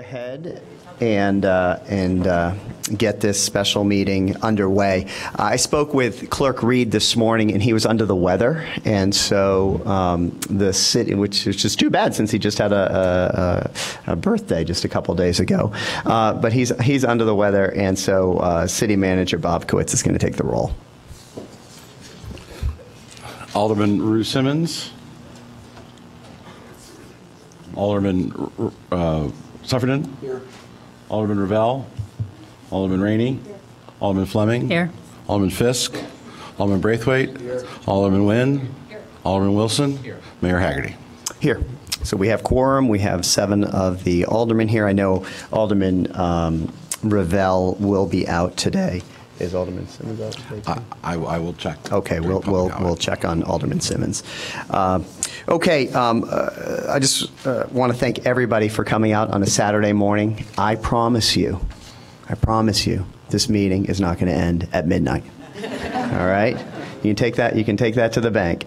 ahead and get this special meeting underway. I spoke with Clerk Reed this morning, and he was under the weather, and so the city, which is just too bad since he just had a birthday just a couple days ago, but he's under the weather, and so City Manager Bob Kowitz is going to take the role. Alderman Rue Simmons. Alderman Sufferton. Here. Alderman Ravel. Alderman Rainey. Here. Alderman Fleming. Here. Alderman Fisk. Alderman Braithwaite. Here. Alderman Nguyen. Here. Alderman Wilson. Here. Mayor Hagerty. Here. So we have quorum. We have 7 of the aldermen here. I know Alderman Ravel will be out today. Is Alderman Simmons out today? I will check. Okay, we'll check on Alderman Simmons. Okay, I just want to thank everybody for coming out on a Saturday morning. I promise you, this meeting is not going to end at midnight. All right? You can take that to the bank.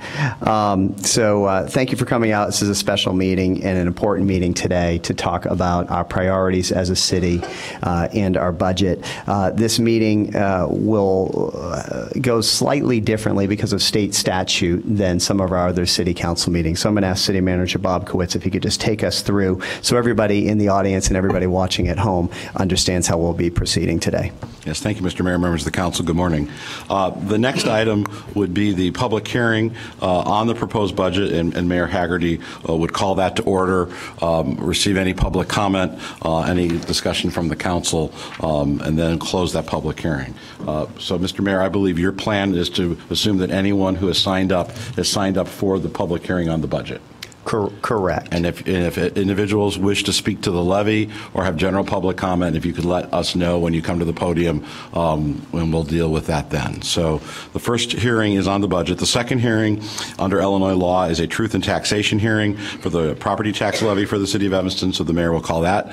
So thank you for coming out. This is a special meeting and an important meeting today to talk about our priorities as a city and our budget. This meeting will go slightly differently because of state statute than some of our other city council meetings. So I'm going to ask City Manager Bob Kowitz if he could just take us through so everybody in the audience and everybody watching at home understands how we'll be proceeding today. Yes, thank you, Mr. Mayor, members of the council. Good morning. The next item would be the public hearing on the proposed budget, and Mayor Hagerty would call that to order, receive any public comment, any discussion from the council, and then close that public hearing. So, Mr. Mayor, I believe your plan is to assume that anyone who has signed up for the public hearing on the budget. Correct. And if individuals wish to speak to the levy or have general public comment, if you could let us know when you come to the podium, and we'll deal with that then. So the first hearing is on the budget. The second hearing under Illinois law is a truth and taxation hearing for the property tax levy for the city of Evanston. So the mayor will call that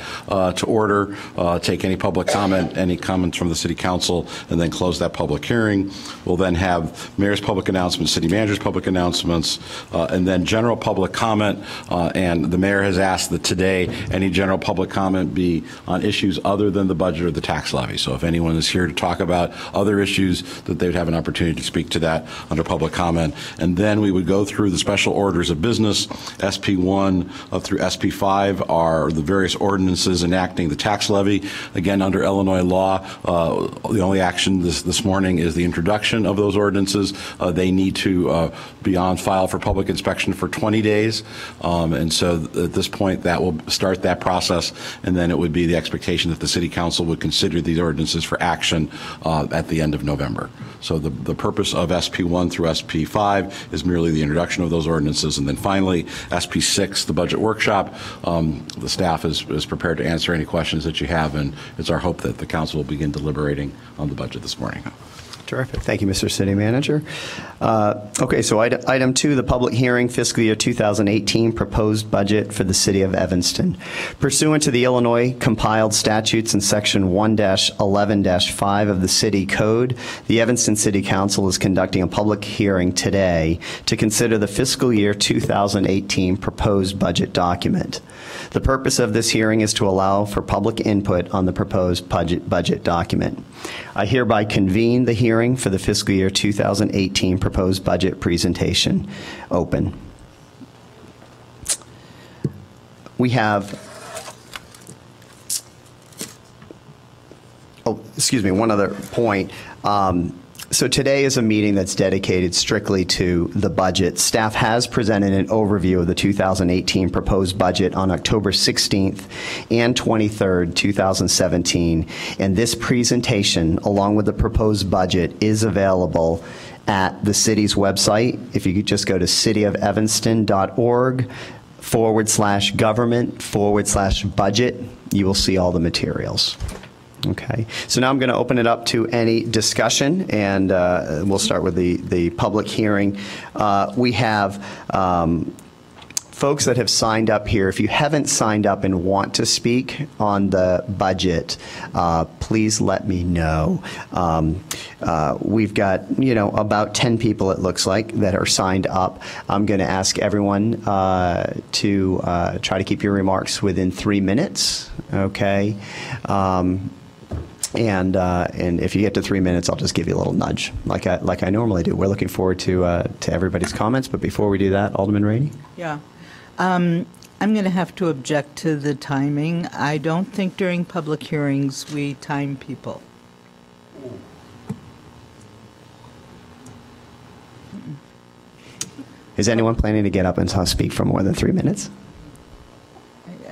to order, take any public comment, any comments from the city council, and then close that public hearing. We'll then have mayor's public announcements, city manager's public announcements, and then general public comment. And the mayor has asked that today any general public comment be on issues other than the budget or the tax levy. So if anyone is here to talk about other issues, that they would have an opportunity to speak to that under public comment. And then we would go through the special orders of business. SP1 through SP5 are the various ordinances enacting the tax levy. Again, under Illinois law, the only action this morning is the introduction of those ordinances. They need to be on file for public inspection for 20 days. And so at this point, that will start that process, and then it would be the expectation that the City Council would consider these ordinances for action at the end of November. So the purpose of SP1 through SP5 is merely the introduction of those ordinances, and then finally, SP6, the budget workshop. The staff is prepared to answer any questions that you have, and it's our hope that the Council will begin deliberating on the budget this morning. Terrific. Thank you, Mr. City Manager. Okay, so item 2, the public hearing, fiscal year 2018 proposed budget for the city of Evanston. Pursuant to the Illinois compiled statutes in section 1-11-5 of the city code, the Evanston City Council is conducting a public hearing today to consider the fiscal year 2018 proposed budget document. The purpose of this hearing is to allow for public input on the proposed budget document. I hereby convene the hearing for the fiscal year 2018 proposed budget presentation open. We have, one other point. So today is a meeting that's dedicated strictly to the budget. Staff has presented an overview of the 2018 proposed budget on October 16th and 23rd, 2017. And this presentation, along with the proposed budget, is available at the city's website. If you could just go to cityofelvanston.org/government/budget, you will see all the materials. Okay, so now I'm going to open it up to any discussion, and we'll start with the public hearing. We have folks that have signed up here, if you haven't signed up and want to speak on the budget, please let me know. We've got, about 10 people, it looks like, that are signed up. I'm going to ask everyone to try to keep your remarks within 3 minutes, okay? And if you get to 3 minutes, I'll just give you a little nudge, like I normally do. We're looking forward to everybody's comments, but before we do that, Alderman Rainey? Yeah. I'm going to have to object to the timing. I don't think during public hearings we time people. Is anyone planning to get up and speak for more than 3 minutes?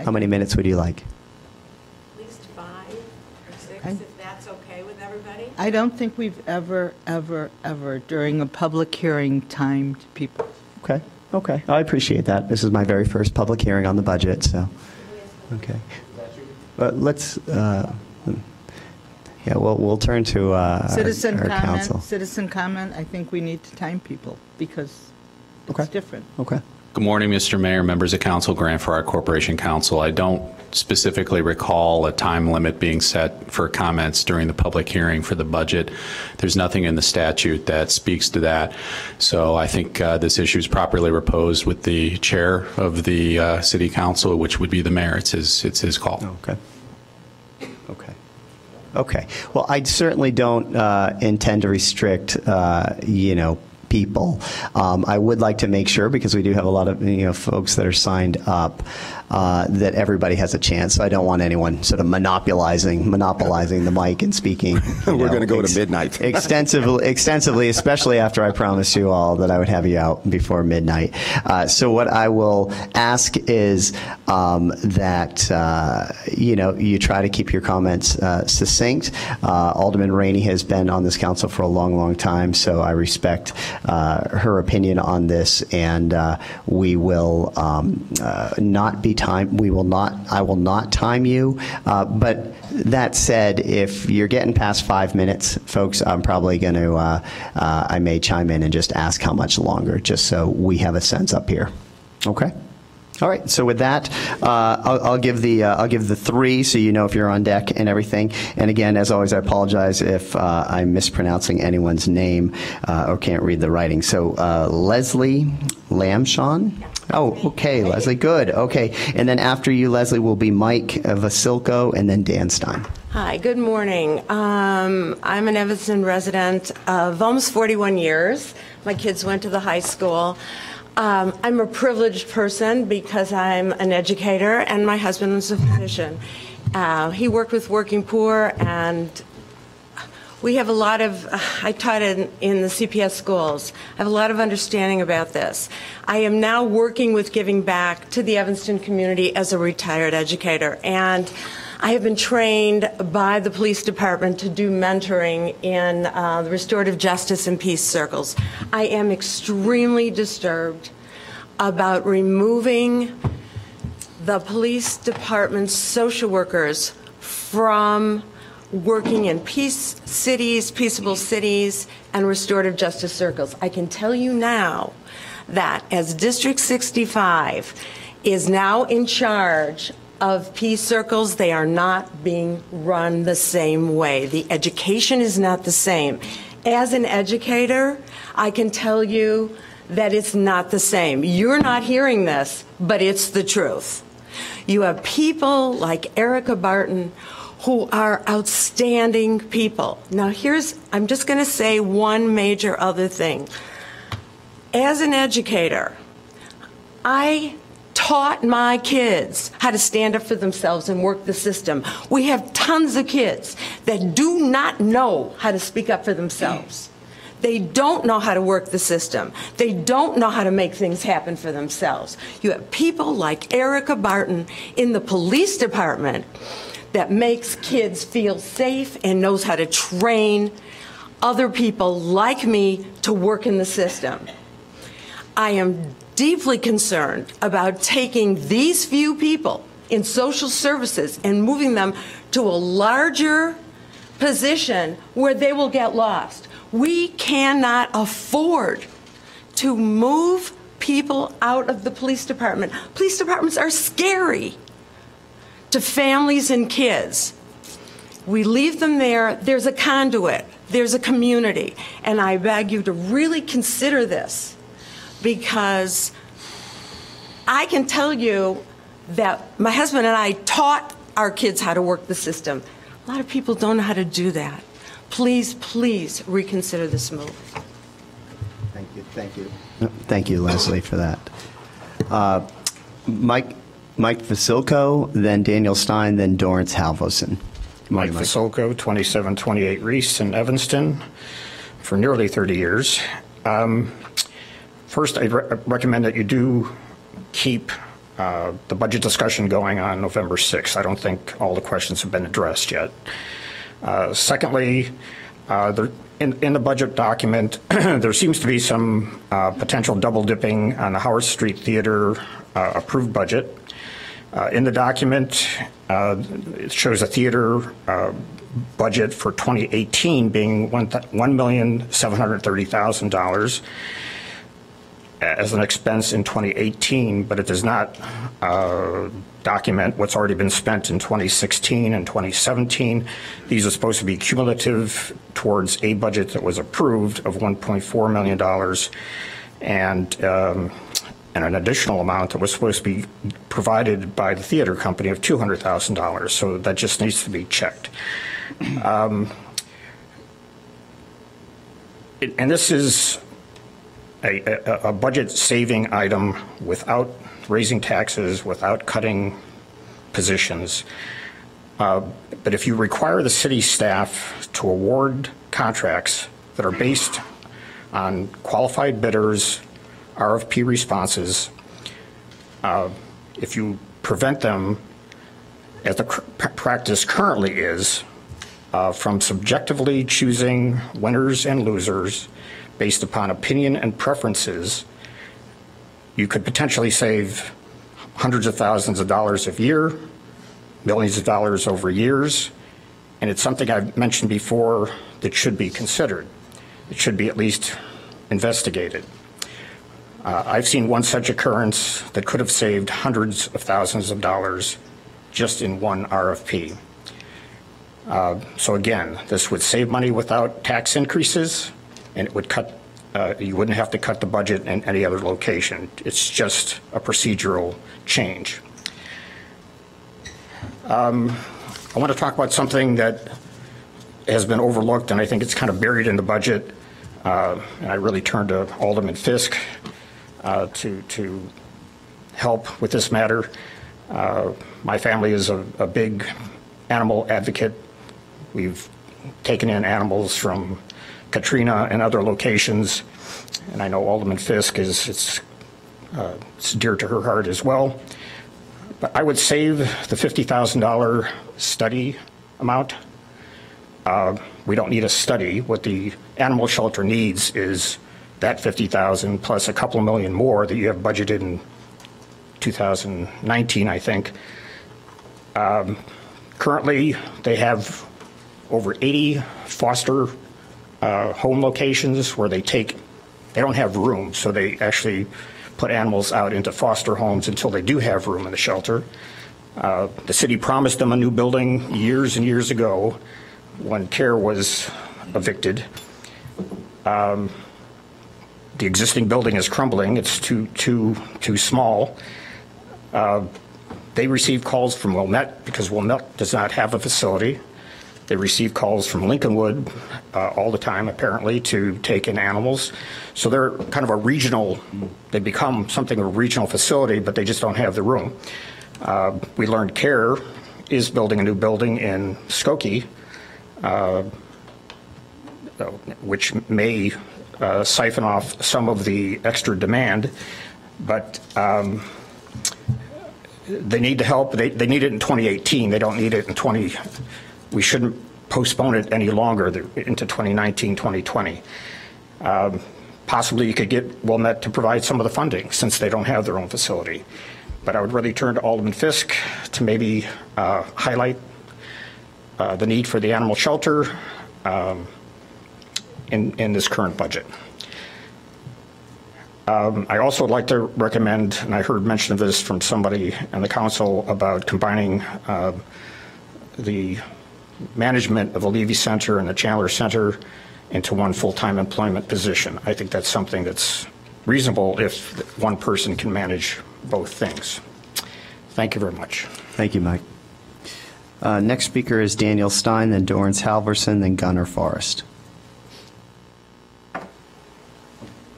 How many minutes would you like? At least 5 or 6, if that's okay with everybody. I don't think we've ever during a public hearing timed people. Okay. I appreciate that. This is my very first public hearing on the budget, so. Okay. Let's, we'll turn to our council. Citizen comment, I think we need to time people because it's different. Okay. Good morning, Mr. Mayor, members of council, Grant Farrar Corporation Council. I don't specifically recall a time limit being set for comments during the public hearing for the budget. There's nothing in the statute that speaks to that. So I think this issue is properly reposed with the chair of the city council, which would be the mayor. It's his call. Okay. Well, I certainly don't intend to restrict, people. I would like to make sure, because we do have a lot of folks that are signed up, that everybody has a chance. So I don't want anyone sort of monopolizing the mic and speaking. We're going to go to midnight. extensively, especially after I promised you all that I would have you out before midnight. So what I will ask is that you try to keep your comments succinct. Alderman Rainey has been on this council for a long, long time, so I respect her opinion on this, and we will not be timed. I will not time you. But that said, if you're getting past 5 minutes, folks, I'm probably going to. I may chime in and just ask how much longer, just so we have a sense up here. Okay. All right. So with that, I'll give the 3, so you know if you're on deck and everything. And again, as always, I apologize if I'm mispronouncing anyone's name or can't read the writing. So Leslie Lamshon. Oh, okay, Leslie. Good. Okay. And then after you, Leslie, will be Mike Vasilko and then Dan Stein. Hi, good morning. I'm an Evanston resident of almost 41 years. My kids went to the high school. I'm a privileged person because I'm an educator and my husband was a physician. He worked with working poor, and we have a lot of, I taught in the CPS schools. I have a lot of understanding about this. I am now working with giving back to the Evanston community as a retired educator, and I have been trained by the police department to do mentoring in the restorative justice and peace circles. I am extremely disturbed about removing the police department's social workers from working in peace cities, peaceable cities, and restorative justice circles. I can tell you now that as District 65 is now in charge of peace circles, they are not being run the same way. The education is not the same. As an educator, I can tell you that it's not the same. You're not hearing this, but it's the truth. You have people like Erica Barton who are outstanding people. Now I'm just going to say one major other thing. As an educator, I taught my kids how to stand up for themselves and work the system. We have tons of kids that do not know how to speak up for themselves. They don't know how to work the system. They don't know how to make things happen for themselves. You have people like Erica Barton in the police department that makes kids feel safe and knows how to train other people like me to work in the system. I am deeply concerned about taking these few people in social services and moving them to a larger position where they will get lost. We cannot afford to move people out of the police department. Police departments are scary to families and kids. We leave them there. There's a conduit. There's a community. And I beg you to really consider this, because I can tell you that my husband and I taught our kids how to work the system. A lot of people don't know how to do that. Please, please reconsider this move. Thank you. Thank you. Thank you, Leslie, for that. Mike Vasilko, then Daniel Stein, then Dorrance Halvosen. Mike Vasilko, 2728 Reese in Evanston, for nearly 30 years. First, I recommend that you do keep the budget discussion going on November 6th. I don't think all the questions have been addressed yet. Secondly, in the budget document, there seems to be some potential double dipping on the Howard Street Theater approved budget. In the document, it shows a theater budget for 2018 being $1,730,000 as an expense in 2018, but it does not document what's already been spent in 2016 and 2017. These are supposed to be cumulative towards a budget that was approved of $1.4 million and an additional amount that was supposed to be provided by the theater company of $200,000. So that just needs to be checked. And this is a budget saving item without raising taxes, without cutting positions. But if you require the city staff to award contracts that are based on qualified bidders, RFP responses, if you prevent them, as the practice currently is, from subjectively choosing winners and losers based upon opinion and preferences, you could potentially save hundreds of thousands of dollars a year, millions of dollars over years, and it's something I've mentioned before that should be considered. It should be at least investigated. I've seen one such occurrence that could have saved hundreds of thousands of dollars just in one RFP. So again, this would save money without tax increases, and it would cut, you wouldn't have to cut the budget in any other location. It's just a procedural change. I want to talk about something that has been overlooked, and I think it's kind of buried in the budget. And I really turn to Alderman Fisk to help with this matter. My family is a big animal advocate. We've taken in animals from Katrina and other locations, and I know Alderman Fisk it's dear to her heart as well. But I would save the $50,000 study amount. We don't need a study. What the animal shelter needs is that $50,000 plus a couple million more that you have budgeted in 2019, I think. Currently, they have over 80 foster home locations where they don't have room, so they actually put animals out into foster homes until they do have room in the shelter. The city promised them a new building years and years ago when CARE was evicted. The existing building is crumbling. It's too small. They receive calls from Wilmette because Wilmette does not have a facility. They receive calls from Lincolnwood all the time, apparently, to take in animals. So they're kind of a regional, they become something of a regional facility, but they just don't have the room. We learned CARE is building a new building in Skokie, which may siphon off some of the extra demand, but they need the help. They need it in 2018. They don't need it in we shouldn't postpone it any longer into 2019, 2020. Possibly you could get Wilmette to provide some of the funding since they don't have their own facility. But I would really turn to Alderman Fisk to maybe highlight the need for the animal shelter in this current budget. I also would like to recommend, and I heard mention of this from somebody in the council, about combining the management of the Levy Center and the Chandler Center into one full-time employment position. I think that's something that's reasonable if one person can manage both things. Thank you very much. Thank you, Mike. Next speaker is Daniel Stein, then Dorrance Halverson, then Gunnar Forrest.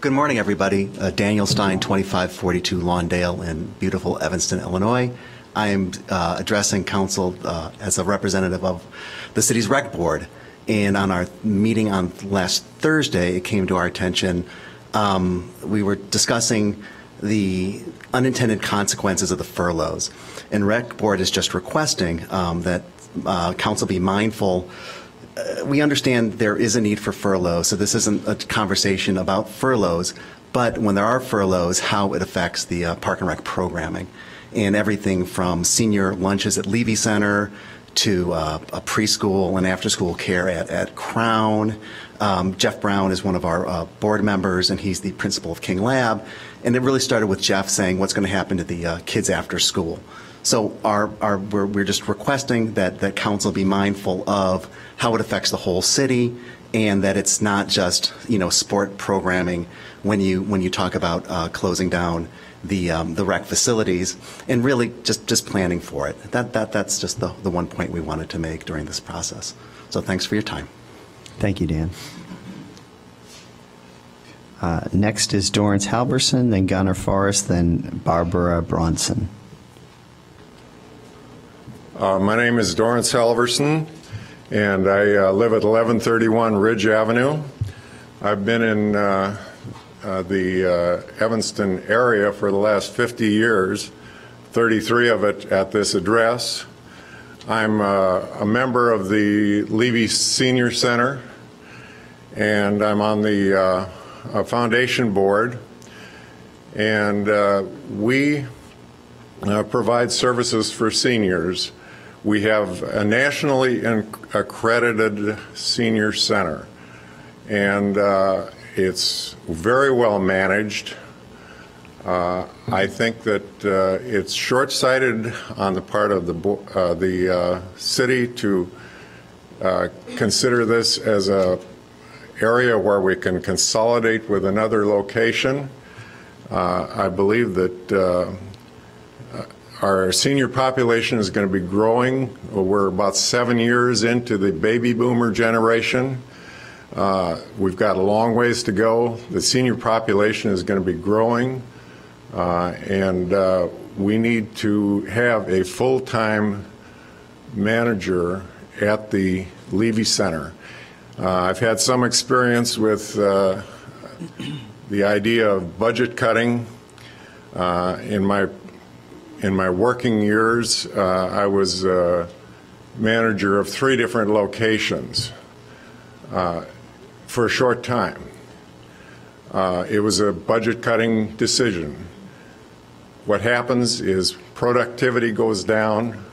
Good morning, everybody. Daniel Stein, 2542 Lawndale in beautiful Evanston, Illinois. I am addressing council as a representative of the city's rec board. And on our meeting on last Thursday, it came to our attention, we were discussing the unintended consequences of the furloughs. And rec board is just requesting that council be mindful. We understand there is a need for furloughs, so this isn't a conversation about furloughs, but when there are furloughs, how it affects the Park and Rec programming, and everything from senior lunches at Levy Center to a preschool and after-school care at Crown. Jeff Brown is one of our board members, and he's the principal of King Lab, and it really started with Jeff saying what's going to happen to the kids after school. So we're just requesting that council be mindful of how it affects the whole city, and that it's not just sport programming when you talk about closing down the rec facilities, and really just planning for it. That's just the one point we wanted to make during this process. So thanks for your time. Thank you, Dan. Next is Dorrance Halverson, then Gunnar Forrest, then Barbara Bronson. My name is Dorrance Halverson, and I live at 1131 Ridge Avenue. I've been in the Evanston area for the last 50 years, 33 of it at this address. I'm a member of the Levy Senior Center, and I'm on the foundation board, and we provide services for seniors. We have a nationally accredited senior center, and it's very well managed. I think that it's short-sighted on the part of the city to consider this as a area where we can consolidate with another location. I believe that our senior population is going to be growing. We're about 7 years into the baby boomer generation. We've got a long ways to go. The senior population is going to be growing, and we need to have a full-time manager at the Levy Center. I've had some experience with the idea of budget cutting. In my working years, I was manager of 3 different locations for a short time. It was a budget cutting decision. What happens is productivity goes down,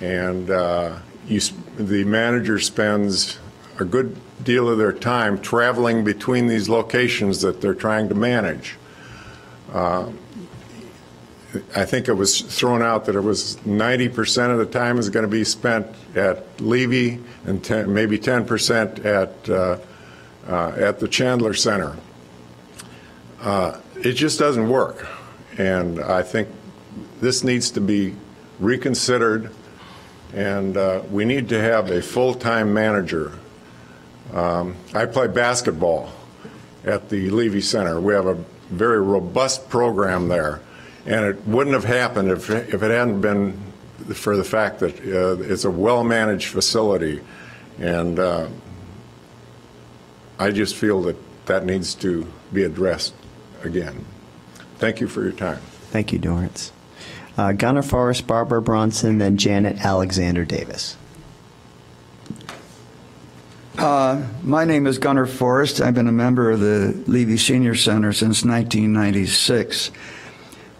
and the manager spends a good deal of their time traveling between these locations that they're trying to manage. I think it was thrown out that it was 90% of the time is going to be spent at Levy and maybe 10% at the Chandler Center. It just doesn't work, and I think this needs to be reconsidered, and we need to have a full-time manager. I play basketball at the Levy Center. We have a very robust program there. And it wouldn't have happened if it hadn't been for the fact that it's a well-managed facility. And I just feel that that needs to be addressed again. Thank you for your time. Thank you, Dorrance. Gunnar Forrest, Barbara Bronson, then Janet Alexander Davis. My name is Gunnar Forrest. I've been a member of the Levy Senior Center since 1996.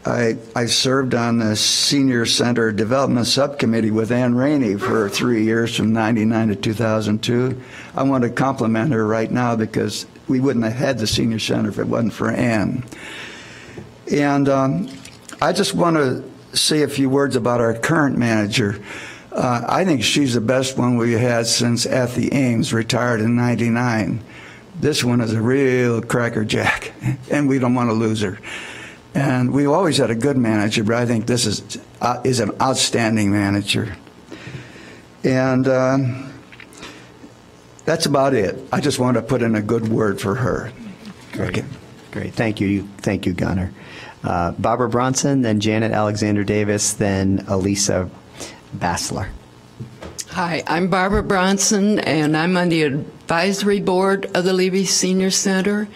I served on the Senior Center Development Subcommittee with Ann Rainey for 3 years, from 99 to 2002. I want to compliment her right now because we wouldn't have had the senior center if it wasn't for Ann. And I just want to say a few words about our current manager. I think she's the best one we've had since Athy Ames retired in '99. This one is a real crackerjack, and we don't want to lose her. And we always had a good manager, but I think this is an outstanding manager. And that's about it. I just want to put in a good word for her. Great. Okay. Great. Thank you, Gunnar. Barbara Bronson, then Janet Alexander Davis, then Elisa Bassler. Hi, I'm Barbara Bronson, and I'm on the advisory board of the Levy Senior Center.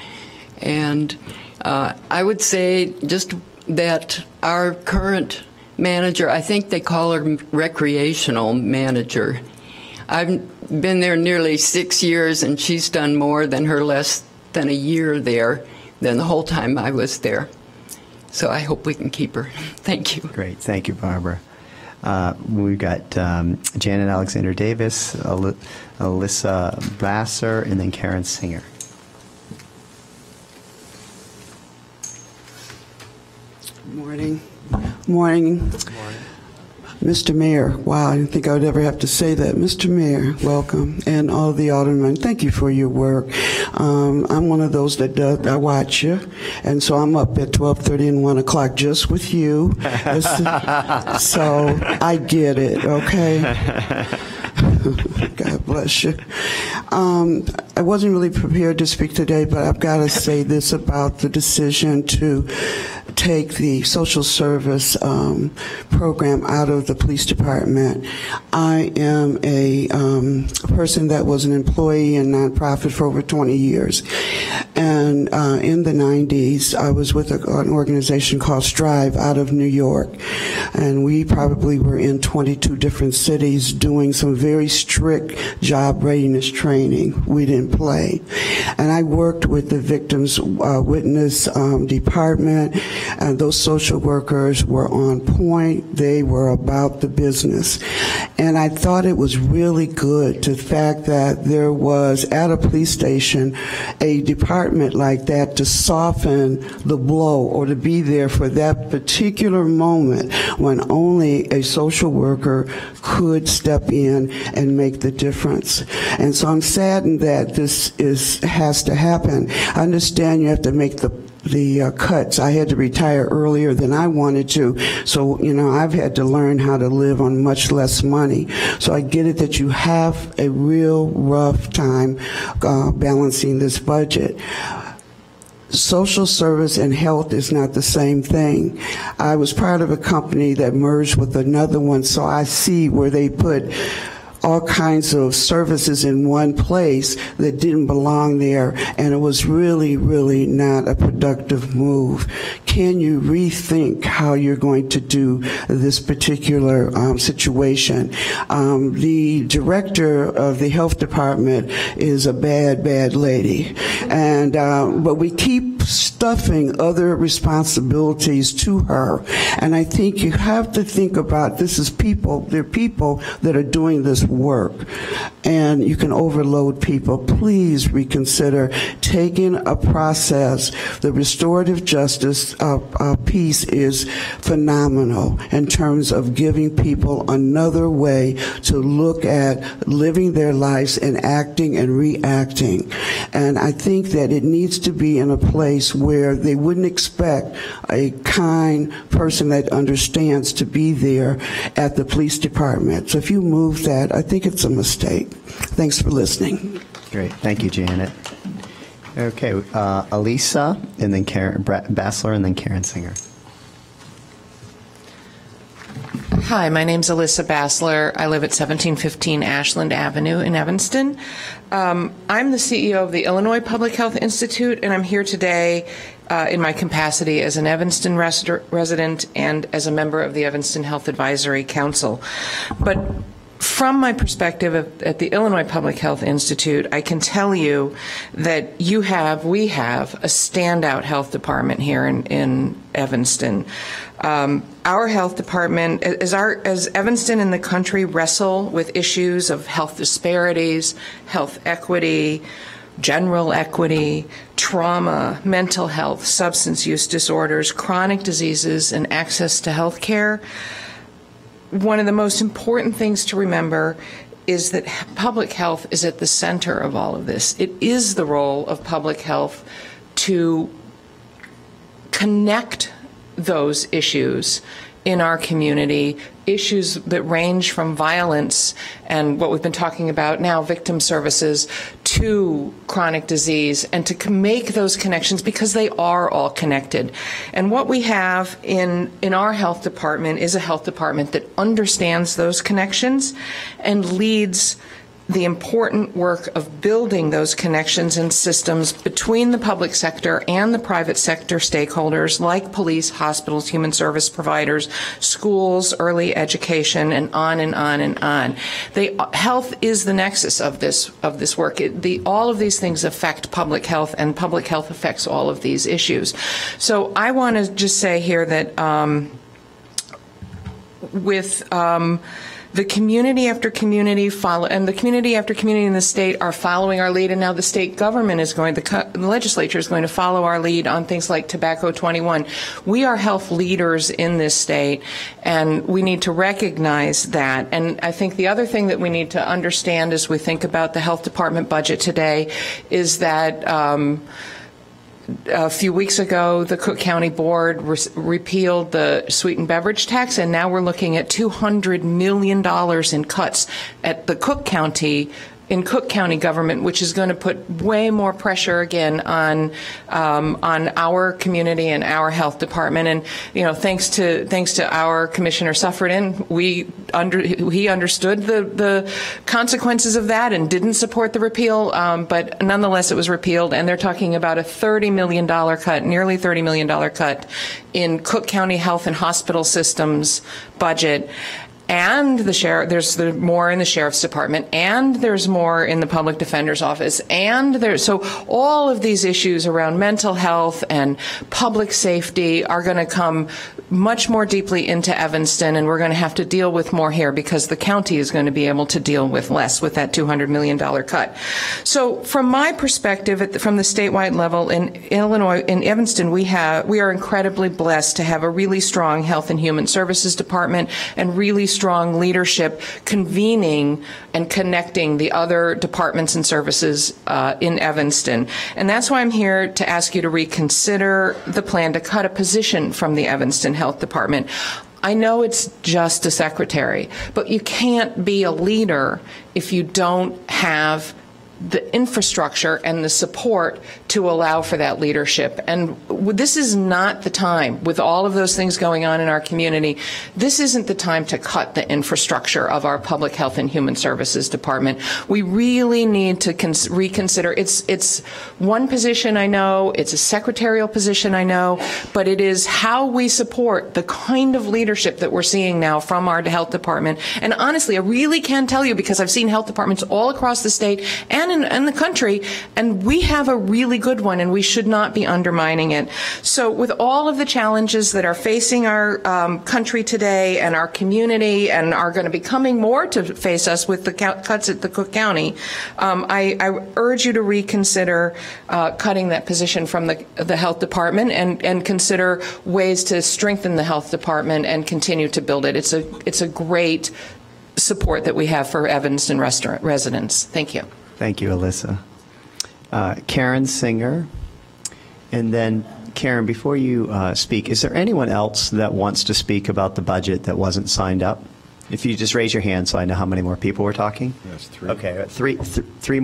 And I would say just that our current manager, I think they call her recreational manager. I've been there nearly 6 years, and she's done more than her less than a year there than the whole time I was there. So I hope we can keep her. Thank you. Great. Thank you, Barbara. We've got Janet Alexander Davis, Alyssa Basser, and then Karen Singer. Morning. Morning. Mr. Mayor, wow, I didn't think I would ever have to say that. Mr. Mayor, welcome, and all of the aldermen, thank you for your work. I'm one of those that I watch you, and so I'm up at 12:30 and 1 o'clock just with you. So I get it, okay? God bless you. I wasn't really prepared to speak today, but I've got to say this about the decision to take the social service program out of the police department. I am a person that was an employee in nonprofit for over 20 years. And in the 90s, I was with an organization called Strive out of New York. And we probably were in 22 different cities doing some very strict job readiness training. We didn't play. And I worked with the victims witness department, and those social workers were on point. They were about the business. And I thought it was really good the fact that there was at a police station a department like that to soften the blow or to be there for that particular moment when only a social worker could step in and make the difference. And so I'm saddened that this has to happen. I understand you have to make the cuts. I had to retire earlier than I wanted to, so I've had to learn how to live on much less money. So I get it that you have a real rough time balancing this budget. Social service and health is not the same thing. I was part of a company that merged with another one, so I see where they put all kinds of services in one place that didn't belong there, and it was really, really not a productive move. Can you rethink how you're going to do this particular situation? The director of the health department is a bad, bad lady, and but we keep stuffing other responsibilities to her, and I think you have to think about this is people. They're people that are doing this work, and you can overload people. Please reconsider taking a process. The restorative justice piece is phenomenal in terms of giving people another way to look at living their lives and acting and reacting. And I think that it needs to be in a place where they wouldn't expect a kind person that understands to be there at the police department. So if you move that, I think it's a mistake. Thanks for listening. Great. Thank you, Janet. Okay. Elisa, and then Karen Bassler, and then Karen Singer. Hi, my name's Alyssa Bassler. I live at 1715 Ashland Avenue in Evanston. I'm the CEO of the Illinois Public Health Institute, and I'm here today in my capacity as an Evanston resident and as a member of the Evanston Health Advisory Council. But from my perspective at the Illinois Public Health Institute, I can tell you that we have a standout health department here in Evanston. Our health department, as Evanston and the country wrestle with issues of health disparities, health equity, general equity, trauma, mental health, substance use disorders, chronic diseases, and access to health care. One of the most important things to remember is that public health is at the center of all of this. It is the role of public health to connect those issues in our community, issues that range from violence and what we've been talking about now, victim services, to chronic disease, and to make those connections because they are all connected. And what we have in our health department is a health department that understands those connections and leads the important work of building those connections and systems between the public sector and the private sector stakeholders like police, hospitals, human service providers, schools, early education, and on and on and on. Health is the nexus of this work. All of these things affect public health, and public health affects all of these issues. So I want to just say here that the community after community and the community after community in the state are following our lead, and now the state government is the legislature is going to follow our lead on things like Tobacco 21. We are health leaders in this state, and we need to recognize that. And I think the other thing that we need to understand as we think about the health department budget today is that a few weeks ago, the Cook County Board repealed the sweetened beverage tax, and now we're looking at $200 million in cuts at the Cook County government, which is going to put way more pressure again on our community and our health department. And thanks to our Commissioner Suffredin, he understood the consequences of that and didn't support the repeal. But nonetheless, it was repealed, and they're talking about a $30 million cut, nearly $30 million cut in Cook County Health and Hospital Systems budget. And there's more in the Sheriff's Department, and there's more in the Public Defender's Office, so all of these issues around mental health and public safety are going to come much more deeply into Evanston, and we're going to have to deal with more here because the county is going to be able to deal with less with that $200 million cut. So from my perspective, from the statewide level in Illinois, in Evanston, we are incredibly blessed to have a really strong Health and Human Services Department and really strong leadership convening and connecting the other departments and services in Evanston. And that's why I'm here to ask you to reconsider the plan to cut a position from the Evanston Health Department. I know it's just a secretary, but you can't be a leader if you don't have the infrastructure and the support to allow for that leadership. And this is not the time, with all of those things going on in our community, this isn't the time to cut the infrastructure of our Public Health and Human Services Department. We really need to reconsider. It's one position, I know, it's a secretarial position, I know, but it is how we support the kind of leadership that we're seeing now from our health department. And honestly, I really can tell you, because I've seen health departments all across the state and in the country, and we have a really good one, and we should not be undermining it. So with all of the challenges that are facing our country today and our community, and are going to be coming more to face us with the cuts at the Cook County, I urge you to reconsider cutting that position from the health department and consider ways to strengthen the health department and continue to build it. It's a great support that we have for Evanston residents. Thank you. Thank you, Alyssa. Karen Singer. And then, Karen, before you speak, is there anyone else that wants to speak about the budget that wasn't signed up? If you just raise your hand so I know how many more people we're talking. Yes, three. Okay, three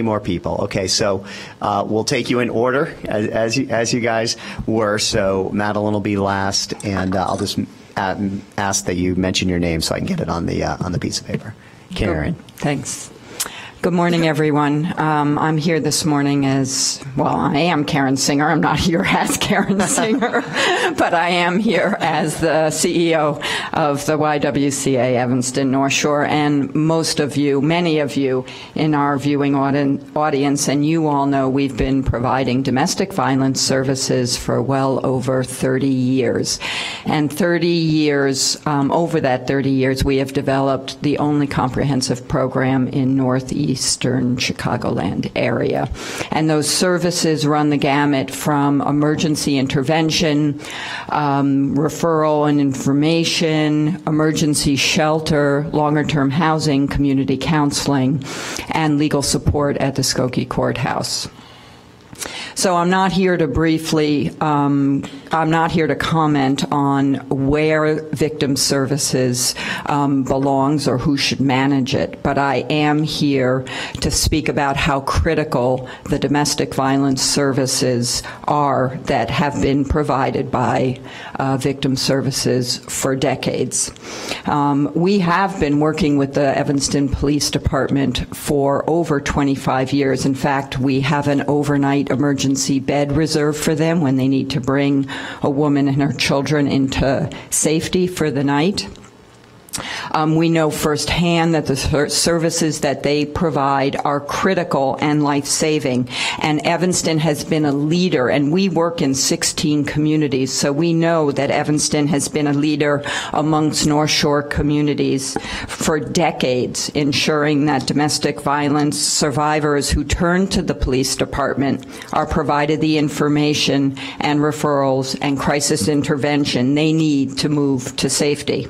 more people. Okay, so we'll take you in order as you guys were. So Madeline will be last, and I'll just ask that you mention your name so I can get it on the piece of paper. Karen. Thanks. Good morning, everyone. I'm here this morning as, well, I am Karen Singer. I'm not here as Karen Singer, but I am here as the CEO of the YWCA Evanston North Shore, and many of you in our viewing audience, and you all know we've been providing domestic violence services for well over 30 years. And 30 years, over that 30 years, we have developed the only comprehensive program in Northeast eastern Chicagoland area. And those services run the gamut from emergency intervention, referral and information, emergency shelter, longer-term housing, community counseling, and legal support at the Skokie Courthouse. So I'm not here to I'm not here to comment on where victim services belongs or who should manage it, but I am here to speak about how critical the domestic violence services are that have been provided by victim services for decades. We have been working with the Evanston Police Department for over 25 years. In fact, we have an overnight emergency bed reserved for them when they need to bring a woman and her children into safety for the night. We know firsthand that the services that they provide are critical and life-saving. And Evanston has been a leader, and we work in 16 communities, so we know that Evanston has been a leader amongst North Shore communities for decades, ensuring that domestic violence survivors who turn to the police department are provided the information and referrals and crisis intervention they need to move to safety.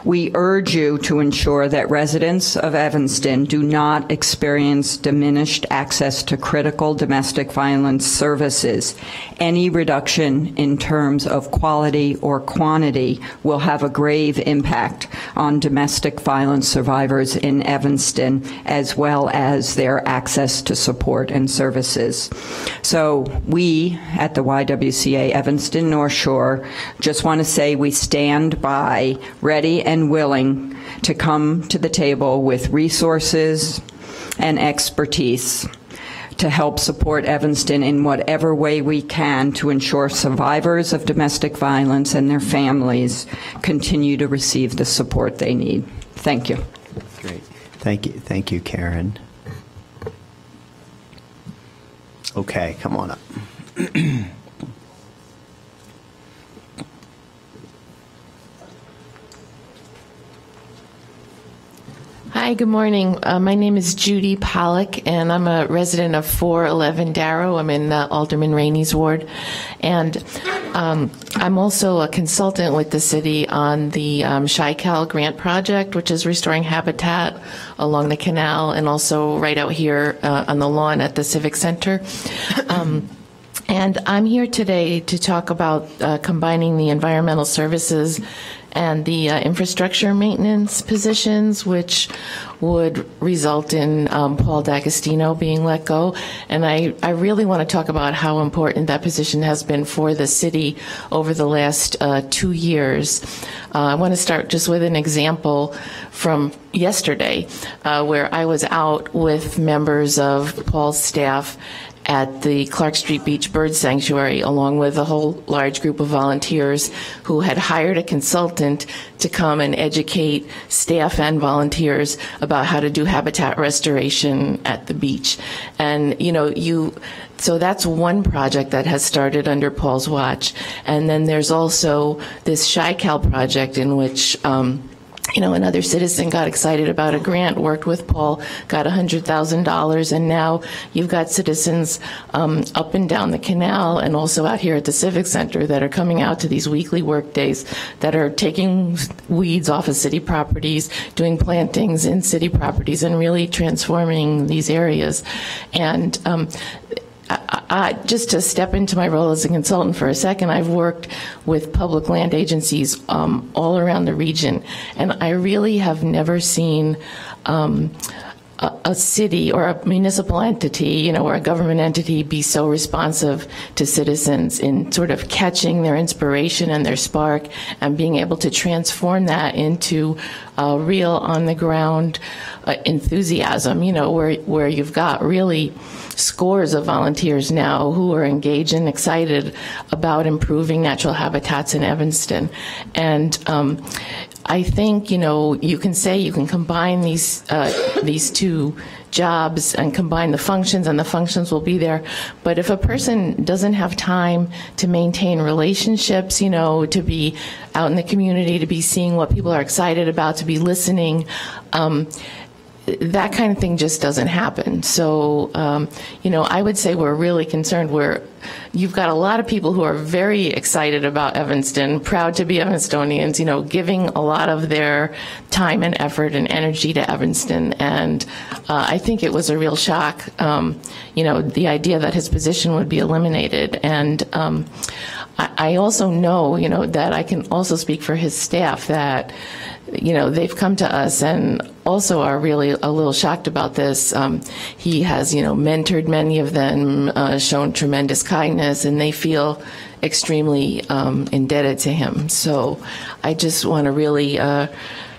We urge you to ensure that residents of Evanston do not experience diminished access to critical domestic violence services. Any reduction in terms of quality or quantity will have a grave impact on domestic violence survivors in Evanston, as well as their access to support and services. So we at the YWCA Evanston North Shore just want to say we stand by, ready and willing to come to the table with resources and expertise to help support Evanston in whatever way we can to ensure survivors of domestic violence and their families continue to receive the support they need. Thank you. Great. Thank you, Karen. Okay, come on up. Hi, good morning. My name is Judy Pollock, and I'm a resident of 411 Darrow. I'm in Alderman Rainey's ward. And I'm also a consultant with the city on the Chi-Cal grant project, which is restoring habitat along the canal and also right out here on the lawn at the Civic Center. And I'm here today to talk about combining the environmental services and the infrastructure maintenance positions, which would result in Paul D'Agostino being let go. And I really want to talk about how important that position has been for the city over the last 2 years. I want to start just with an example from yesterday, where I was out with members of Paul's staff at the Clark Street Beach Bird Sanctuary, along with a whole large group of volunteers who had hired a consultant to come and educate staff and volunteers about how to do habitat restoration at the beach. And, so that's one project that has started under Paul's watch. And then there's also this Chi-Cal project in which another citizen got excited about a grant, worked with Paul, got $100,000, and now you've got citizens up and down the canal and also out here at the Civic Center that are coming out to these weekly work days that are taking weeds off of city properties, doing plantings in city properties, and really transforming these areas. And just to step into my role as a consultant for a second, I've worked with public land agencies all around the region, and I really have never seen a city or a municipal entity, or a government entity be so responsive to citizens in sort of catching their inspiration and their spark and being able to transform that into real on-the-ground enthusiasm, where you've got really scores of volunteers now who are engaged and excited about improving natural habitats in Evanston. And I think, you can say you can combine these two jobs and combine the functions, and the functions will be there. But if a person doesn't have time to maintain relationships, to be out in the community, to be seeing what people are excited about, to be listening, that kind of thing just doesn't happen. So, I would say we're really concerned. You've got a lot of people who are very excited about Evanston, proud to be Evanstonians, giving a lot of their time and effort and energy to Evanston. And I think it was a real shock, the idea that his position would be eliminated. And I also know, that I can also speak for his staff that, they've come to us and also are really a little shocked about this. He has, mentored many of them, shown tremendous kindness, and they feel extremely indebted to him. So I just want to really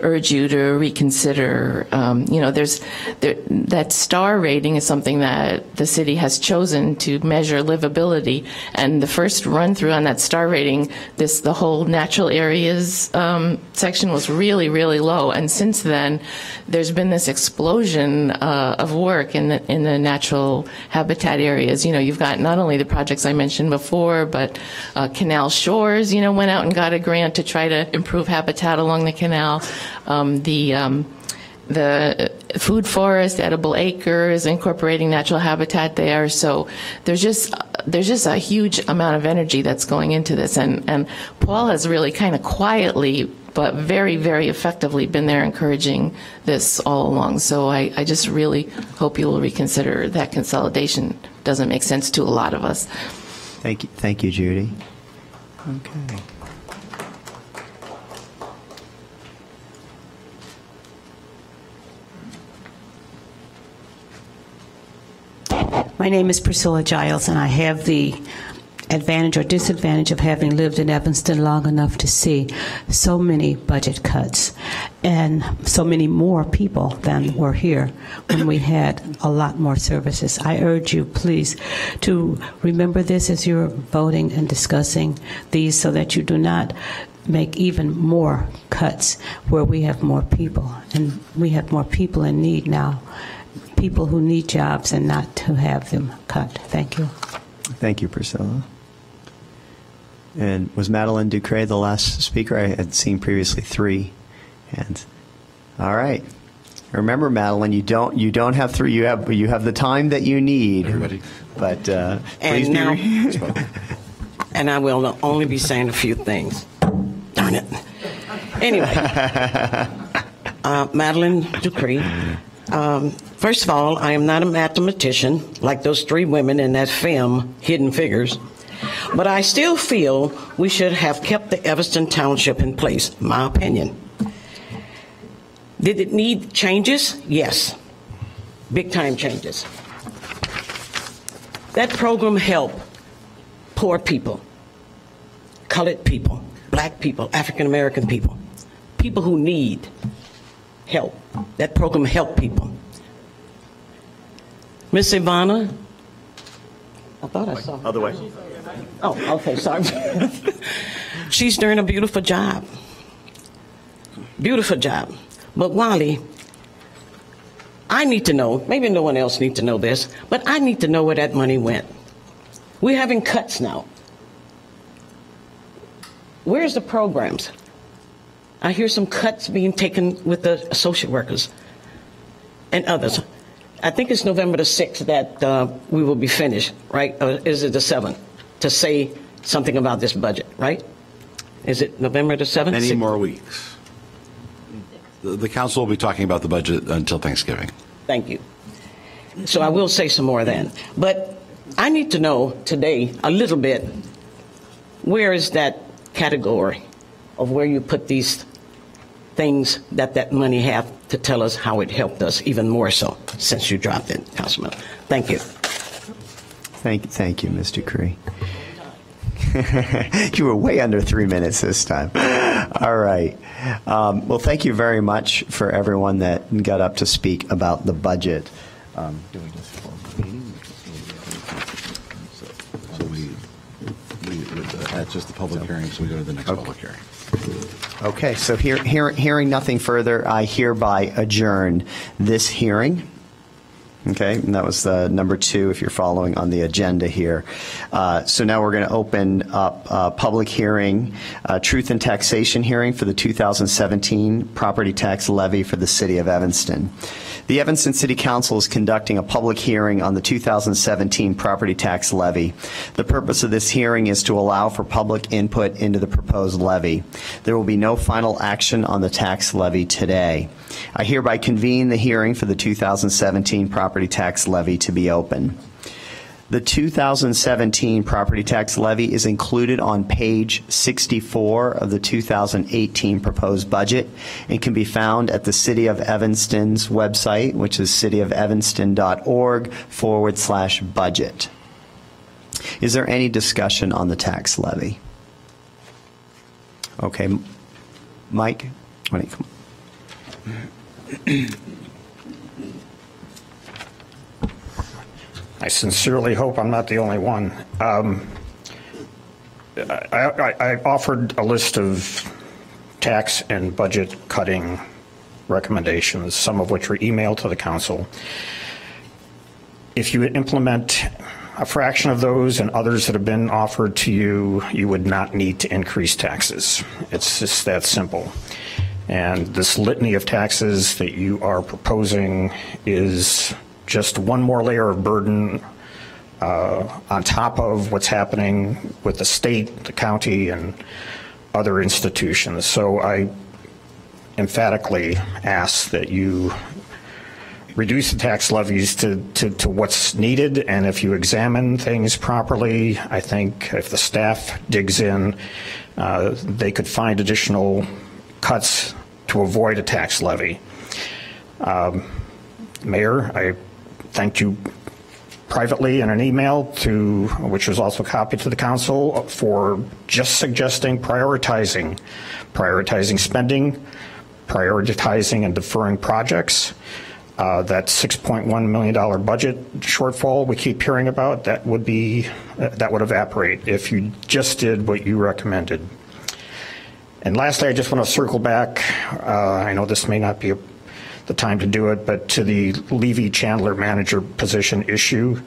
urge you to reconsider. That star rating is something that the city has chosen to measure livability, and the first run through on that star rating, the whole natural areas section was really, really low, and since then there's been this explosion of work in the natural habitat areas. You've got not only the projects I mentioned before, but Canal Shores, went out and got a grant to try to improve habitat along the canal. The food forest, edible acres, incorporating natural habitat there. So there's just a huge amount of energy that's going into this, and Paul has really kind of quietly but very, very effectively been there encouraging this all along. So I just really hope you will reconsider that consolidation. Doesn't make sense to a lot of us. Thank you, Judy. Okay. My name is Priscilla Giles, and I have the advantage or disadvantage of having lived in Evanston long enough to see so many budget cuts and so many more people than were here when we had a lot more services. I urge you, please, to remember this as you're voting and discussing these so that you do not make even more cuts where we have more people, and we have more people in need now. People who need jobs and not to have them cut. Thank you. Thank you, Priscilla. And was Madeline Ducre the last speaker? I had seen previously 3 hands. All right. Remember, Madeline, you don't have 3. You have the time that you need. Everybody. But please and I will only be saying a few things. Darn it. Anyway, Madeline Ducre. First of all, I am not a mathematician like those 3 women in that film, Hidden Figures, but I still feel we should have kept the Evanston Township in place, my opinion. Did it need changes? Yes, big time changes. That program helped poor people, colored people, black people, African American people, people who need help. That program helped people. Miss Ivana, I thought I saw her. Other way. Oh, okay, sorry. She's doing a beautiful job. Beautiful job. But Wally, I need to know, maybe no one else needs to know this, but I need to know where that money went. We're having cuts now. Where's the programs? I hear some cuts being taken with the social workers and others. I think it's November the 6th that we will be finished, right? Or is it the 7th to say something about this budget, right? Is it November the 7th? Many more weeks. The council will be talking about the budget until Thanksgiving. Thank you. So I will say some more then. But I need to know today a little bit, where is that category of where you put these things that money have to tell us how it helped us even more so since you dropped it, Councilman. Thank you. Thank you, Ms. Ducre. You were way under 3 minutes this time. All right. Well, thank you very much for everyone that got up to speak about the budget. Do we just close the meeting? That's just the public hearing, so we go to the next public hearing. Okay, so hearing nothing further, I hereby adjourn this hearing. Okay, and that was number 2 if you're following on the agenda here. So now we're going to open up a public hearing, truth and taxation hearing for the 2017 property tax levy for the city of Evanston. The Evanston City Council is conducting a public hearing on the 2017 property tax levy. The purpose of this hearing is to allow for public input into the proposed levy. There will be no final action on the tax levy today. I hereby convene the hearing for the 2017 property tax levy to be open. The 2017 property tax levy is included on page 64 of the 2018 proposed budget and can be found at the City of Evanston's website, which is cityofelvanston.org/budget. Is there any discussion on the tax levy? Okay, Mike, why don't you come? I sincerely hope I'm not the only one. I offered a list of tax and budget cutting recommendations, some of which were emailed to the council. If you implement a fraction of those and others that have been offered to you, you would not need to increase taxes. It's just that simple. And this litany of taxes that you are proposing is just one more layer of burden on top of what's happening with the state, the county, and other institutions. So I emphatically ask that you reduce the tax levies to what's needed, and if you examine things properly, I think if the staff digs in, they could find additional cuts to avoid a tax levy. Mayor, I thanked you privately in an email which was also copied to the council, for just suggesting prioritizing spending, prioritizing and deferring projects. That $6.1 million budget shortfall we keep hearing about, that would evaporate if you just did what you recommended. And lastly, I just want to circle back. I know this may not be the time to do it, but to the Levy-Chandler manager position issue,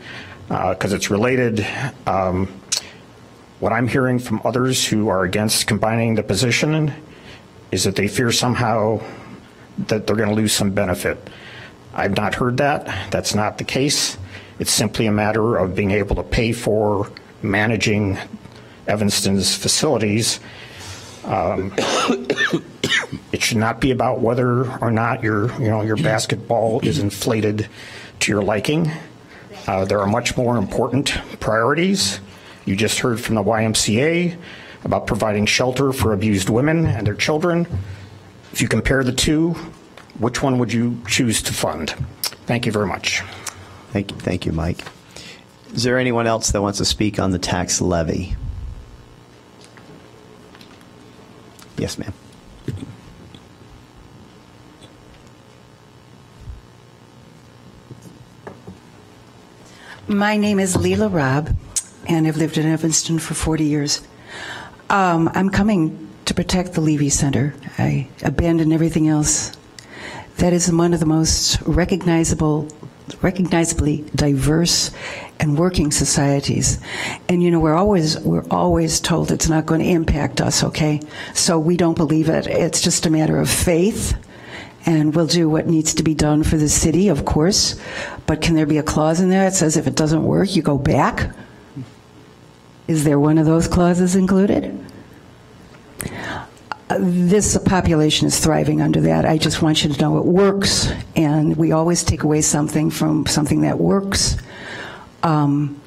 because it's related. What I'm hearing from others who are against combining the position is that they fear somehow that they're going to lose some benefit. I've not heard that. That's not the case. It's simply a matter of being able to pay for managing Evanston's facilities. It should not be about whether or not your basketball is inflated to your liking. There are much more important priorities. You just heard from the YMCA about providing shelter for abused women and their children. If you compare the two, which one would you choose to fund? Thank you very much. Thank you, Mike. Is there anyone else that wants to speak on the tax levy? Yes, ma'am. My name is Leela Robb, and I've lived in Evanston for 40 years. I'm coming to protect the Levy Center. I abandoned everything else. That is one of the most recognizably diverse and working societies. And we're always told it's not going to impact us, okay? So we don't believe it. It's just a matter of faith, and we'll do what needs to be done for the city, of course. But can there be a clause in there that says if it doesn't work, you go back? Is there one of those clauses included? This population is thriving under that. I just want you to know it works, and we always take away something from something that works. And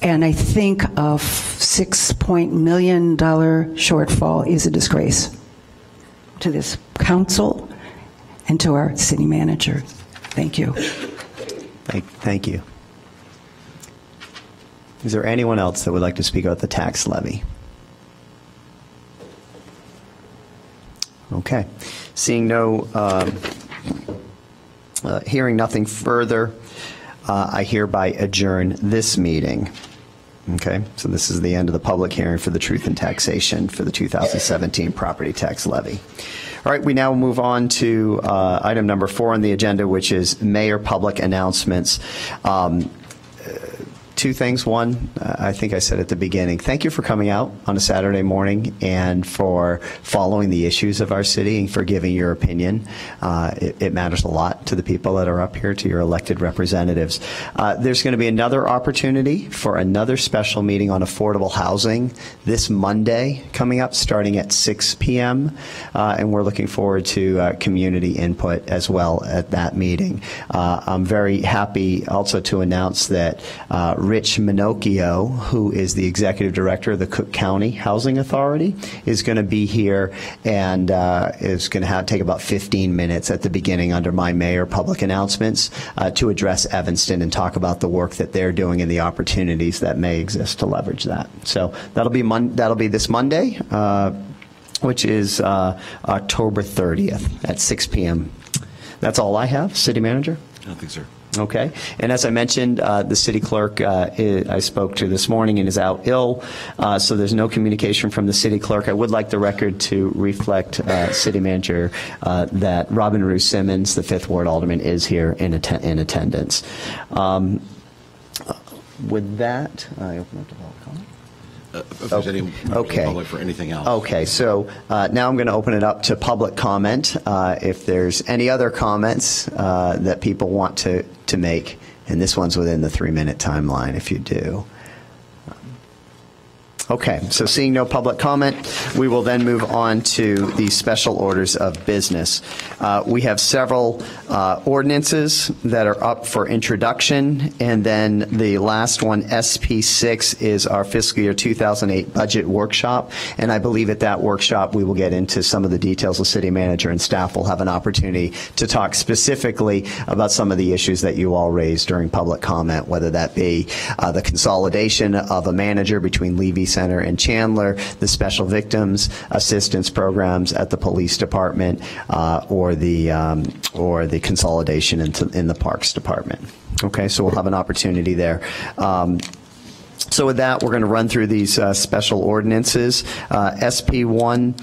I think a $6 million shortfall is a disgrace to this council and to our city manager. Thank you. Thank you. Is there anyone else that would like to speak about the tax levy? Okay. Seeing hearing nothing further, I hereby adjourn this meeting. Okay, so this is the end of the public hearing for the Truth in Taxation for the 2017 property tax levy. All right, we now move on to item number 4 on the agenda, which is mayor public announcements. two things. One, I think I said at the beginning, thank you for coming out on a Saturday morning and for following the issues of our city and for giving your opinion. It matters a lot to the people that are up here, to your elected representatives. There's going to be another opportunity for another special meeting on affordable housing this Monday coming up, starting at 6 p.m., and we're looking forward to community input as well at that meeting. I'm very happy also to announce that Rich Minocchio, who is the executive director of the Cook County Housing Authority, is going to be here and is going to take about 15 minutes at the beginning under my mayor public announcements to address Evanston and talk about the work that they're doing and the opportunities that may exist to leverage that. So that'll be this Monday, which is October 30th at 6 p.m. That's all I have, City Manager. I don't think so. Okay. And as I mentioned, the city clerk I spoke to this morning and is out ill, so there's no communication from the city clerk. I would like the record to reflect, City Manager, that Robin Rue Simmons, the 5th Ward Alderman, is here in attendance. With that, I open up the public comment. If there's any public for anything else. Okay, so now I'm going to open it up to public comment. If there's any other comments that people want to make, and this one's within the 3-minute timeline if you do. Okay, so seeing no public comment, we will then move on to the special orders of business. We have several ordinances that are up for introduction, and then the last one, SP6, is our fiscal year 2008 budget workshop, and I believe at that workshop we will get into some of the details. The city manager and staff will have an opportunity to talk specifically about some of the issues that you all raised during public comment, whether that be the consolidation of a manager between Levy Center and Chandler, the special victims assistance programs at the police department, or the consolidation in the parks department. Okay, so we'll have an opportunity there. So with that, we're going to run through these special ordinances. SP1,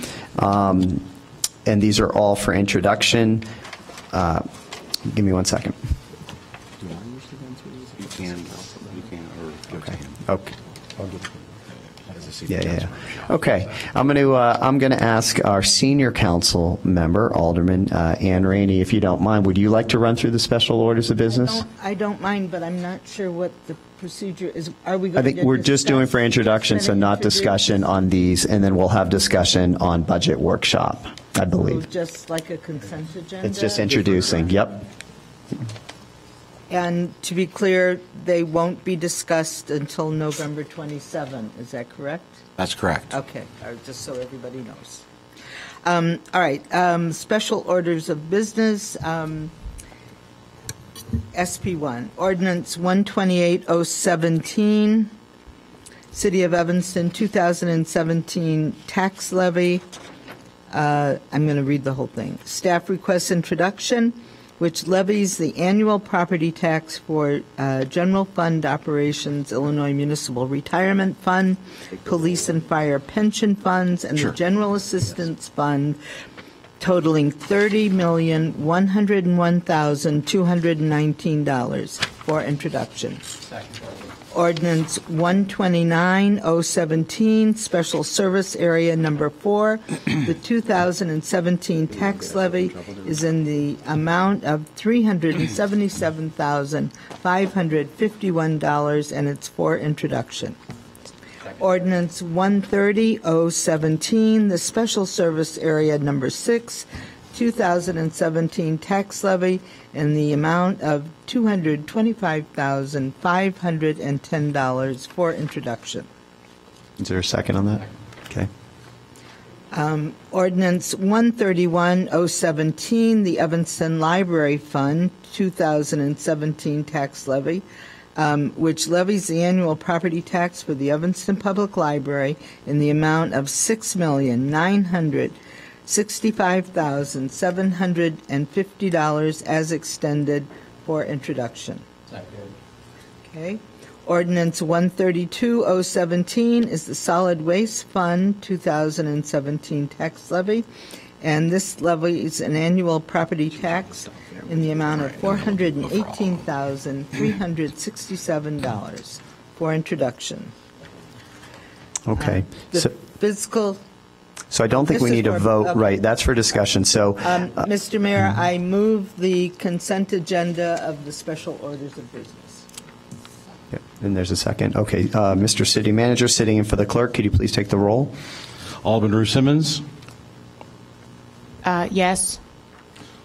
and these are all for introduction. Give me 1 second. Do I usually run through these? You can, or give okay. to him. Okay. I'll give it to him. Yeah. Okay. I'm going to ask our senior council member, Alderman Ann Rainey, if you don't mind. Would you like to run through the special orders of business? I don't mind, but I'm not sure what the procedure is. Are we going I think we're just doing for introduction, so not discussion on these, and then we'll have discussion on budget workshop, I believe. So just like a consent agenda? It's just introducing. Yep. And to be clear, they won't be discussed until November 27. Is that correct? That's correct. Okay, just so everybody knows. All right, special orders of business. SP1, Ordinance 128-017, City of Evanston 2017 tax levy. I'm going to read the whole thing. Staff requests introduction, which levies the annual property tax for general fund operations, Illinois Municipal Retirement Fund, Police and Fire Pension Funds, and the General Assistance Fund, totaling $30,101,219 for introduction. Ordinance 129-017, Special Service Area Number 4. The 2017 tax levy is in the amount of $377,551, and it's for introduction. Ordinance 130-017, the Special Service Area Number 6, 2017 tax levy in the amount of $225,510 for introduction. Is there a second on that? Okay. Ordinance 131-017, the Evanston Library Fund 2017 tax levy, which levies the annual property tax for the Evanston Public Library in the amount of $6,965,750 as extended for introduction. Okay. Ordinance 132-017 is the Solid Waste Fund 2017 tax levy, and this levy is an annual property tax in the amount of $418,367 for introduction. Okay. The fiscal. So I don't think we This is need a for- vote, okay. right? That's for discussion. So, Mr. Mayor, I move the consent agenda of the special orders of business. yeah, and there's a second. Okay, Mr. City Manager, sitting in for the clerk, could you please take the roll? Alderman Rue Simmons. Yes.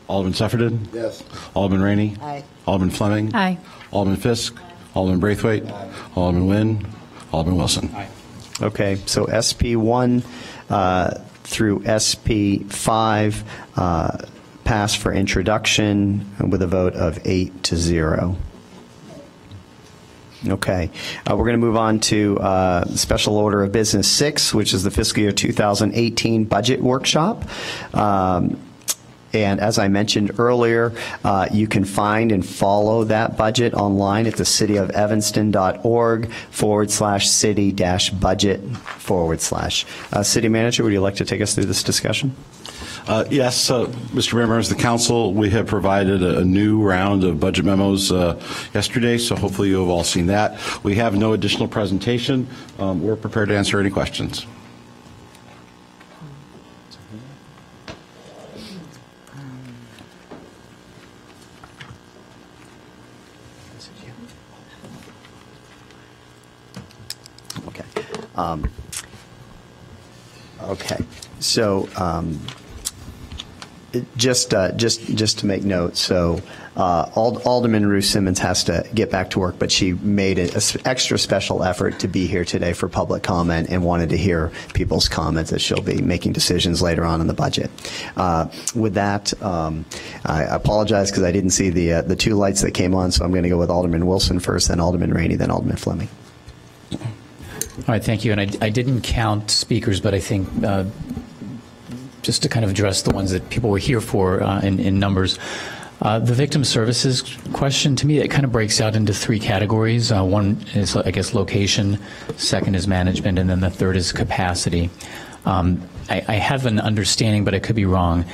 Alderman Sefferden. Yes. Alderman Rainey. Aye. Alderman Fleming. Aye. Alderman Fisk. Alderman Braithwaite. Alderman Nguyen. Alderman Wilson. Okay, so SP1 through SP5 pass for introduction with a vote of 8-0. Okay, we're going to move on to Special Order of Business 6, which is the fiscal year 2018 budget workshop. And as I mentioned earlier, you can find and follow that budget online at the cityofevanston.org/city-budget/. City Manager, would you like to take us through this discussion? Yes, Mr. Mayor, members of the council, we have provided a new round of budget memos yesterday, so hopefully you have all seen that. We have no additional presentation. We're prepared to answer any questions. Okay. Okay. So just to make note, so Alderman Rue Simmons has to get back to work, but she made an extra special effort to be here today for public comment and wanted to hear people's comments as she'll be making decisions later on in the budget. With that, I apologize because I didn't see the two lights that came on, so I'm going to go with Alderman Wilson first, then Alderman Rainey, then Alderman Fleming. All right, thank you. And I didn't count speakers, but I think just to kind of address the ones that people were here for in numbers. The victim services question, to me, it kind of breaks out into three categories. One is, I guess, location, second is management, and then the third is capacity. I have an understanding, but I could be wrong.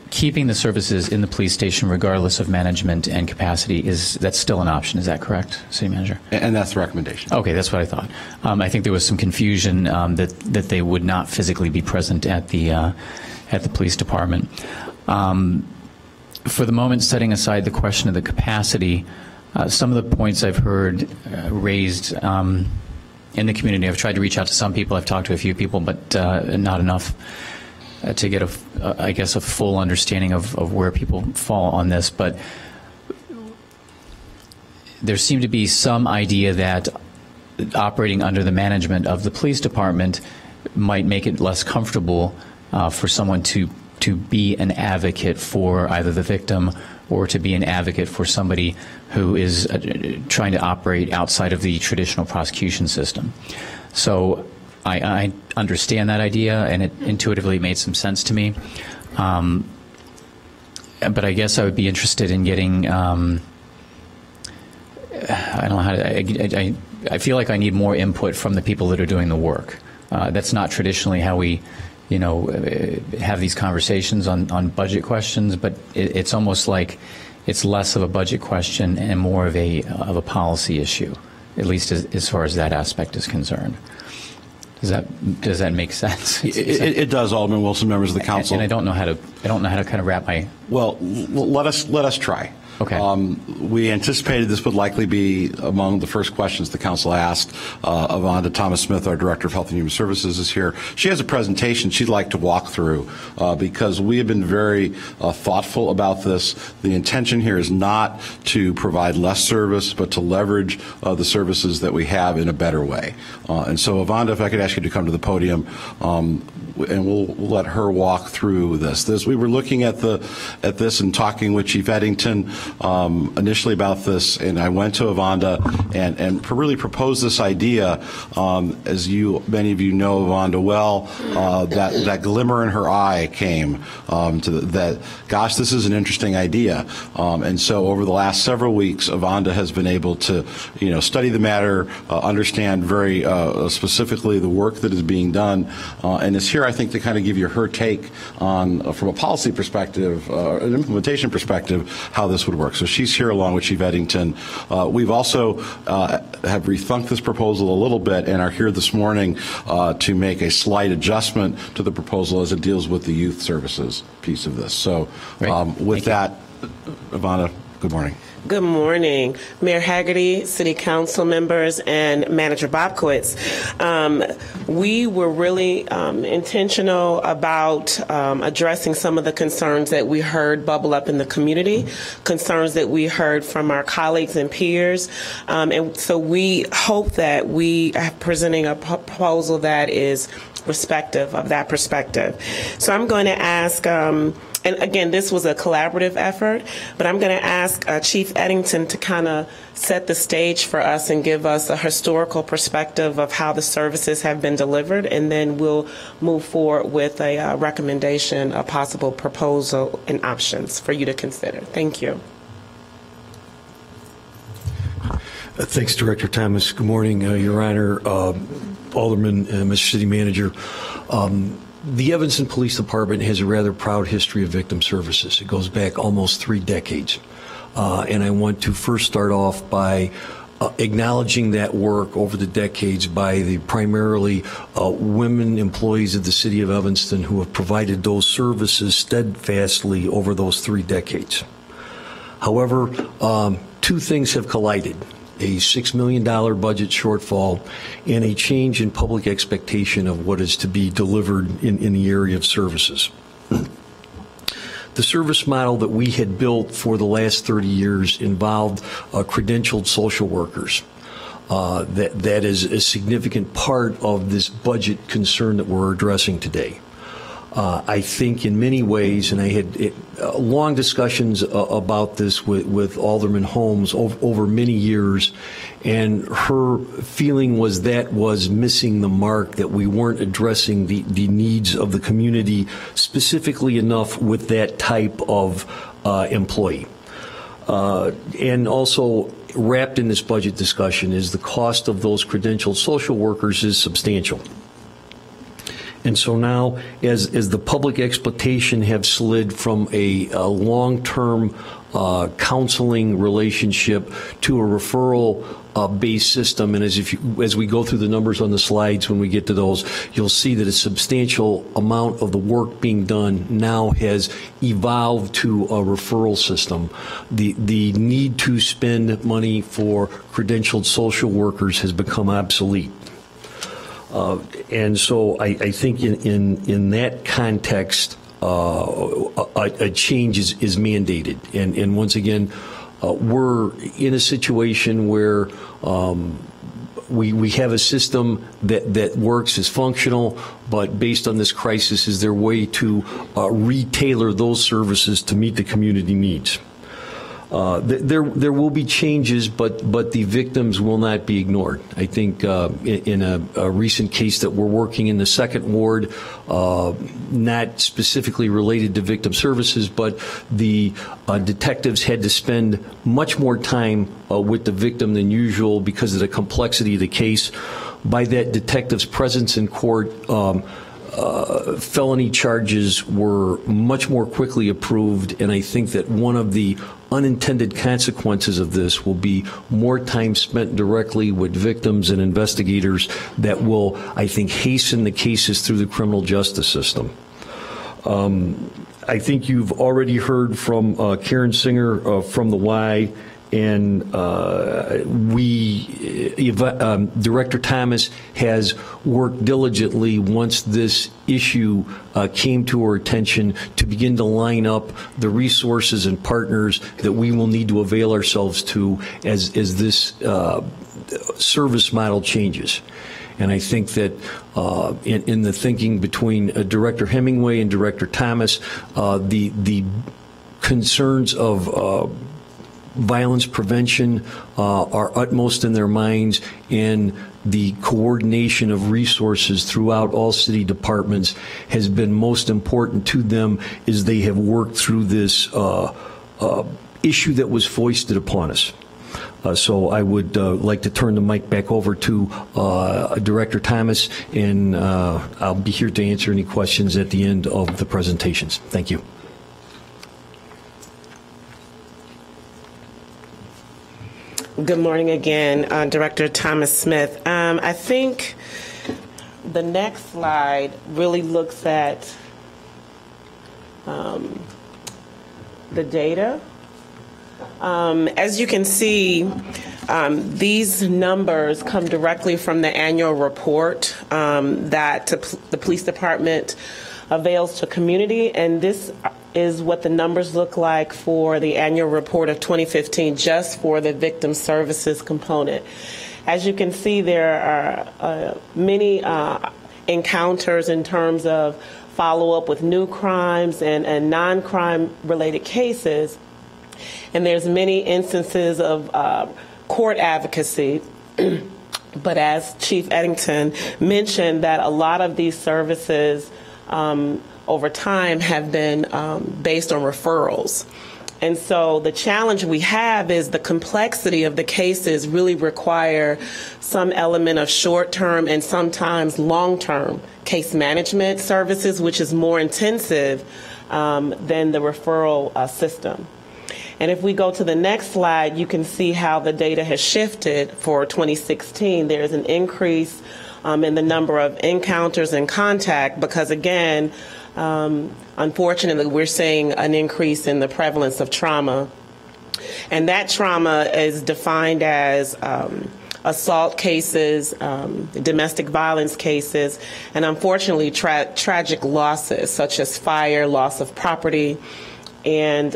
Keeping the services in the police station regardless of management and capacity, that's still an option. Is that correct, City Manager? And that's the recommendation. Okay, that's what I thought. I think there was some confusion that they would not physically be present at the police department. For the moment, setting aside the question of the capacity, some of the points I've heard raised in the community, I've tried to reach out to some people, I've talked to a few people, but not enough to get I guess a full understanding of where people fall on this. But there seemed to be some idea that operating under the management of the police department might make it less comfortable for someone to be an advocate for either the victim or to be an advocate for somebody who is trying to operate outside of the traditional prosecution system. So I understand that idea, and it intuitively made some sense to me. But I guess I would be interested in getting, I don't know how to, I feel like I need more input from the people that are doing the work. That's not traditionally how we, have these conversations on budget questions, but it's almost like it's less of a budget question and more of a policy issue, at least as far as that aspect is concerned. Does that make sense? It does, Alderman Wilson, members of the council. And I don't know how to kind of wrap my. Well, let us try. Okay. We anticipated this would likely be among the first questions the council asked. Avonda Thomas-Smith, our Director of Health and Human Services, is here. She has a presentation she'd like to walk through because we have been very thoughtful about this. The intention here is not to provide less service, but to leverage the services that we have in a better way. And so, Avonda, if I could ask you to come to the podium, and we'll let her walk through this. We were looking at this and talking with Chief Eddington initially about this, and I went to Avonda and really proposed this idea. As many of you know Avonda well, that glimmer in her eye came that, gosh, this is an interesting idea. And so over the last several weeks, Avonda has been able to, study the matter, understand very specifically the work that is being done, and is here, I think, to kind of give you her take on, from a policy perspective, an implementation perspective, how this would work. So she's here along with Chief Eddington. We've also have rethunked this proposal a little bit and are here this morning to make a slight adjustment to the proposal as it deals with the youth services piece of this. So with that, Ivana, good morning. Good morning, Mayor Haggerty, City Council members, and Manager Bobkowitz. We were really intentional about addressing some of the concerns that we heard bubble up in the community, concerns that we heard from our colleagues and peers. And so we hope that we are presenting a proposal that is respective of that perspective. So I'm going to ask, and again, this was a collaborative effort, but I'm going to ask Chief Eddington to kind of set the stage for us and give us a historical perspective of how the services have been delivered, and then we'll move forward with a recommendation, a possible proposal, and options for you to consider. Thank you. Thanks, Director Thomas. Good morning, Your Honor, Alderman, Mr. City Manager. The Evanston Police Department has a rather proud history of victim services. It goes back almost 3 decades. And I want to first start off by acknowledging that work over the decades by the primarily women employees of the City of Evanston who have provided those services steadfastly over those 3 decades. However, 2 things have collided: a $6 million budget shortfall and a change in public expectation of what is to be delivered in the area of services. The service model that we had built for the last 30 years involved credentialed social workers. That is a significant part of this budget concern that we're addressing today. I think in many ways, and I had long discussions about this with Alderman Holmes over many years, and her feeling was that was missing the mark, that we weren't addressing the needs of the community specifically enough with that type of employee. And also wrapped in this budget discussion is the cost of those credentialed social workers is substantial. And so now, as the public exploitation have slid from a long-term counseling relationship to a referral-based system, and as we go through the numbers on the slides when we get to those, you'll see that a substantial amount of the work being done now has evolved to a referral system. The need to spend money for credentialed social workers has become obsolete. And so I think in that context, a change is mandated. And once again, we're in a situation where we have a system that works, is functional, but based on this crisis, is there a way to retailor those services to meet the community needs? There will be changes, but the victims will not be ignored. I think in a recent case that we're working in the 2nd Ward, not specifically related to victim services, but the detectives had to spend much more time with the victim than usual because of the complexity of the case. By that detective's presence in court, felony charges were much more quickly approved, and I think that one of the unintended consequences of this will be more time spent directly with victims and investigators that will, I think, hasten the cases through the criminal justice system. I think you've already heard from Karen Singer from the Y, and Director Thomas has worked diligently once this issue came to our attention to begin to line up the resources and partners that we will need to avail ourselves to as this service model changes. And I think that in the thinking between Director Hemingway and Director Thomas, the concerns of violence prevention are utmost in their minds, and the coordination of resources throughout all city departments has been most important to them as they have worked through this issue that was foisted upon us. So I would like to turn the mic back over to Director Thomas, and I'll be here to answer any questions at the end of the presentations. Thank you. Good morning again, Director Thomas Smith. I think the next slide really looks at the data. As you can see, these numbers come directly from the annual report that the police department avails to community, and this is what the numbers look like for the annual report of 2015 just for the victim services component. As you can see, there are many encounters in terms of follow-up with new crimes and non-crime related cases, and there's many instances of court advocacy. But as Chief Eddington mentioned, that a lot of these services over time have been based on referrals. And so the challenge we have is the complexity of the cases really require some element of short-term and sometimes long-term case management services, which is more intensive than the referral system. And if we go to the next slide, you can see how the data has shifted for 2016. There's an increase in the number of encounters and contact because, again, unfortunately, we're seeing an increase in the prevalence of trauma. And that trauma is defined as assault cases, domestic violence cases, and unfortunately, tragic losses such as fire, loss of property, and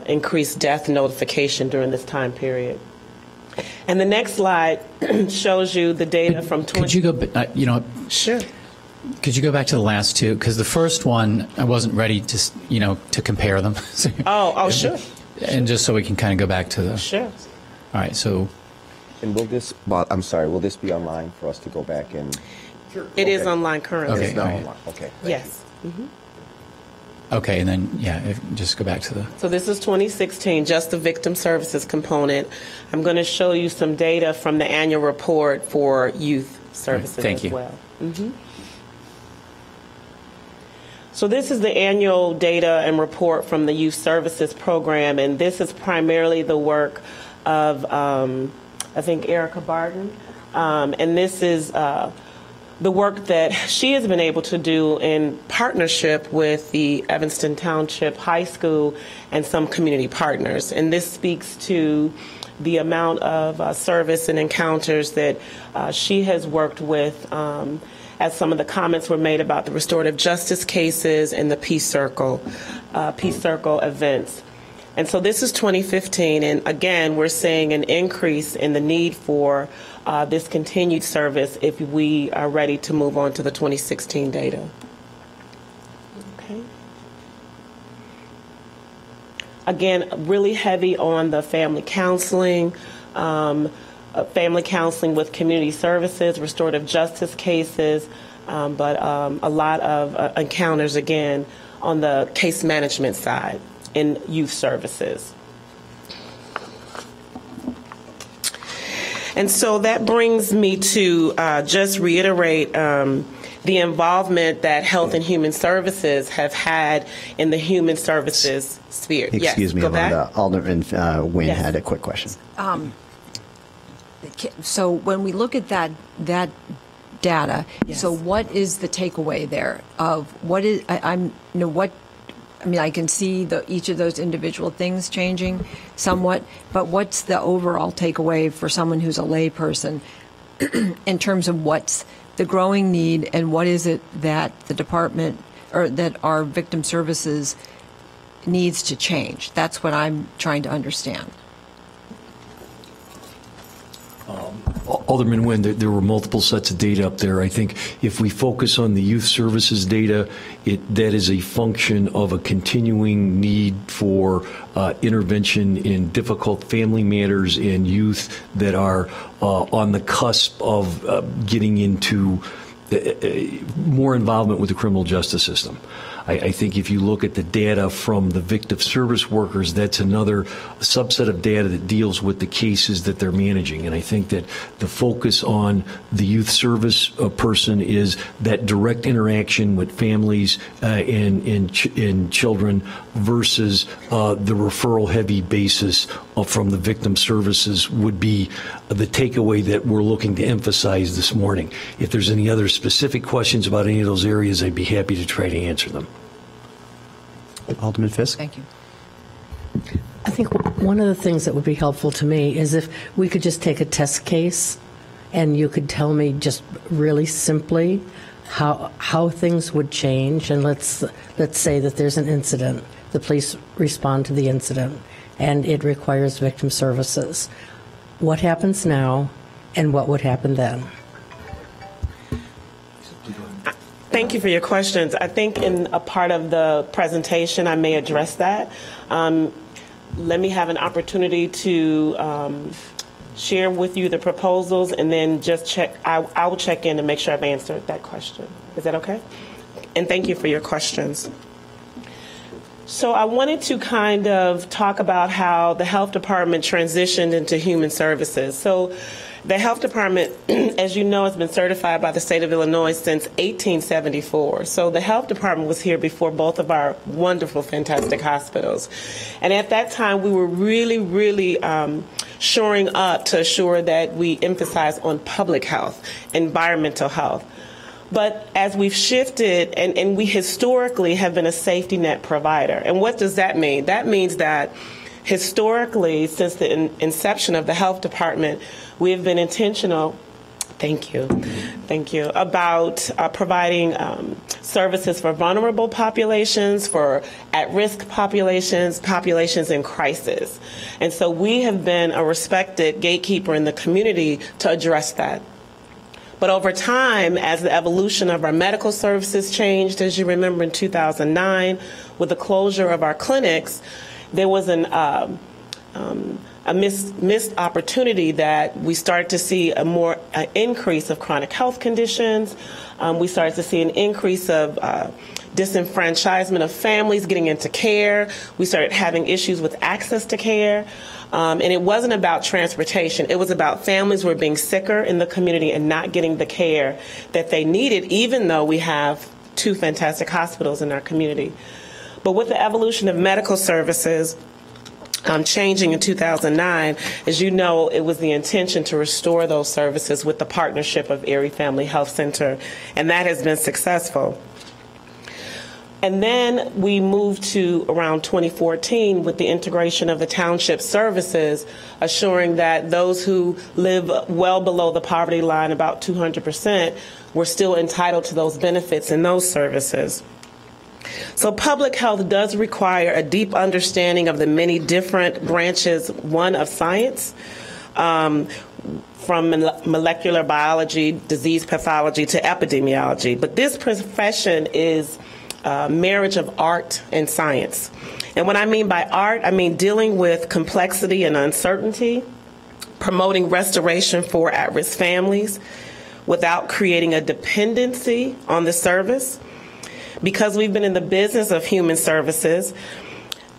increased death notification during this time period. And the next slide shows you the data from 20. Could you go, Sure. Could you go back to the last two? Because the first one, I wasn't ready to, to compare them. Sure. And just so we can kind of go back to the. Sure. All right, so. And will this be online for us to go back and? Sure. It is online currently. It's not online. Okay. Yes. Mm-hmm. Okay, and then, just go back to the. So this is 2016, just the victim services component. I'm going to show you some data from the annual report for youth services Thank you. as well. Mm-hmm. So this is the annual data and report from the youth services program, and this is primarily the work of, I think, Erica Barton. And this is the work that she has been able to do in partnership with the Evanston Township High School and some community partners. And this speaks to the amount of service and encounters that she has worked with as some of the comments were made about the restorative justice cases and the Peace Circle events. And so this is 2015, and again, we're seeing an increase in the need for this continued service if we are ready to move on to the 2016 data. Okay. Again, really heavy on the family counseling with community services, restorative justice cases, but a lot of encounters, again, on the case management side in youth services. And so that brings me to just reiterate the involvement that Health and Human Services have had in the human services sphere. Excuse me, Alonda. Alderman Nguyen had a quick question. So when we look at that data, so what is the takeaway there of what is I can see each of those individual things changing somewhat, but what's the overall takeaway for someone who's a lay person in terms of what's the growing need and what is it that the department or that our victim services needs to change? That's what I'm trying to understand. Alderman Nguyen, there were multiple sets of data up there. I think if we focus on the youth services data, that is a function of a continuing need for intervention in difficult family matters and youth that are on the cusp of getting into more involvement with the criminal justice system. I think if you look at the data from the victim service workers, that's another subset of data that deals with the cases that they're managing. And I think that the focus on the youth service person is that direct interaction with families and children versus the referral-heavy basis from the victim services would be the takeaway that we're looking to emphasize this morning. If there's any other specific questions about any of those areas, I'd be happy to try to answer them. Alderman Fisk. Thank you. I think one of the things that would be helpful to me is if we could just take a test case and you could tell me just really simply how things would change. And let's say that there's an incident. The police respond to the incident and it requires victim services. What happens now and what would happen then? Thank you for your questions. I think in a part of the presentation I may address that. Let me have an opportunity to share with you the proposals and then just check. I will check in and make sure I've answered that question. Is that okay? And thank you for your questions. So I wanted to kind of talk about how the health department transitioned into human services. So the health department, as you know, has been certified by the state of Illinois since 1874. So the health department was here before both of our wonderful, fantastic hospitals. And at that time, we were really shoring up to assure that we emphasize on public health, environmental health. But as we've shifted, and we historically have been a safety net provider. And what does that mean? That means that historically, since the inception of the health department, we have been intentional, thank you, about providing services for vulnerable populations, for at-risk populations in crisis. And so we have been a respected gatekeeper in the community to address that. But over time, as the evolution of our medical services changed, as you remember in 2009, with the closure of our clinics, there was a missed opportunity that we started to see an increase of chronic health conditions. We started to see an increase of disenfranchisement of families getting into care. We started having issues with access to care. And it wasn't about transportation. It was about families were being sicker in the community and not getting the care that they needed, even though we have 2 fantastic hospitals in our community. But with the evolution of medical services changing in 2009, as you know, it was the intention to restore those services with the partnership of Erie Family Health Center, and that has been successful. And then we moved to around 2014 with the integration of the township services, assuring that those who live well below the poverty line, about 200%, were still entitled to those benefits and those services. So public health does require a deep understanding of the many different branches, one of science, from molecular biology, disease pathology, to epidemiology. But this profession is a marriage of art and science. And what I mean by art, I mean dealing with complexity and uncertainty, promoting restoration for at-risk families without creating a dependency on the service. Because we've been in the business of human services,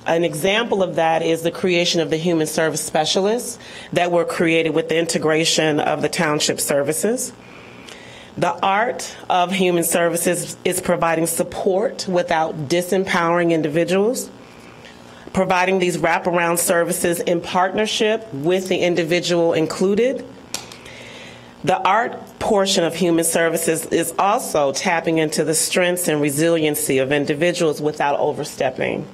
an example of that is the creation of the human service specialists that were created with the integration of the township services. The art of human services is providing support without disempowering individuals, providing these wraparound services in partnership with the individual included. The art portion of human services is also tapping into the strengths and resiliency of individuals without overstepping.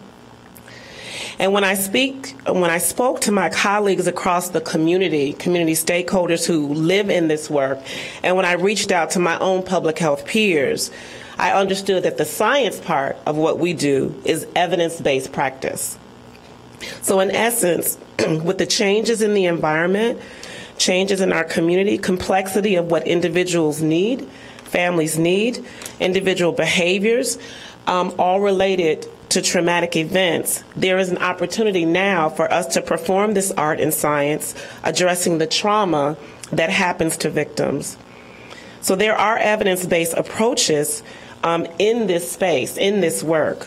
And when I spoke to my colleagues across the community stakeholders who live in this work, and when I reached out to my own public health peers, I understood that the science part of what we do is evidence-based practice. So in essence, with the changes in the environment, changes in our community, complexity of what individuals need, families need, individual behaviors, all related to traumatic events, there is an opportunity now for us to perform this art and science, addressing the trauma that happens to victims. So there are evidence-based approaches in this space, in this work.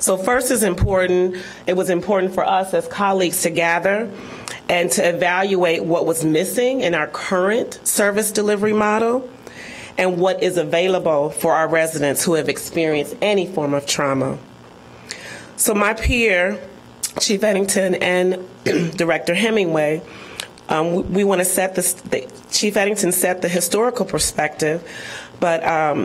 So first is important, it was important for us as colleagues to gather and to evaluate what was missing in our current service delivery model and what is available for our residents who have experienced any form of trauma. So my peer, Chief Eddington and Director Hemingway, we want to set Chief Eddington set the historical perspective, but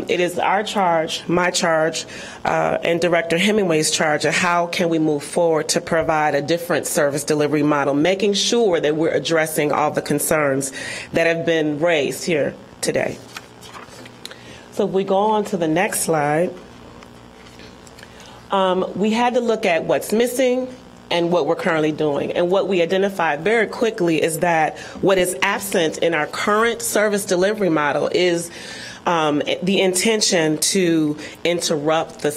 it is our charge, my charge, and Director Hemingway's charge of how can we move forward to provide a different service delivery model, making sure that we're addressing all the concerns that have been raised here today. So if we go on to the next slide, we had to look at what's missing and what we're currently doing. And what we identified very quickly is that what is absent in our current service delivery model is the intention to interrupt the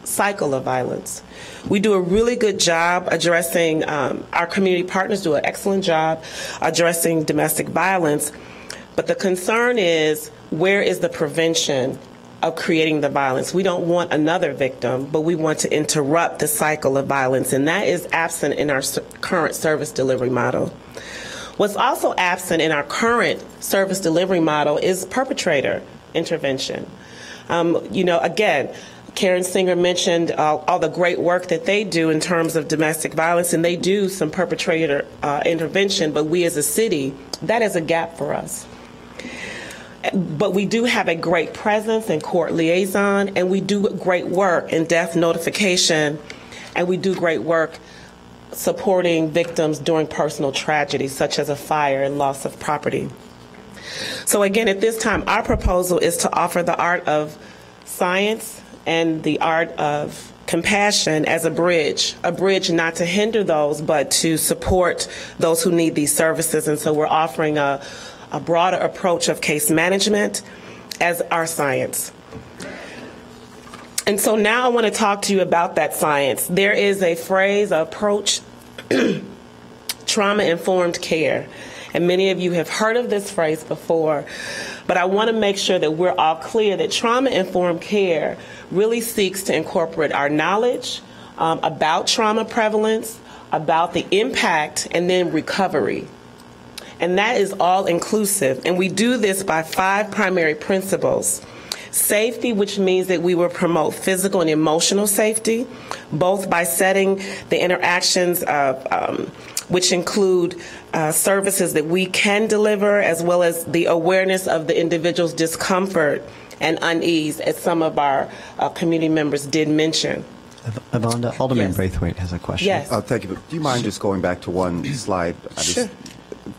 cycle of violence. We do a really good job addressing, our community partners do an excellent job addressing domestic violence, but the concern is, where is the prevention of creating the violence? We don't want another victim, but we want to interrupt the cycle of violence, and that is absent in our current service delivery model. What's also absent in our current service delivery model is perpetrator intervention. Again, Karen Singer mentioned all the great work that they do in terms of domestic violence, and they do some perpetrator intervention, but we as a city, that is a gap for us. But we do have a great presence in court liaison, and we do great work in death notification, and we do great work supporting victims during personal tragedies, such as a fire and loss of property. So again, at this time, our proposal is to offer the art of science and the art of compassion as a bridge not to hinder those, but to support those who need these services. And so we're offering a broader approach of case management as our science. And so now I want to talk to you about that science. There is a phrase, approach, trauma-informed care. And many of you have heard of this phrase before, but I want to make sure that we're all clear that trauma-informed care really seeks to incorporate our knowledge about trauma prevalence, about the impact, and then recovery. And that is all inclusive. And we do this by 5 primary principles. Safety, which means that we will promote physical and emotional safety, both by setting the interactions of, which include services that we can deliver, as well as the awareness of the individual's discomfort and unease, as some of our community members did mention. Yvonne, Alderman Braithwaite has a question. Yes. Thank you. Do you mind just going back to one slide? Sure.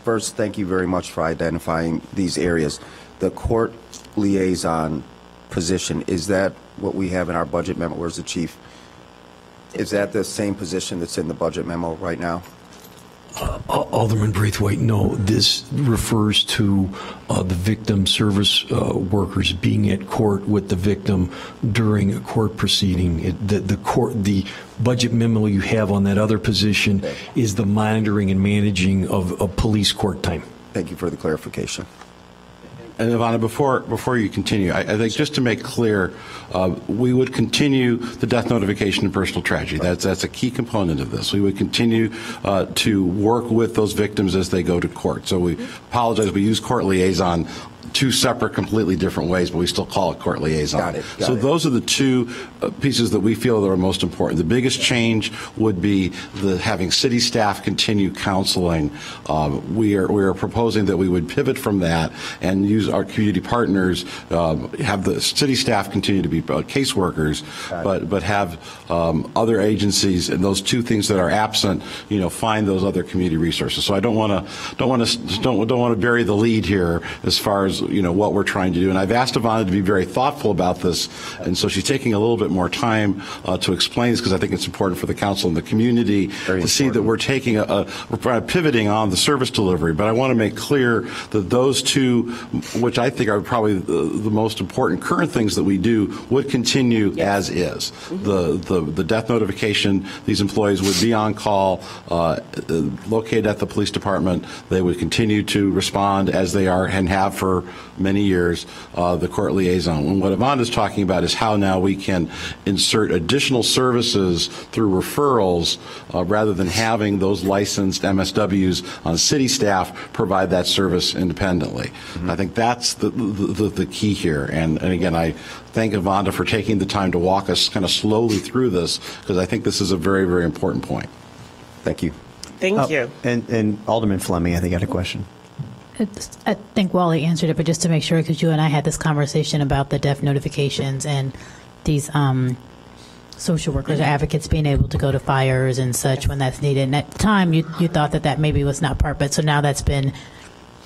First, thank you very much for identifying these areas. The court liaison position, is that what we have in our budget memo? Where's the chief? Is that the same position that's in the budget memo right now? Alderman Braithwaite, no. This refers to the victim service workers being at court with the victim during a court proceeding. The budget memo you have on that other position is the monitoring and managing of police court time. Thank you for the clarification. And Ivana, before you continue, I think just to make clear, we would continue the death notification and personal tragedy. That's a key component of this. We would continue to work with those victims as they go to court. So we apologize. We use court liaison 2 separate, completely different ways, but we still call it court liaison. Got it. Those are the 2 pieces that we feel that are most important. The biggest change would be having city staff continue counseling. We are proposing that we would pivot from that and use our community partners, have the city staff continue to be caseworkers, but have other agencies and those 2 things that are absent, find those other community resources. So I don't want to bury the lead here as far as what we're trying to do. And I've asked Ivana to be very thoughtful about this, and so she's taking a little bit more time to explain this, because I think it's important for the council and the community to see that we're taking we're pivoting on the service delivery. But I want to make clear that those 2, which I think are probably the most important current things that we do, would continue as is. The death notification, these employees would be on call, located at the police department. They would continue to respond as they are and have for many years, the court liaison. And what Yvonne is talking about is how now we can insert additional services through referrals rather than having those licensed MSWs on city staff provide that service independently. I think that's the key here. And again, I thank Yvonne for taking the time to walk us kind of slowly through this, because I think this is a very, very important point. Thank you. Thank you. And Alderman Fleming, I think, had a question. I think Wally answered it, but just to make sure, because you and I had this conversation about the death notifications and these social workers or advocates being able to go to fires and such when that's needed. And at the time, you thought that maybe was not part, but so now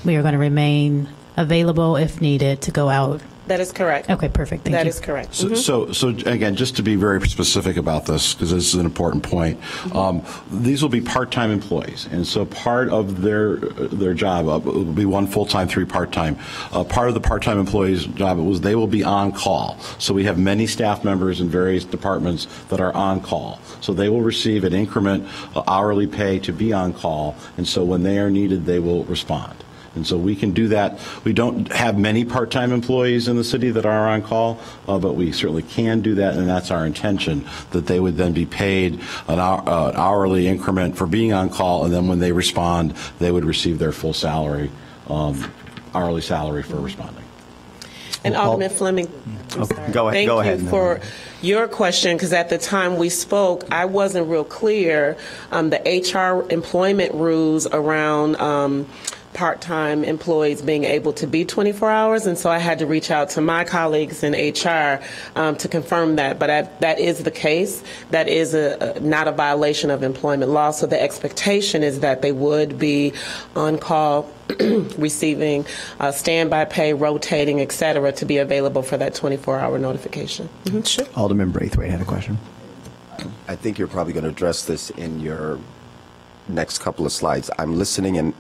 we are going to remain available if needed to go out. That is correct. Okay, perfect. Thank you. That is correct. So again, just to be very specific about this, because this is an important point, these will be part-time employees, and so part of their job will be 1 full-time, 3 part-time. Part of the part-time employees' job was they will be on call. So we have many staff members in various departments that are on call. So they will receive an increment hourly pay to be on call, and so when they are needed, they will respond. And so we can do that. We don't have many part-time employees in the city that are on call, but we certainly can do that, and that's our intention, that they would then be paid an hourly increment for being on call, and then when they respond, they would receive their full salary, hourly salary for responding. And Alderman Fleming, I'm sorry. Go ahead. Thank you for your question, because at the time we spoke, I wasn't real clear. The HR employment rules around part-time employees being able to be 24 hours, and so I had to reach out to my colleagues in HR to confirm that. But that is the case. That is not a violation of employment law, so the expectation is that they would be on call, receiving standby pay, rotating, et cetera, to be available for that 24-hour notification. Sure. Alderman Braithwaite had a question. I think you're probably going to address this in your next couple of slides. I'm listening, and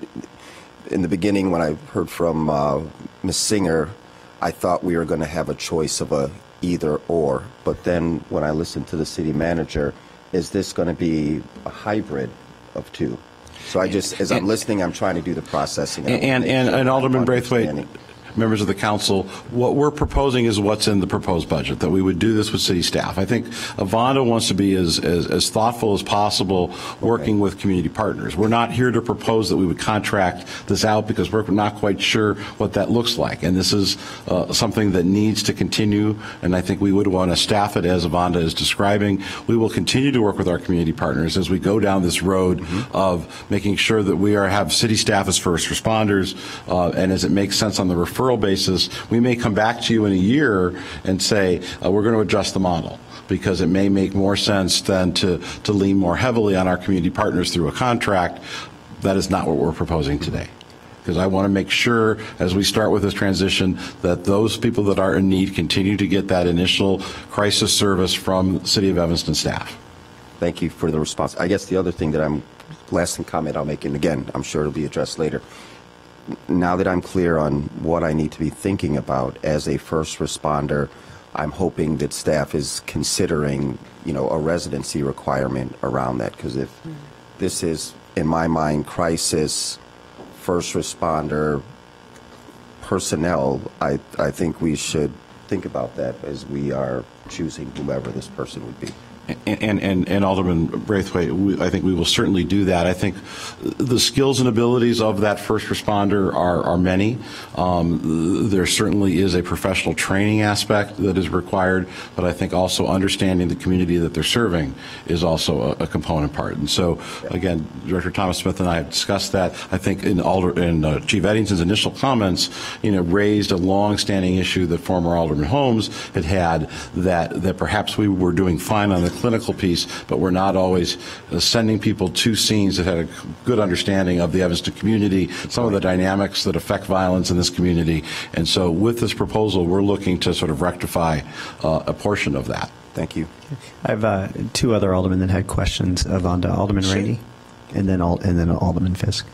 in the beginning, when I heard from Ms. Singer, I thought we were going to have a choice of a either or. But then when I listened to the city manager, is this going to be a hybrid of two? So as I'm listening, I'm trying to do the processing. And Alderman Braithwaite, members of the council, what we're proposing is what's in the proposed budget, that we would do this with city staff. I think Avanda wants to be as thoughtful as possible working with community partners. We're not here to propose that we would contract this out, because we're not quite sure what that looks like. And this is something that needs to continue, and I think we would want to staff it as Avanda is describing. We will continue to work with our community partners as we go down this road of making sure that we have city staff as first responders, and as it makes sense on the referral basis, we may come back to you in a year and say, we're going to adjust the model, because it may make more sense than to lean more heavily on our community partners through a contract. That is not what we're proposing today, because I want to make sure, as we start with this transition, that those people that are in need continue to get that initial crisis service from the City of Evanston staff. Thank you for the response. I guess the other thing last comment I'll make, and again, I'm sure it'll be addressed later. Now that I'm clear on what I need to be thinking about as a first responder, I'm hoping that staff is considering, a residency requirement around that, because if this is, in my mind, crisis, first responder personnel, I think we should think about that as we are choosing whoever this person would be. And Alderman Braithwaite, I think we will certainly do that. I think the skills and abilities of that first responder are many. There certainly is a professional training aspect that is required, but I think also understanding the community that they're serving is also a component part. And so, again, Director Thomas Smith and I have discussed that. I think in Chief Eddington's initial comments, raised a long-standing issue that former Alderman Holmes had that perhaps we were doing fine on the clinical piece, but we're not always sending people to scenes that had a good understanding of the Evanston community, some of the dynamics that affect violence in this community. And so with this proposal, we're looking to sort of rectify a portion of that. Thank you. I have 2 other aldermen that had questions of Alderman Rainey, and then Alderman Fisk.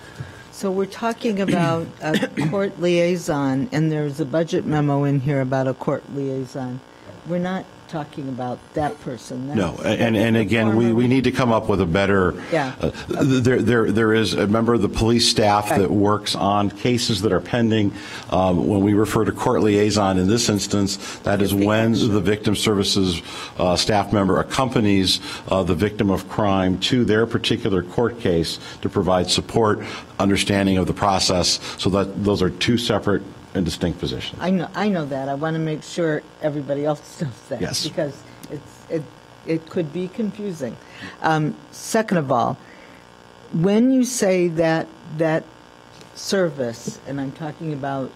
So we're talking about a court liaison, and there's a budget memo in here about a court liaison. We're not talking about that person. No, and again, we need to come up with a better. Yeah. There is a member of the police staff that works on cases that are pending. When we refer to court liaison in this instance, that is when the victim services staff member accompanies the victim of crime to their particular court case to provide support, understanding of the process, so that those are two separate and distinct positions. I know that. I want to make sure everybody else knows that. Yes. Because it could be confusing. Second of all, when you say that service, and I'm talking about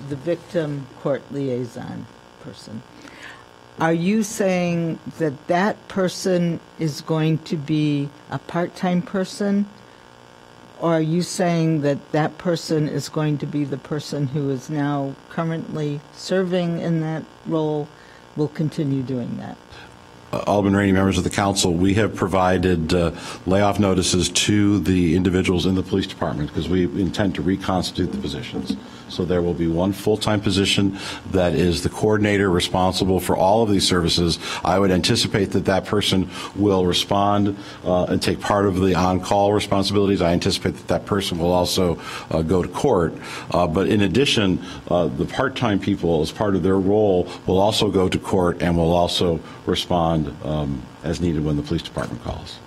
the victim court liaison person, are you saying that that person is going to be a part-time person? Or are you saying that that person is going to be the person who is now currently serving in that role, will continue doing that? Alderman Rainey, members of the council, we have provided layoff notices to the individuals in the police department because we intend to reconstitute the positions. So there will be one full-time position that is the coordinator responsible for all of these services. I would anticipate that that person will respond and take part of the on-call responsibilities. I anticipate that that person will also go to court. But in addition, the part-time people, as part of their role, will also go to court and will also respond as needed when the police department calls.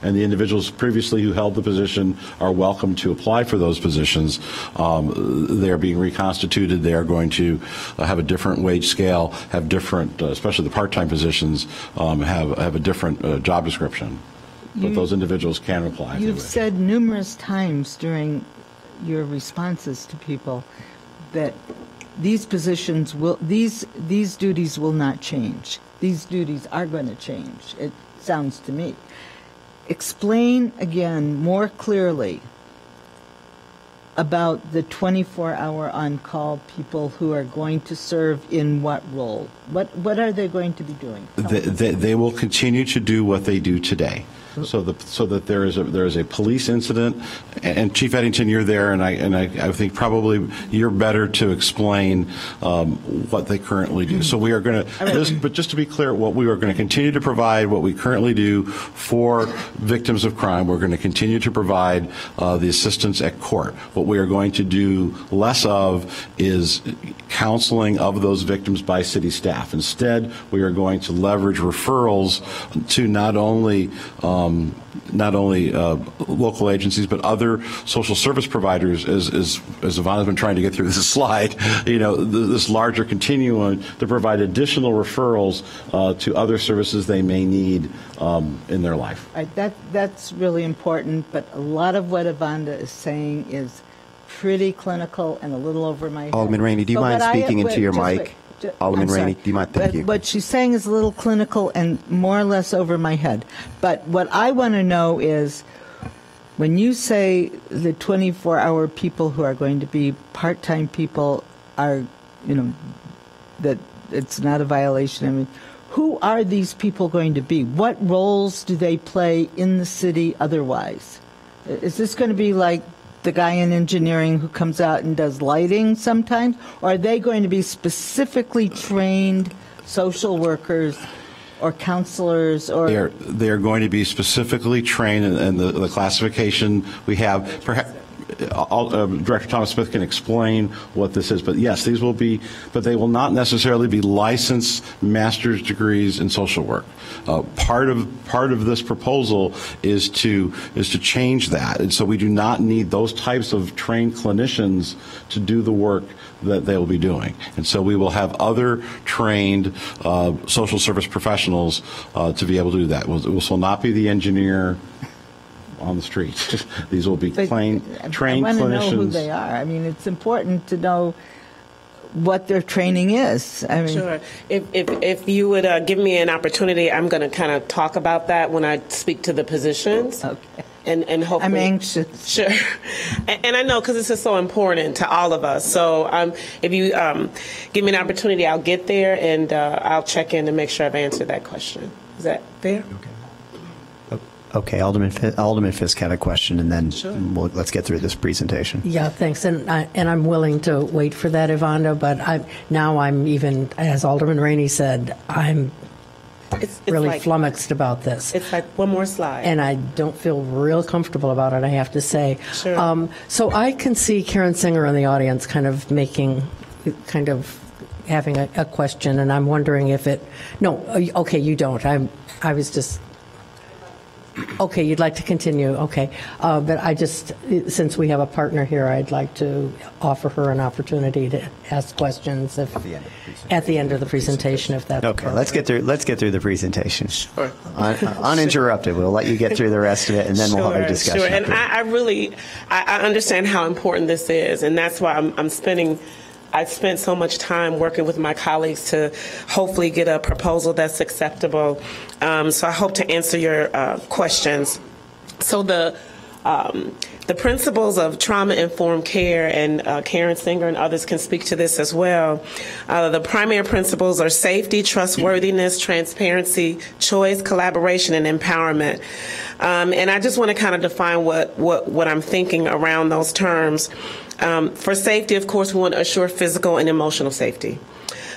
And the individuals previously who held the position are welcome to apply for those positions. They are being reconstituted. They are going to have a different wage scale, have different, especially the part-time positions, have a different job description. But those individuals can apply. You've said numerous times during your responses to people that these positions will, these duties will not change. These duties are going to change, it sounds to me. Explain again more clearly about the 24-hour on-call people who are going to serve in what role? What are they going to be doing? They will continue to do what they do today. So that there is a police incident, and Chief Eddington, you're there, and I think probably you're better to explain what they currently do. So we are going to, but just to be clear, what we are going to continue to provide, what we currently do for victims of crime, we're going to continue to provide the assistance at court. What we are going to do less of is counseling of those victims by city staff. Instead, we are going to leverage referrals to not only local agencies, but other social service providers, as Ivana's been trying to get through this slide, this larger continuum to provide additional referrals to other services they may need in their life. All right, that's really important, but a lot of what Ivana is saying is pretty clinical and a little over my head. Alderman Rainey, do you mind speaking into your mic? Alderman Rainey, do you mind? Thank you. What she's saying is a little clinical and more or less over my head. But what I want to know is, when you say the 24-hour people who are going to be part-time people are, that it's not a violation. I mean, who are these people going to be? What roles do they play in the city otherwise? Is this going to be like the guy in engineering who comes out and does lighting sometimes? Or are they going to be specifically trained social workers or counselors? Or they are going to be specifically trained, and the classification we have, perhaps Director Thomas Smith can explain what this is, but yes, these will be, but they will not necessarily be licensed master's degrees in social work. Part of this proposal is to change that, and so we do not need those types of trained clinicians to do the work that they will be doing, and so we will have other trained social service professionals to be able to do that. This will not be the engineer on the street. These will be trained clinicians. I want to know who they are. I mean, it's important to know what their training is. I mean, sure. If you would give me an opportunity, I'm going to kind of talk about that when I speak to the positions. Okay. And hopefully, I'm anxious. Sure. And I know, because this is so important to all of us. So if you give me an opportunity, I'll get there and I'll check in to make sure I've answered that question. Is that fair? Okay. Okay, Alderman Fisk had a question, and then let's get through this presentation. Yeah, thanks. And I'm willing to wait for that, Ivana, but I'm even, as Alderman Rainey said, I'm really like, flummoxed about this. It's like one more slide. And I don't feel real comfortable about it, I have to say. Sure. So I can see Karen Singer in the audience kind of having a question, and I'm wondering if okay, you don't. I was just... Okay, you'd like to continue. Okay. But I just, since we have a partner here, I'd like to offer her an opportunity to ask questions at the end of the presentation, if that's okay. Let's get through the presentation. Sure. Uninterrupted. We'll let you get through the rest of it, and then we'll have a discussion. Sure. And I understand how important this is, and that's why I spent so much time working with my colleagues to hopefully get a proposal that's acceptable. So I hope to answer your questions. So the principles of trauma-informed care, and Karen Singer and others can speak to this as well. The primary principles are safety, trustworthiness, transparency, choice, collaboration, and empowerment. And I just want to kind of define what I'm thinking around those terms. For safety, of course, we want to assure physical and emotional safety.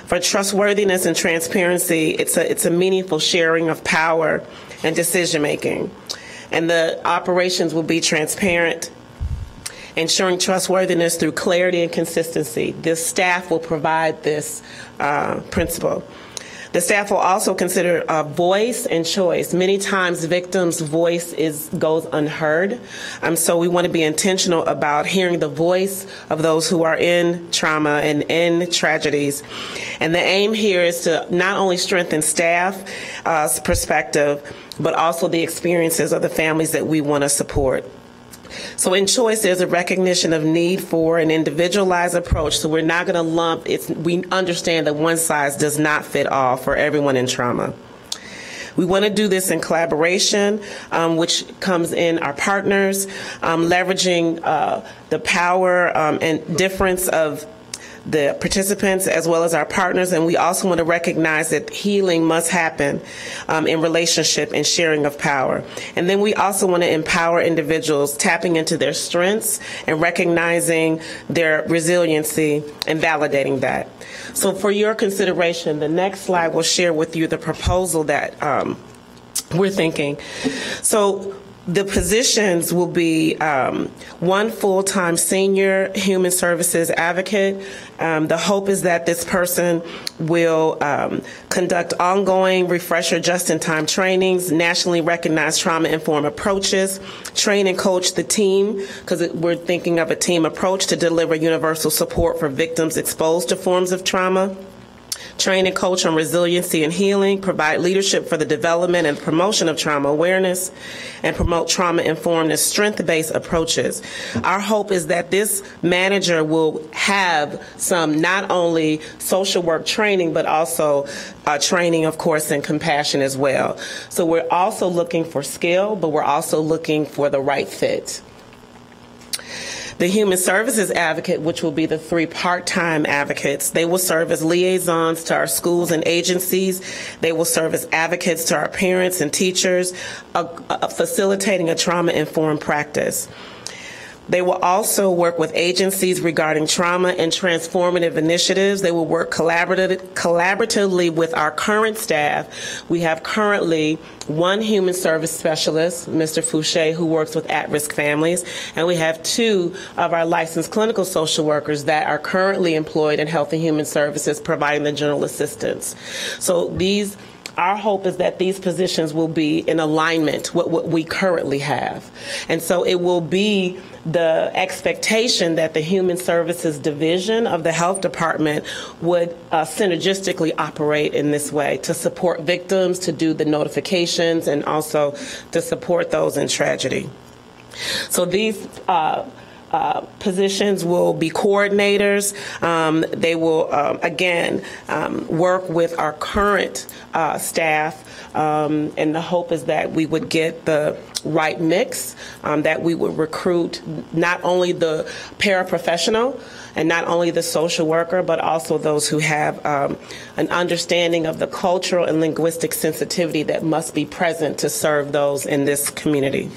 For trustworthiness and transparency, it's a meaningful sharing of power and decision making. And the operations will be transparent, ensuring trustworthiness through clarity and consistency. This staff will provide this principle. The staff will also consider voice and choice. Many times victims' voice goes unheard. So we want to be intentional about hearing the voice of those who are in trauma and in tragedies. And the aim here is to not only strengthen staff's perspective, but also the experiences of the families that we want to support. So in choice, there's a recognition of need for an individualized approach. So we're not going to lump it. We understand that one size does not fit all for everyone in trauma. We want to do this in collaboration, which comes in our partners, leveraging the power and difference of the participants as well as our partners, and we also want to recognize that healing must happen in relationship and sharing of power. And then we also want to empower individuals, tapping into their strengths and recognizing their resiliency and validating that. So for your consideration, the next slide will share with you the proposal that we're thinking. So the positions will be one full-time senior human services advocate. The hope is that this person will conduct ongoing refresher just-in-time trainings, nationally recognized trauma-informed approaches, train and coach the team, because we're thinking of a team approach to deliver universal support for victims exposed to forms of trauma. Train and coach on resiliency and healing, provide leadership for the development and promotion of trauma awareness, and promote trauma-informed and strength-based approaches. Our hope is that this manager will have some not only social work training, but also training, of course, in compassion as well. So we're also looking for skill, but we're also looking for the right fit. The Human Services Advocate, which will be the 3 part-time advocates, they will serve as liaisons to our schools and agencies. They will serve as advocates to our parents and teachers, facilitating a trauma-informed practice. They will also work with agencies regarding trauma and transformative initiatives. They will work collaboratively with our current staff. We have currently 1 human service specialist, Mr. Fouché, who works with at-risk families, and we have 2 of our licensed clinical social workers that are currently employed in Health and Human Services providing the general assistance. So our hope is that these positions will be in alignment with what we currently have. And so it will be the expectation that the Human Services Division of the Health Department would synergistically operate in this way to support victims, to do the notifications, and also to support those in tragedy. So these positions will be coordinators. They will, again, work with our current staff, and the hope is that we would get the right mix, that we would recruit not only the paraprofessional and not only the social worker, but also those who have an understanding of the cultural and linguistic sensitivity that must be present to serve those in this community.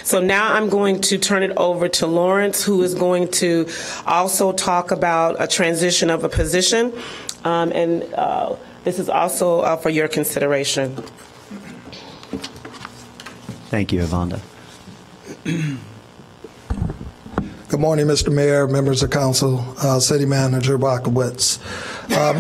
So now I'm going to turn it over to Lawrence, who is going to also talk about a transition of a position, and this is also for your consideration. Thank you, Evonda. Good morning, Mr. Mayor, members of council, City Manager Bakowitz.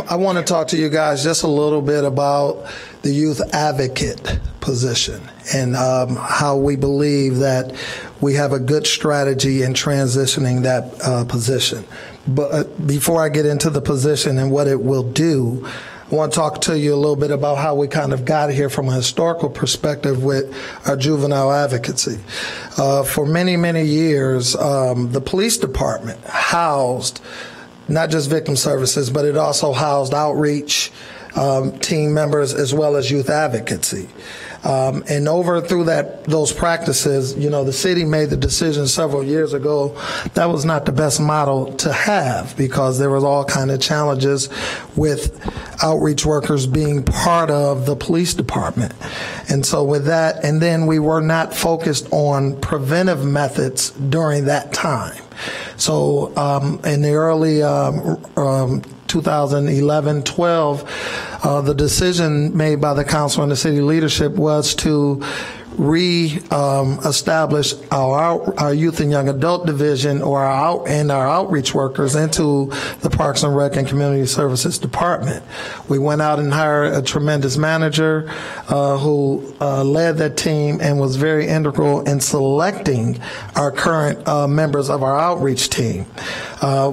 I want to talk to you guys just a little bit about the youth advocate position and how we believe that we have a good strategy in transitioning that position. But before I get into the position and what it will do, I want to talk to you a little bit about how we kind of got here from a historical perspective with our juvenile advocacy. For many, many years, the police department housed not just victim services, but it also housed outreach team members as well as youth advocacy. And over through those practices, you know, the city made the decision several years ago that was not the best model to have because there was all kind of challenges with outreach workers being part of the police department. And so with that, and then we were not focused on preventive methods during that time. So in the early 2011-12, the decision made by the council and the city leadership was to re-establish our youth and young adult division or our outreach workers into the Parks and Rec and Community Services Department. We went out and hired a tremendous manager who led that team and was very integral in selecting our current members of our outreach team.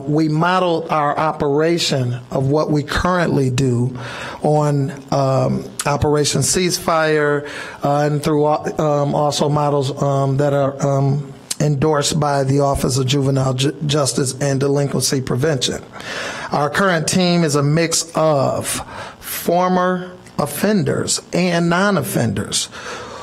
We modeled our operation of what we currently do on Operation Ceasefire and through also models that are endorsed by the Office of Juvenile Justice and Delinquency Prevention. Our current team is a mix of former offenders and non-offenders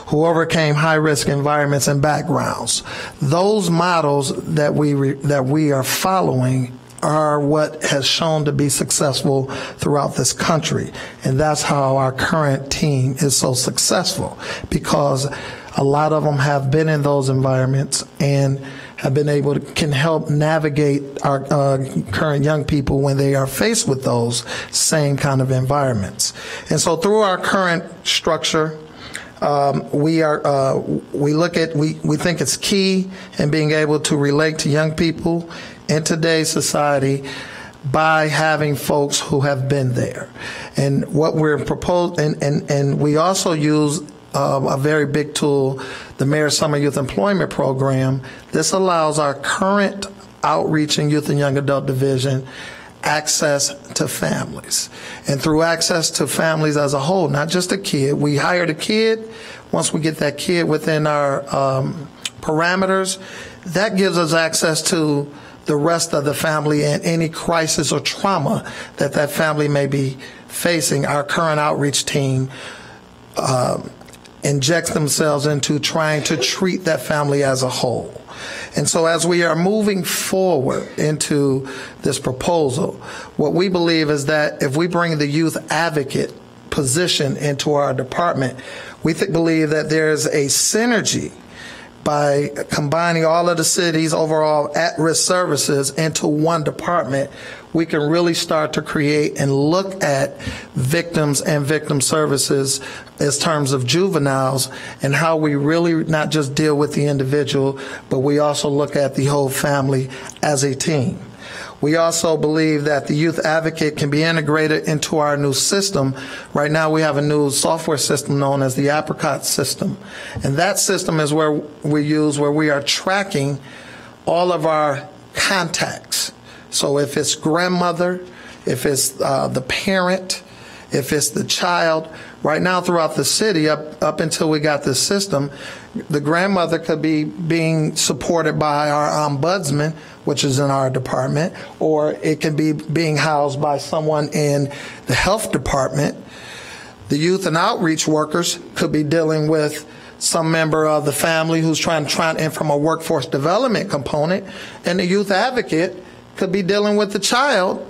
who overcame high-risk environments and backgrounds. Those models that we are following are what has shown to be successful throughout this country. And that's how our current team is so successful, because a lot of them have been in those environments and have been able to can help navigate our current young people when they are faced with those same kind of environments. And so through our current structure, we think it's key in being able to relate to young people in today's society by having folks who have been there. And what we're proposing, and we also use a very big tool, the Mayor's Summer Youth Employment Program. This allows our current outreach and youth and young adult division access to families. And through access to families as a whole, not just a kid, we hire the kid. Once we get that kid within our parameters, that gives us access to the rest of the family and any crisis or trauma that that family may be facing. Our current outreach team injects themselves into trying to treat that family as a whole. And so as we are moving forward into this proposal, what we believe is that if we bring the youth advocate position into our department, we believe that there's a synergy by combining all of the city's overall at-risk services into one department. We can really start to create and look at victims and victim services as terms of juveniles and how we really not just deal with the individual, but we also look at the whole family as a team. We also believe that the youth advocate can be integrated into our new system. Right now we have a new software system known as the Apricot system. And that system is where we are tracking all of our contacts. So if it's grandmother, if it's the parent, If it's the child, right now throughout the city, up until we got this system, the grandmother could be being supported by our ombudsman, which is in our department, or it can be being housed by someone in the health department. The youth and outreach workers could be dealing with some member of the family who's trying and from a workforce development component, and the youth advocate could be dealing with the child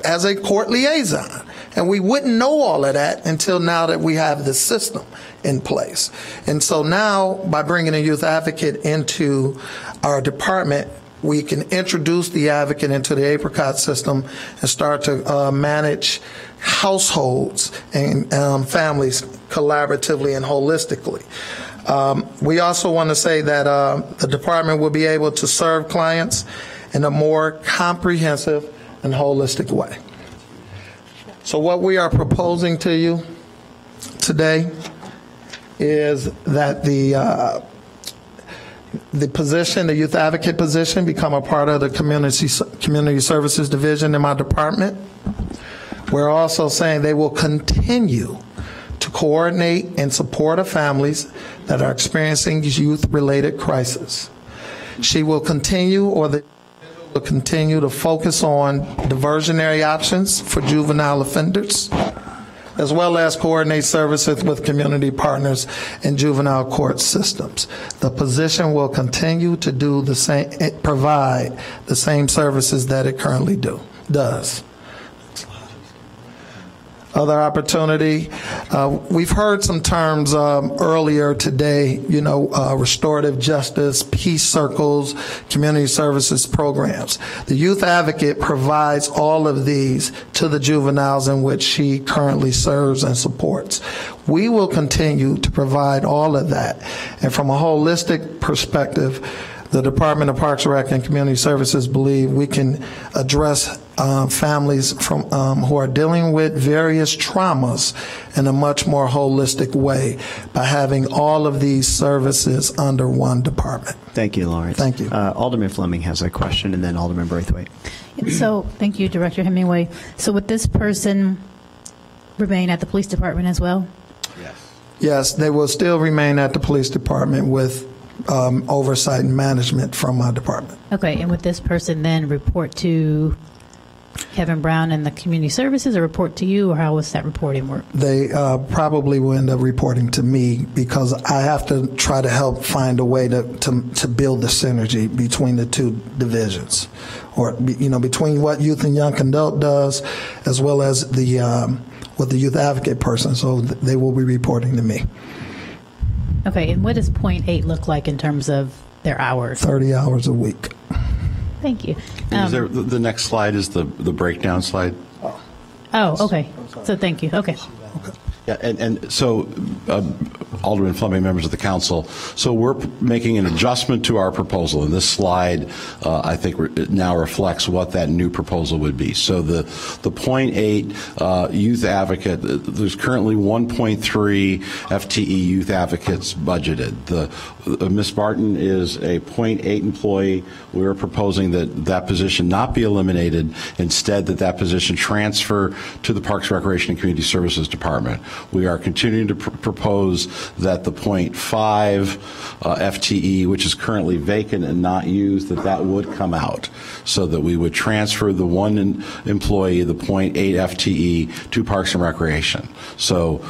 as a court liaison. And we wouldn't know all of that until now that we have the system in place. And so now, by bringing a youth advocate into our department, we can introduce the advocate into the Apricot system and start to manage households and families collaboratively and holistically. We also want to say that the department will be able to serve clients in a more comprehensive and holistic way. So what we are proposing to you today is that the position, the youth advocate position, become a part of the community services division in my department. We're also saying they will continue to coordinate and support of families that are experiencing youth-related crisis. She will continue, or the will continue to focus on diversionary options for juvenile offenders, as well as coordinate services with community partners in juvenile court systems. The position will continue to do the same, provide the same services that it currently does. Other opportunity, we've heard some terms earlier today, restorative justice, peace circles, community services programs. The youth advocate provides all of these to the juveniles in which she currently serves and supports. We will continue to provide all of that. And from a holistic perspective, the Department of Parks, Rec, and Community Services believe we can address families from who are dealing with various traumas in a much more holistic way by having all of these services under one department. Thank you, Lawrence. Thank you. Alderman Fleming has a question, and then Alderman Braithwaite. So, thank you, Director Hemingway. So would this person remain at the police department as well? Yes, they will still remain at the police department with oversight and management from my department. Okay, and would this person then report to Kevin Brown and the community services, or report to you, or how does that reporting work? They probably will end up reporting to me, because I have to try to help find a way to build the synergy between the two divisions, or between what youth and young adult does, as well as the what the youth advocate person. So they will be reporting to me. Okay, and what does .8 look like in terms of their hours? 30 hours a week. Thank you. Is there, the next slide is the breakdown slide. Oh, okay. So thank you. Okay. Yeah, and so, Alderman Fleming, members of the council, so we're making an adjustment to our proposal, and this slide, I think, now reflects what that new proposal would be. So the .8 youth advocate, there's currently 1.3 FTE youth advocates budgeted. Ms. Barton is a .8 employee. We're proposing that position not be eliminated, instead that position transfer to the Parks, Recreation, and Community Services Department. We are continuing to propose that the .5 FTE, which is currently vacant and not used, that would come out, so that we would transfer the one employee, the .8 FTE, to Parks and Recreation. So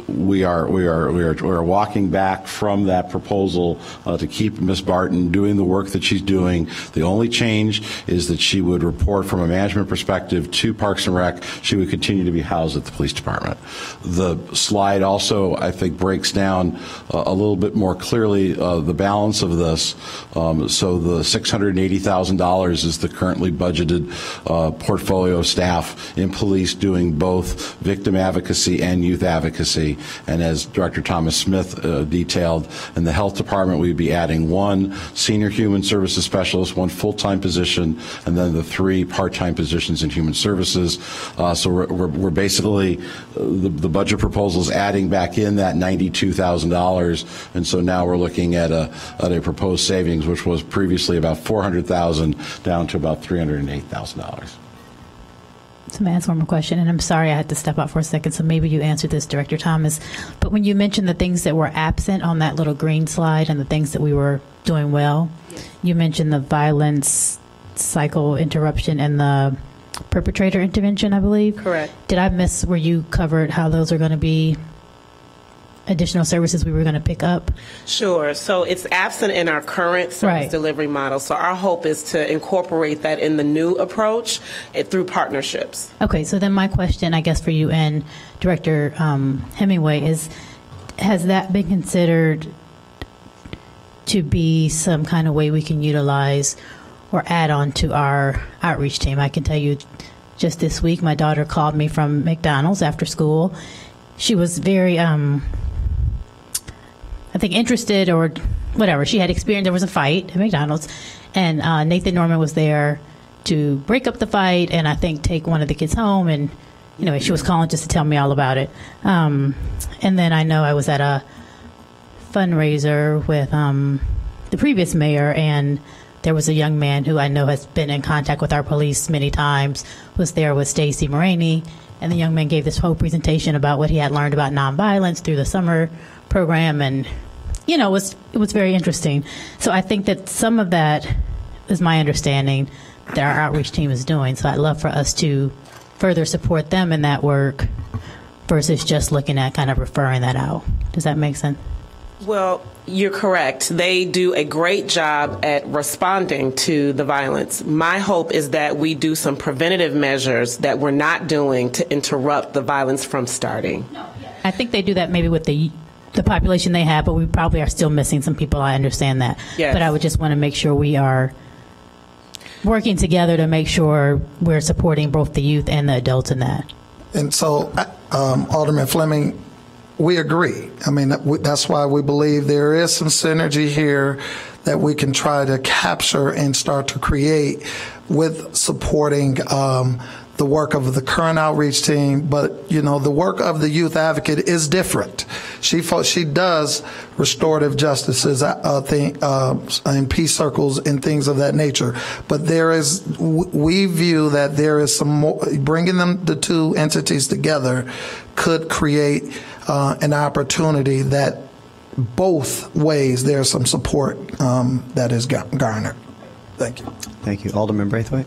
we are walking back from that proposal to keep Ms. Barton doing the work that she's doing. The only change is that she would report from a management perspective to Parks and Rec. She would continue to be housed at the police department. The slide also, I think, breaks down a little bit more clearly the balance of this. So the $680,000 is the currently budgeted portfolio of staff in police doing both victim advocacy and youth advocacy. And as Director Thomas Smith detailed, in the health department, we'd be adding one senior human services specialist, one full-time position, and then the 3 part-time positions in human services. So we're basically, the budget proposal is adding back in that $92,000, and so now we're looking at a proposed savings, which was previously about $400,000 down to about $308,000. So I'm going to ask one more question, and I'm sorry I had to step out for a second, so maybe you answered this, Director Thomas. But when you mentioned the things that were absent on that little green slide and the things that we were doing well, you mentioned the violence cycle interruption and the perpetrator intervention, I believe. Correct. Did I miss where you covered how those are going to be additional services we were going to pick up? Sure. So it's absent in our current service delivery model. So our hope is to incorporate that in the new approach through partnerships. Okay, so then my question, I guess, for you and Director Hemingway is, has that been considered to be some kind of way we can utilize or add on to our outreach team? I can tell you just this week, my daughter called me from McDonald's after school. She was very, I think, interested or whatever. She had experienced, there was a fight at McDonald's, and Nathan Norman was there to break up the fight and I think take one of the kids home. And anyway, she was calling just to tell me all about it. And then I know I was at a fundraiser with the previous mayor, and there was a young man who I know has been in contact with our police many times, was there with Stacey Moraney, and the young man gave this whole presentation about what he had learned about nonviolence through the summer program, and it was very interesting. So I think that some of that is my understanding that our outreach team is doing. So I'd love for us to further support them in that work versus just looking at kind of referring that out. Does that make sense? Well, you're correct. They do a great job at responding to the violence. My hope is that we do some preventative measures that we're not doing to interrupt the violence from starting. I think they do that maybe with the population they have, but we probably are still missing some people. I understand that. Yes. But I would just want to make sure we are working together to make sure we're supporting both the youth and the adults in that. And so, Alderman Fleming, we agree. I mean, that's why we believe there is some synergy here that we can try to capture and start to create with supporting the work of the current outreach team. But, the work of the youth advocate is different. She does restorative justices and peace circles and things of that nature. But we view that there is some more, bringing the two entities together could create an opportunity that both ways there's some support that is garnered. Thank you. Thank you. Alderman Braithwaite.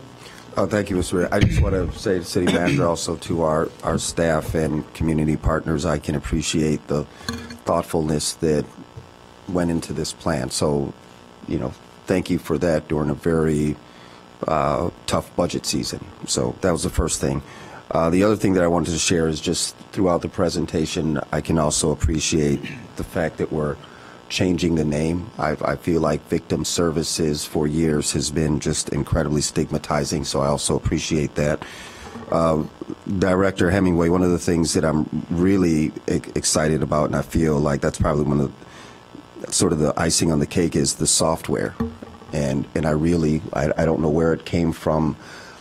Thank you, Mr. Mayor. I just want to say to City Manager, also to our staff and community partners, I can appreciate the thoughtfulness that went into this plan. So, thank you for that during a very tough budget season. So that was the first thing. The other thing that I wanted to share is just throughout the presentation, I can also appreciate the fact that we're changing the name. I feel like victim services for years has been just incredibly stigmatizing, so I also appreciate that. Director Hemingway, one of the things that I'm really excited about, and I feel like that's probably one of sort of the icing on the cake, is the software. And I don't know where it came from.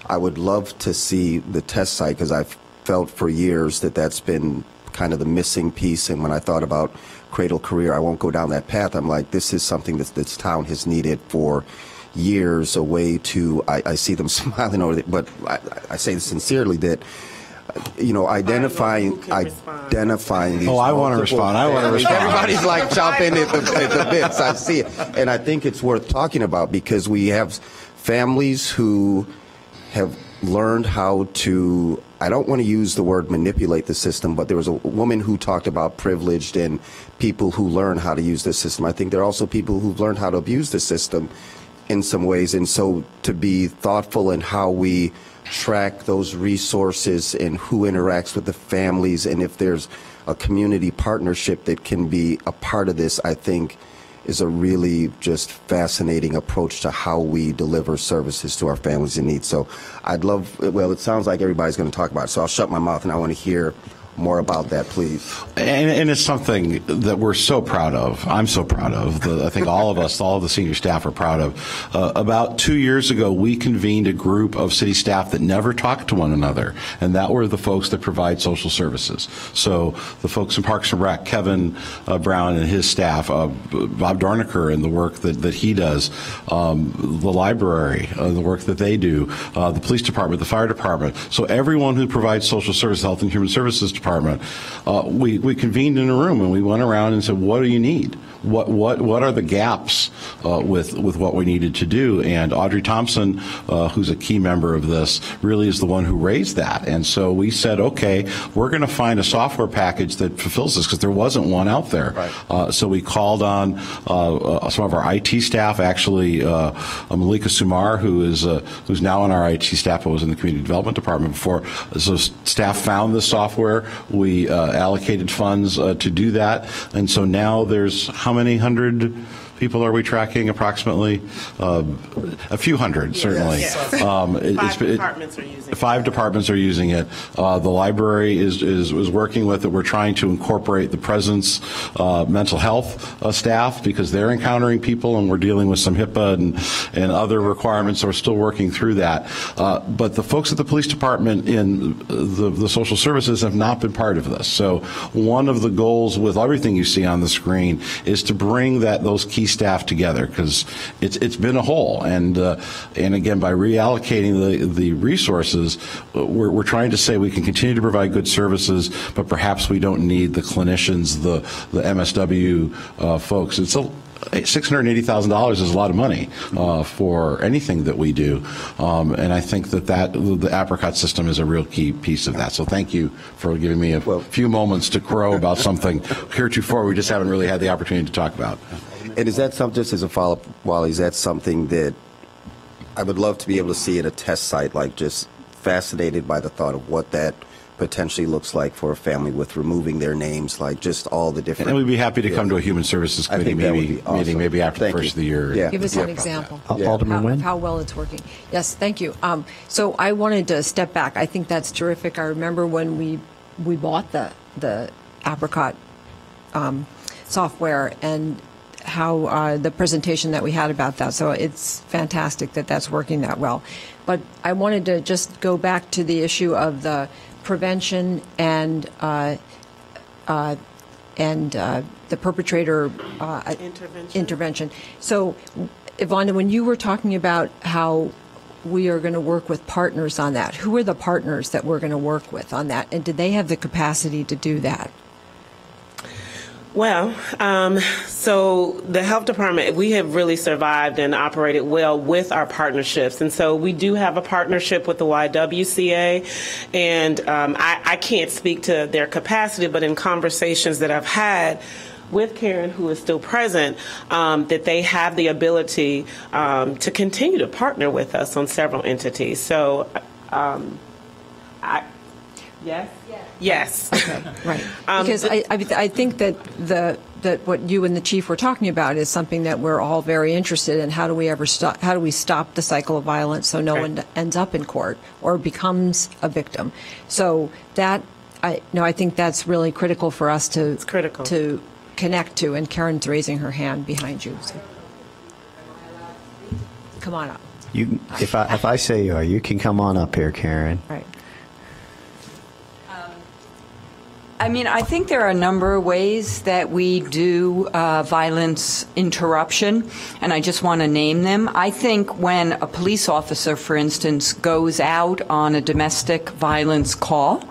I would love to see the test site, because I've felt for years that that's been kind of the missing piece. And when I thought about Cradle Career, I won't go down that path. I'm like, this is something that this town has needed for years, a way to, I see them smiling over it, but I say sincerely that, identifying these. Oh, I want to respond. I want to respond. Everybody's like chomping at the bits. I see it. And I think it's worth talking about, because we have families who have learned how to, I don't want to use the word manipulate the system, but there was a woman who talked about privileged and people who learn how to use the system. I think there are also people who've learned how to abuse the system in some ways. And so to be thoughtful in how we track those resources and who interacts with the families, and if there's a community partnership that can be a part of this, I think is a really just fascinating approach to how we deliver services to our families in need. So I'd love, well, it sounds like everybody's going to talk about it, so I'll shut my mouth and I want to hear more about that, please. And it's something that we're so proud of. I'm so proud of. I think all of us, all of the senior staff are proud of. About 2 years ago, we convened a group of city staff that never talked to one another, and that were the folks that provide social services. So the folks in Parks and Rec, Kevin Brown and his staff, Bob Dorniker and the work that he does, the library, the work that they do, the police department, the fire department. So everyone who provides social service, health and human services department, we convened in a room and we went around and said, what do you need? What are the gaps with what we needed to do? And Audrey Thompson, who's a key member of this, really is the one who raised that. And so we said, okay, we're going to find a software package that fulfills this, because there wasn't one out there. Right. So we called on some of our IT staff, actually Malika Sumar, who's now on our IT staff, but was in the community development department before. So staff found this software. We allocated funds to do that. And so now there's how many hundred people are we tracking approximately? A few hundred, certainly. Yes. Departments are using it. 5 departments are using it. The library is working with it. We're trying to incorporate the President's mental health staff, because they're encountering people, and we're dealing with some HIPAA and other requirements, so we're still working through that. But the folks at the police department in the social services have not been part of this. So one of the goals with everything you see on the screen is to bring those key staff together, because it's been a hole, and again, by reallocating the resources, we're trying to say we can continue to provide good services, but perhaps we don't need the clinicians, the MSW folks. It's $680,000 is a lot of money for anything that we do, and I think that the Apricot system is a real key piece of that. So thank you for giving me a few moments to crow about something heretofore we just haven't really had the opportunity to talk about. And is that something, just as a follow-up, Wally, is that something that I would love to be able to see at a test site, like just fascinated by the thought of what that potentially looks like for a family with removing their names, like just all the different... And we'd be happy to come to a Human Services Committee meeting maybe after the first of the year. Yeah. Give us an example. Alderman Nguyen? How well it's working. Yes, thank you. So I wanted to step back. I think that's terrific. I remember when we bought the Apricot software, and how the presentation that we had about that. So it's fantastic that that's working that well. But I wanted to just go back to the issue of the prevention and the perpetrator intervention. So, Yvonne, when you were talking about how we are going to work with partners on that, who are the partners that we're going to work with on that, and do they have the capacity to do that? Well, so the health department, we have really survived and operated well with our partnerships. And so we do have a partnership with the YWCA, and I can't speak to their capacity, but in conversations that I've had with Karen, who is still present, that they have the ability to continue to partner with us on several entities. So, yes? Yes. Okay, right. Because I think that that what you and the chief were talking about is something that we're all very interested in. How do we stop the cycle of violence so no one ends up in court or becomes a victim? So that I think that's really critical for us to connect to. And Karen's raising her hand behind you. So. Come on up. If I say you can come on up here, Karen. Right. I mean, I think there are a number of ways that we do violence interruption, and I just want to name them. I think when a police officer, for instance, goes out on a domestic violence call,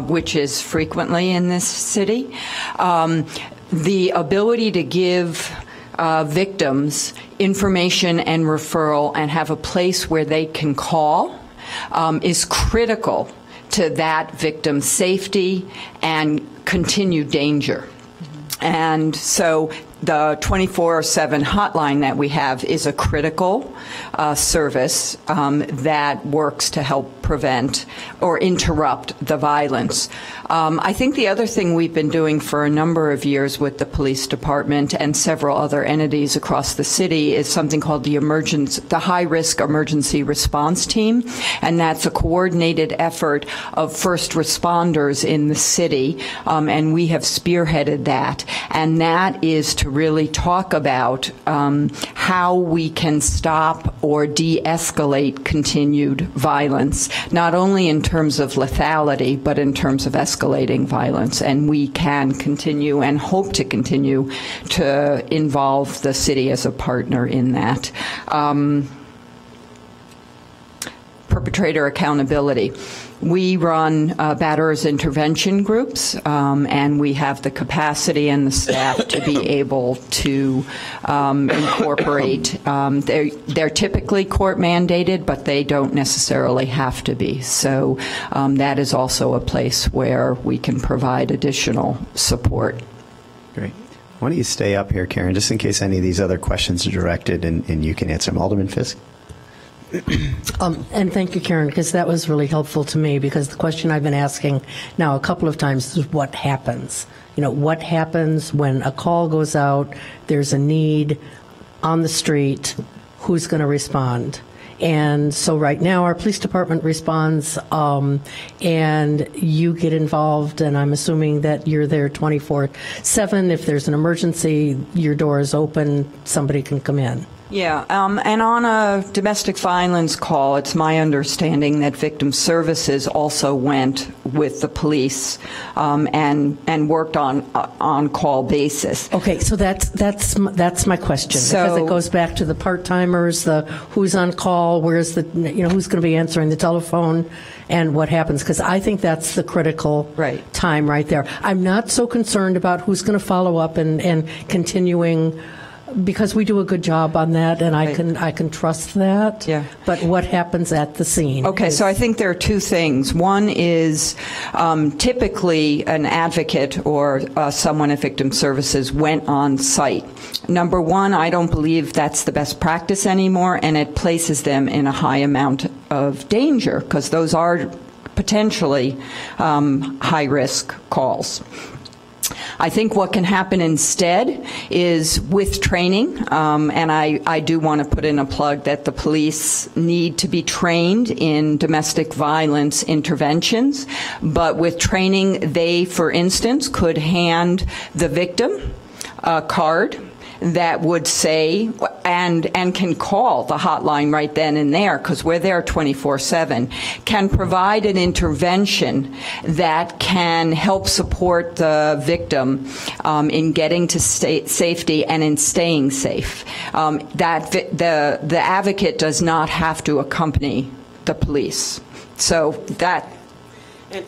which is frequently in this city, the ability to give victims information and referral and have a place where they can call is critical to that victim's safety and continued danger. And so the 24/7 hotline that we have is a critical service that works to help prevent or interrupt the violence. I think the other thing we've been doing for a number of years with the police department and several other entities across the city is something called the high-risk emergency response team, and that's a coordinated effort of first responders in the city, and we have spearheaded that, and that is to really talk about how we can stop or de-escalate continued violence, not only in terms of lethality, but in terms of escalating violence. And we can continue and hope to continue to involve the city as a partner in that. Perpetrator accountability. We run batterers intervention groups, and we have the capacity and the staff to be able to incorporate. They're typically court mandated, but they don't necessarily have to be. So that is also a place where we can provide additional support. Great. Why don't you stay up here, Karen, just in case any of these other questions are directed, and you can answer them. Alderman Fisk. And thank you, Karen, because that was really helpful to me, because the question I've been asking now a couple of times is what happens? You know, what happens when a call goes out, there's a need on the street, who's going to respond? And so right now our police department responds, and you get involved, and I'm assuming that you're there 24/7. If there's an emergency, your door is open, somebody can come in. Yeah, and on a domestic violence call, it's my understanding that victim services also went with the police and worked on call basis. Okay, so that's my question, So, because it goes back to the part-timers, the who's on call, where's the, you know, who's going to be answering the telephone, and what happens, because I think that's the critical time right there. I'm not so concerned about who's going to follow up and continuing, because we do a good job on that, and I can trust that. Yeah. But what happens at the scene? Okay, so I think there are two things. One is typically an advocate or someone at victim services went on site. Number one, I don't believe that's the best practice anymore, and it places them in a high amount of danger, because those are potentially high-risk calls. I think what can happen instead is with training, and I do want to put in a plug that the police need to be trained in domestic violence interventions, but with training, they, for instance, could hand the victim a card that would say, and can call the hotline right then and there, because we're there 24/7, can provide an intervention that can help support the victim in getting to safety and in staying safe. That the advocate does not have to accompany the police. So that.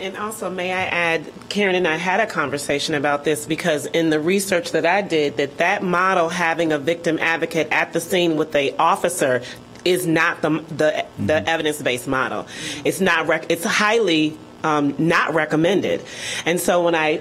And also, may I add, Karen and I had a conversation about this, because in the research that I did, that model, having a victim advocate at the scene with the officer, is not the evidence-based model. It's not. It's highly not recommended. And so when I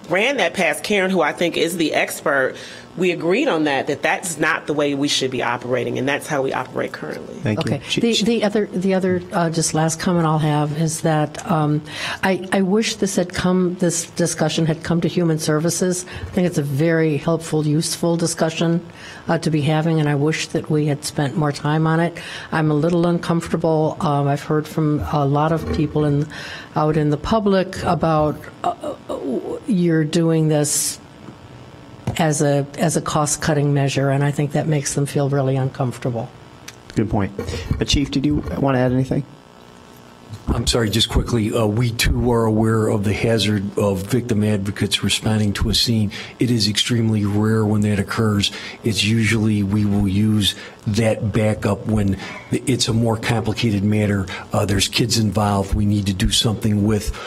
ran that past Karen, who I think is the expert, we agreed on that's not the way we should be operating, and that's how we operate currently. Thank you. Okay. The other just last comment I'll have is that I wish this discussion had come to Human Services. I think it's a very helpful, useful discussion to be having, and I wish that we had spent more time on it. I'm a little uncomfortable. I've heard from a lot of people out in the public about you're doing this as a cost-cutting measure, and I think that makes them feel really uncomfortable. Good point. Chief, did you want to add anything? I'm sorry, just quickly, we too are aware of the hazard of victim advocates responding to a scene. It is extremely rare when that occurs. It's usually we will use that backup when it's a more complicated matter. There's kids involved. We need to do something with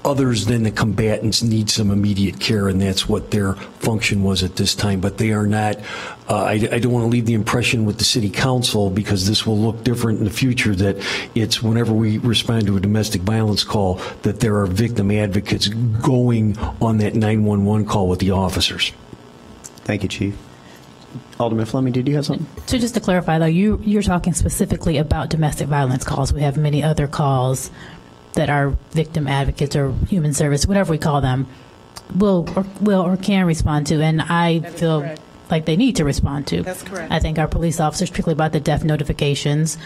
others than the combatants need some immediate care, and that's what their function was at this time. But they are not, I don't want to leave the impression with the City Council, because this will look different in the future, that it's whenever we respond to a domestic violence call that there are victim advocates going on that 911 call with the officers. Thank you, Chief. Alderman Fleming, did you have something? So just to clarify, though, you're talking specifically about domestic violence calls. We have many other calls that our victim advocates or human service, whatever we call them, will or can respond to, and I feel like they need to respond to. That's correct. I think our police officers, particularly about the death notifications,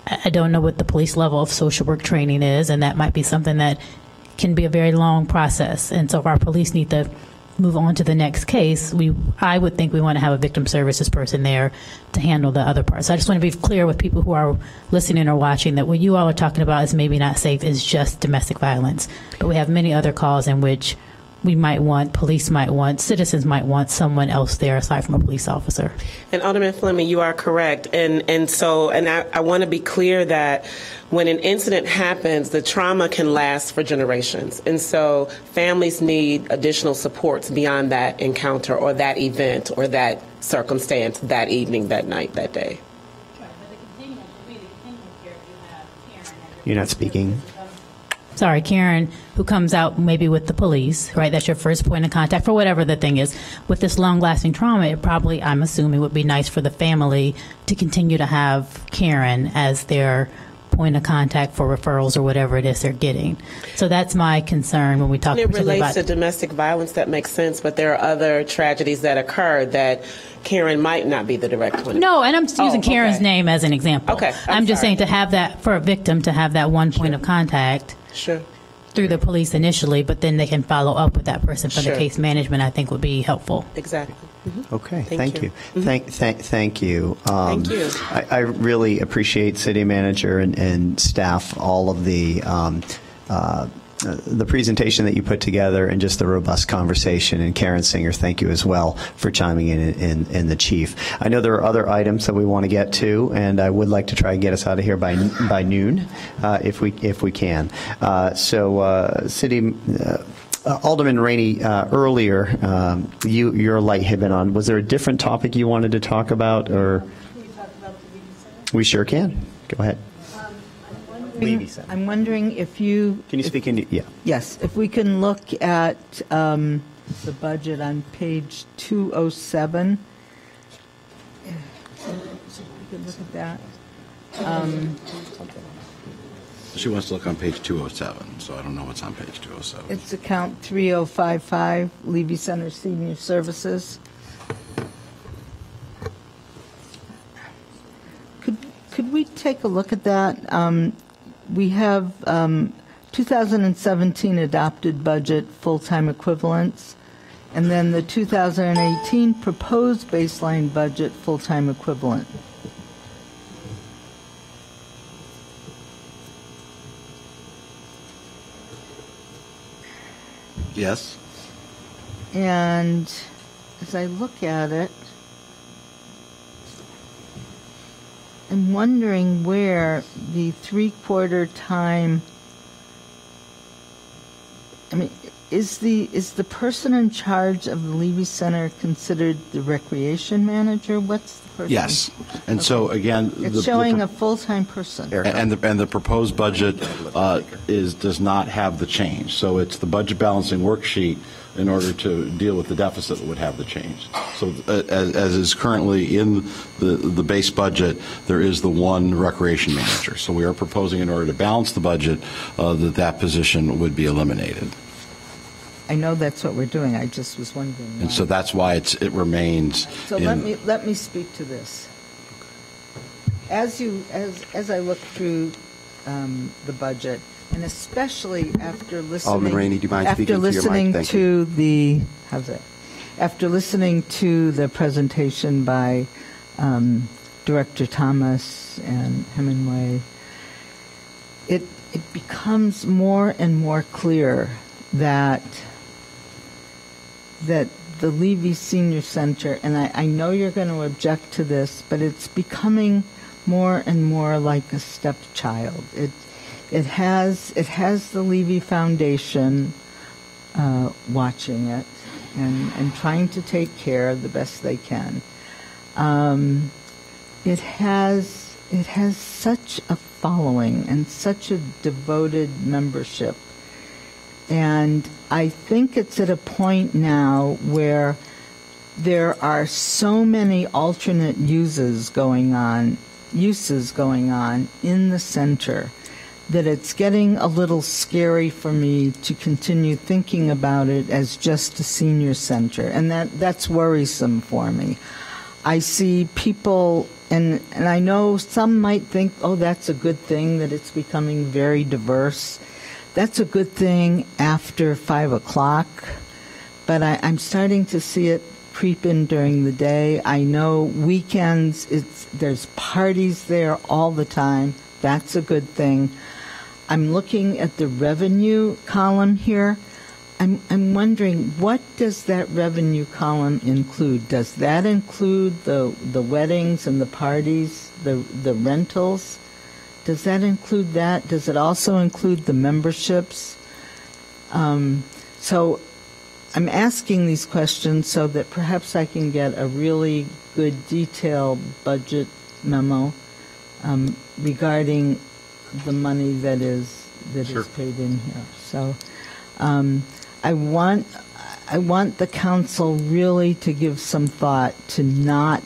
I don't know what the police level of social work training is, and that might be something that can be a very long process. And so if our police need to move on to the next case, I would think we want to have a victim services person there to handle the other parts. So I just want to be clear with people who are listening or watching that what you all are talking about is maybe not safe is just domestic violence. But we have many other calls in which we might want, police might want, citizens might want someone else there aside from a police officer. And Alderman Fleming, you are correct. And I want to be clear that when an incident happens, the trauma can last for generations. And so families need additional supports beyond that encounter or that event or that circumstance, that evening, that night, that day. You're not speaking. Sorry, Karen, who comes out maybe with the police, right? That's your first point of contact for whatever the thing is. With this long-lasting trauma, it probably, I'm assuming, would be nice for the family to continue to have Karen as their point of contact for referrals or whatever it is they're getting. So that's my concern when we talk It particularly relates about to domestic violence, that makes sense, but there are other tragedies that occur that Karen might not be the direct one. No, and I'm using Karen's name as an example. Okay, I'm just sorry. saying to have that, for a victim to have that one point of contact Sure. through the police initially, but then they can follow up with that person for Sure. the case management, I think would be helpful. Exactly. Okay, Thank thank you. you. Thank you. Thank you. I really appreciate City Manager and staff, all of the presentation that you put together and just the robust conversation. And Karen Singer, thank you as well for chiming in the Chief. I know there are other items that we want to get to, and I would like to try and get us out of here by noon, if we can. City Alderman Rainey, earlier, your light had been on. Was there a different topic you wanted to talk about, or? We sure can. Go ahead. I'm wondering if you... Can you speak into... Yeah. Yes, if we can look at the budget on page 207. So we can look at that. She wants to look on page 207, so I don't know what's on page 207. It's account 3055, Levy Center Senior Services. Could we take a look at that? We have 2017 adopted budget full-time equivalents, and then the 2018 proposed baseline budget full-time equivalent. Yes. And as I look at it, I'm wondering where the three-quarter time, I mean, is the person in charge of the Levy Center considered the recreation manager? What's the person? Yes. And so, again... It's showing a full-time person. And the proposed budget does not have the change. So it's the budget balancing worksheet in order to deal with the deficit that would have the change. So as is currently in the base budget, there is the one recreation manager. So we are proposing, in order to balance the budget, that position would be eliminated. I know that's what we're doing. I just was wondering why. And so that's why it remains. So let me speak to this. As I look through the budget, and especially after listening, Alderman Rainey, do you mind speaking to your mic? Thank you. After listening to the presentation by Director Thomas and Hemingway, it becomes more and more clear that the Levy Senior Center, and I know you're going to object to this, but it's becoming more and more like a stepchild. It has the Levy Foundation watching it and trying to take care the best they can. It has such a following and such a devoted membership. And I think it's at a point now where there are so many alternate uses going on in the center that it's getting a little scary for me to continue thinking about it as just a senior center, and that's worrisome for me. I see people, and I know some might think, oh, that's a good thing that it's becoming very diverse. That's a good thing after 5 o'clock, but I'm starting to see it creep in during the day. I know weekends, there's parties there all the time. That's a good thing. I'm looking at the revenue column here. I'm wondering, what does that revenue column include? Does that include the weddings and the parties, the rentals? Does that include that? Does it also include the memberships? So I'm asking these questions so that perhaps I can get a really good detailed budget memo regarding the money that is paid in here. So I want the council really to give some thought to not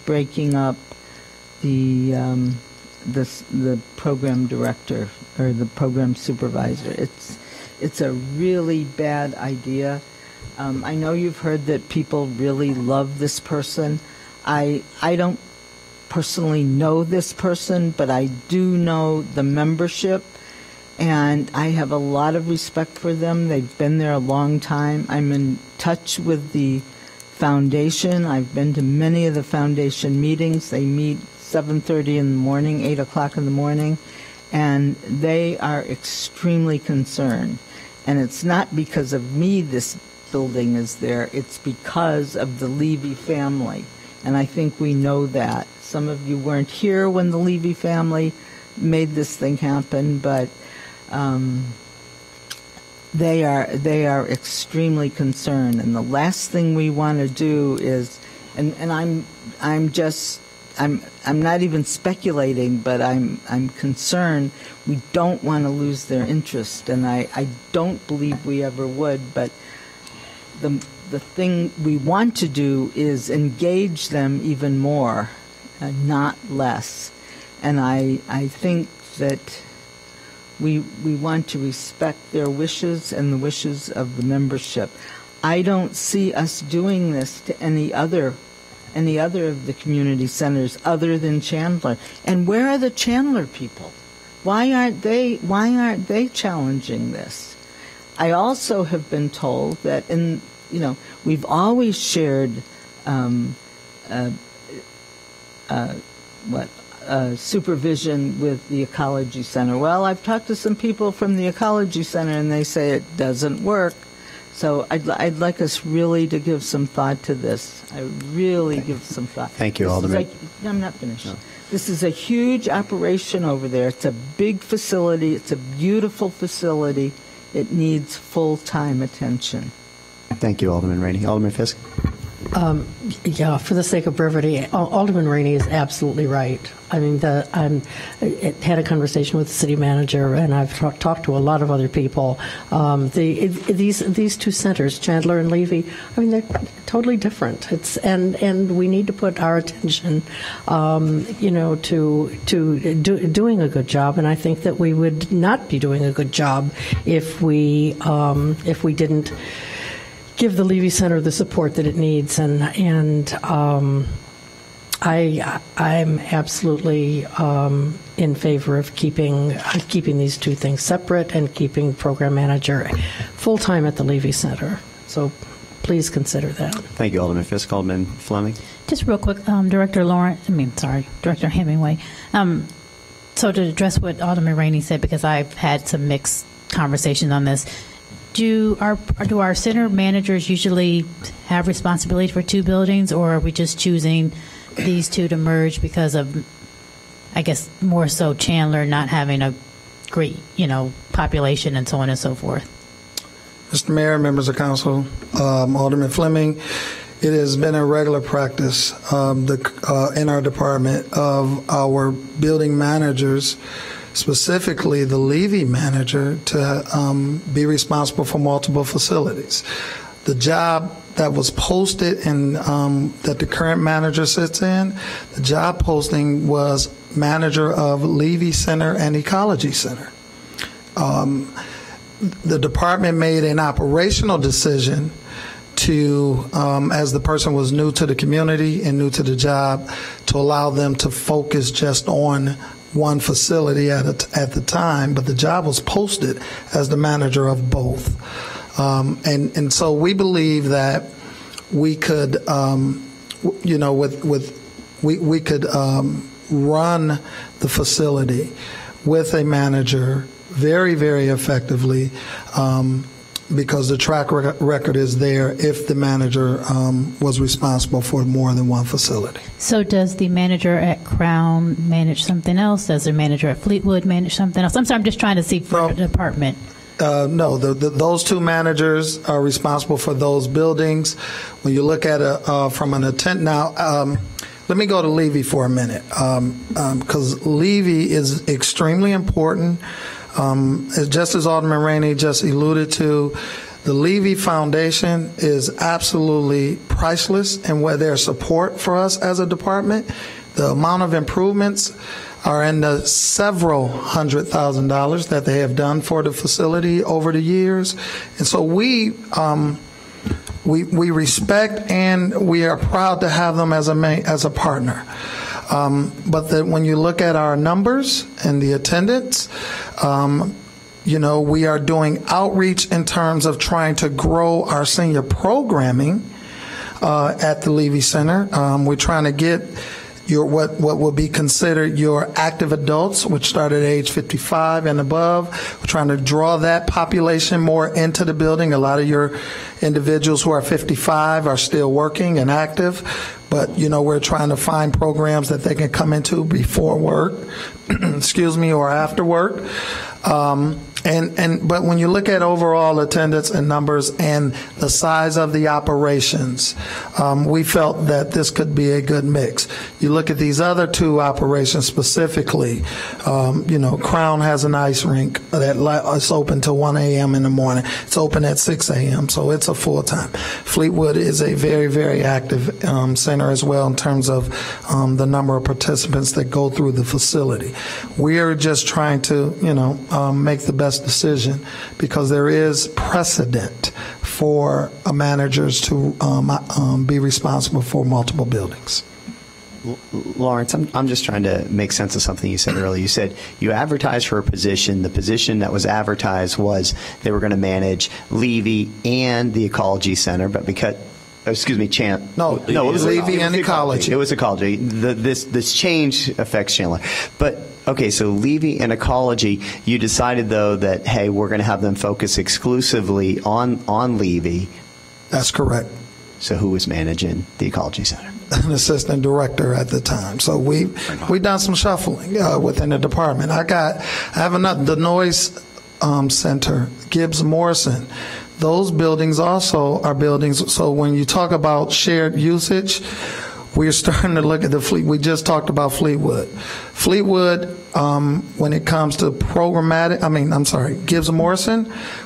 breaking up the program director or the program supervisor. It's a really bad idea. I know you've heard that people really love this person. I don't personally know this person, but I do know the membership, and I have a lot of respect for them. They've been there a long time. I'm in touch with the foundation. I've been to many of the foundation meetings. They meet 7:30 in the morning, 8 o'clock in the morning, and they are extremely concerned. And it's not because of me this building is there. It's because of the Levy family, and I think we know that. Some of you weren't here when the Levy family made this thing happen, but they are extremely concerned. And the last thing we want to do is, and I'm not even speculating, but I'm concerned. We don't want to lose their interest, and I don't believe we ever would. But the thing we want to do is engage them even more, not less. And I think that we want to respect their wishes and the wishes of the membership. I don't see us doing this to any other of the community centers other than Chandler. And where are the Chandler people? Why aren't they challenging this? I also have been told that we've always shared supervision with the Ecology Center. Well, I've talked to some people from the Ecology Center, and they say it doesn't work. So I'd like us really to give some thought to this. I really give some thought. Thank you, Alderman. I'm not finished. No. This is a huge operation over there. It's a big facility. It's a beautiful facility. It needs full-time attention. Thank you, Alderman Rainey. Alderman Fisk? Yeah, for the sake of brevity, Alderman Rainey is absolutely right. I mean, I had a conversation with the city manager, and I've talked to a lot of other people. These two centers, Chandler and Levy, I mean, they're totally different. And we need to put our attention, to doing a good job. And I think that we would not be doing a good job if we didn't give the Levy Center the support that it needs, and I'm absolutely in favor of keeping these two things separate and keeping program manager full time at the Levy Center. So please consider that. Thank you, Alderman Fisk. Alderman Fleming. Just real quick, Director Hemingway. So to address what Alderman Rainey said, because I've had some mixed conversations on this. Do our center managers usually have responsibility for two buildings, or are we just choosing these two to merge because of, I guess, more so Chandler not having a great, population and so on and so forth? Mr. Mayor, members of council, Alderman Fleming, it has been a regular practice in our department of our building managers, specifically the Levy manager, to be responsible for multiple facilities. The job that was posted and that the current manager sits in, the job posting was manager of Levy Center and Ecology Center. The department made an operational decision to, as the person was new to the community and new to the job, to allow them to focus just on one facility at the time, but the job was posted as the manager of both. And so we believe that we could, we could run the facility with a manager very, very effectively, because the track record is there if the manager was responsible for more than one facility. So does the manager at Crown manage something else? Does the manager at Fleetwood manage something else? I'm sorry, I'm just trying to see for the department. No, those two managers are responsible for those buildings. When you look at it from an attendant, now, let me go to Levy for a minute, because Levy is extremely important. Just as Alderman Rainey just alluded to, the Levy Foundation is absolutely priceless in where their support for us as a department. The amount of improvements are in the several $100,000 that they have done for the facility over the years. And so we respect and we are proud to have them as a partner. But when you look at our numbers and the attendance, we are doing outreach in terms of trying to grow our senior programming at the Levy Center. We're trying to get what will be considered your active adults, which start at age 55 and above. We're trying to draw that population more into the building. A lot of your individuals who are 55 are still working and active, but we're trying to find programs that they can come into before work, or after work. But when you look at overall attendance and numbers and the size of the operations, we felt that this could be a good mix. You look at these other two operations specifically, Crown has an ice rink that is open till 1 a.m. in the morning. It's open at 6 a.m., so it's a full time. Fleetwood is a very, very active center as well in terms of the number of participants that go through the facility. We are just trying to, make the best decision, because there is precedent for managers to be responsible for multiple buildings. Lawrence, I'm just trying to make sense of something you said earlier. You said you advertised for a position. The position that was advertised was they were going to manage Levy and the Ecology Center, but because No, it was Levy and Ecology. It was Ecology. This change affects Chandler. But, okay, so Levy and Ecology, you decided, though, that, hey, we're going to have them focus exclusively on Levy. That's correct. So who was managing the Ecology Center? An assistant director at the time. So we done some shuffling within the department. I have another, the Noise Center, Gibbs Morrison. Those buildings also are buildings. So when you talk about shared usage, we're starting to look at the fleet. We just talked about Fleetwood. Fleetwood, when it comes to Gibbs Morrison,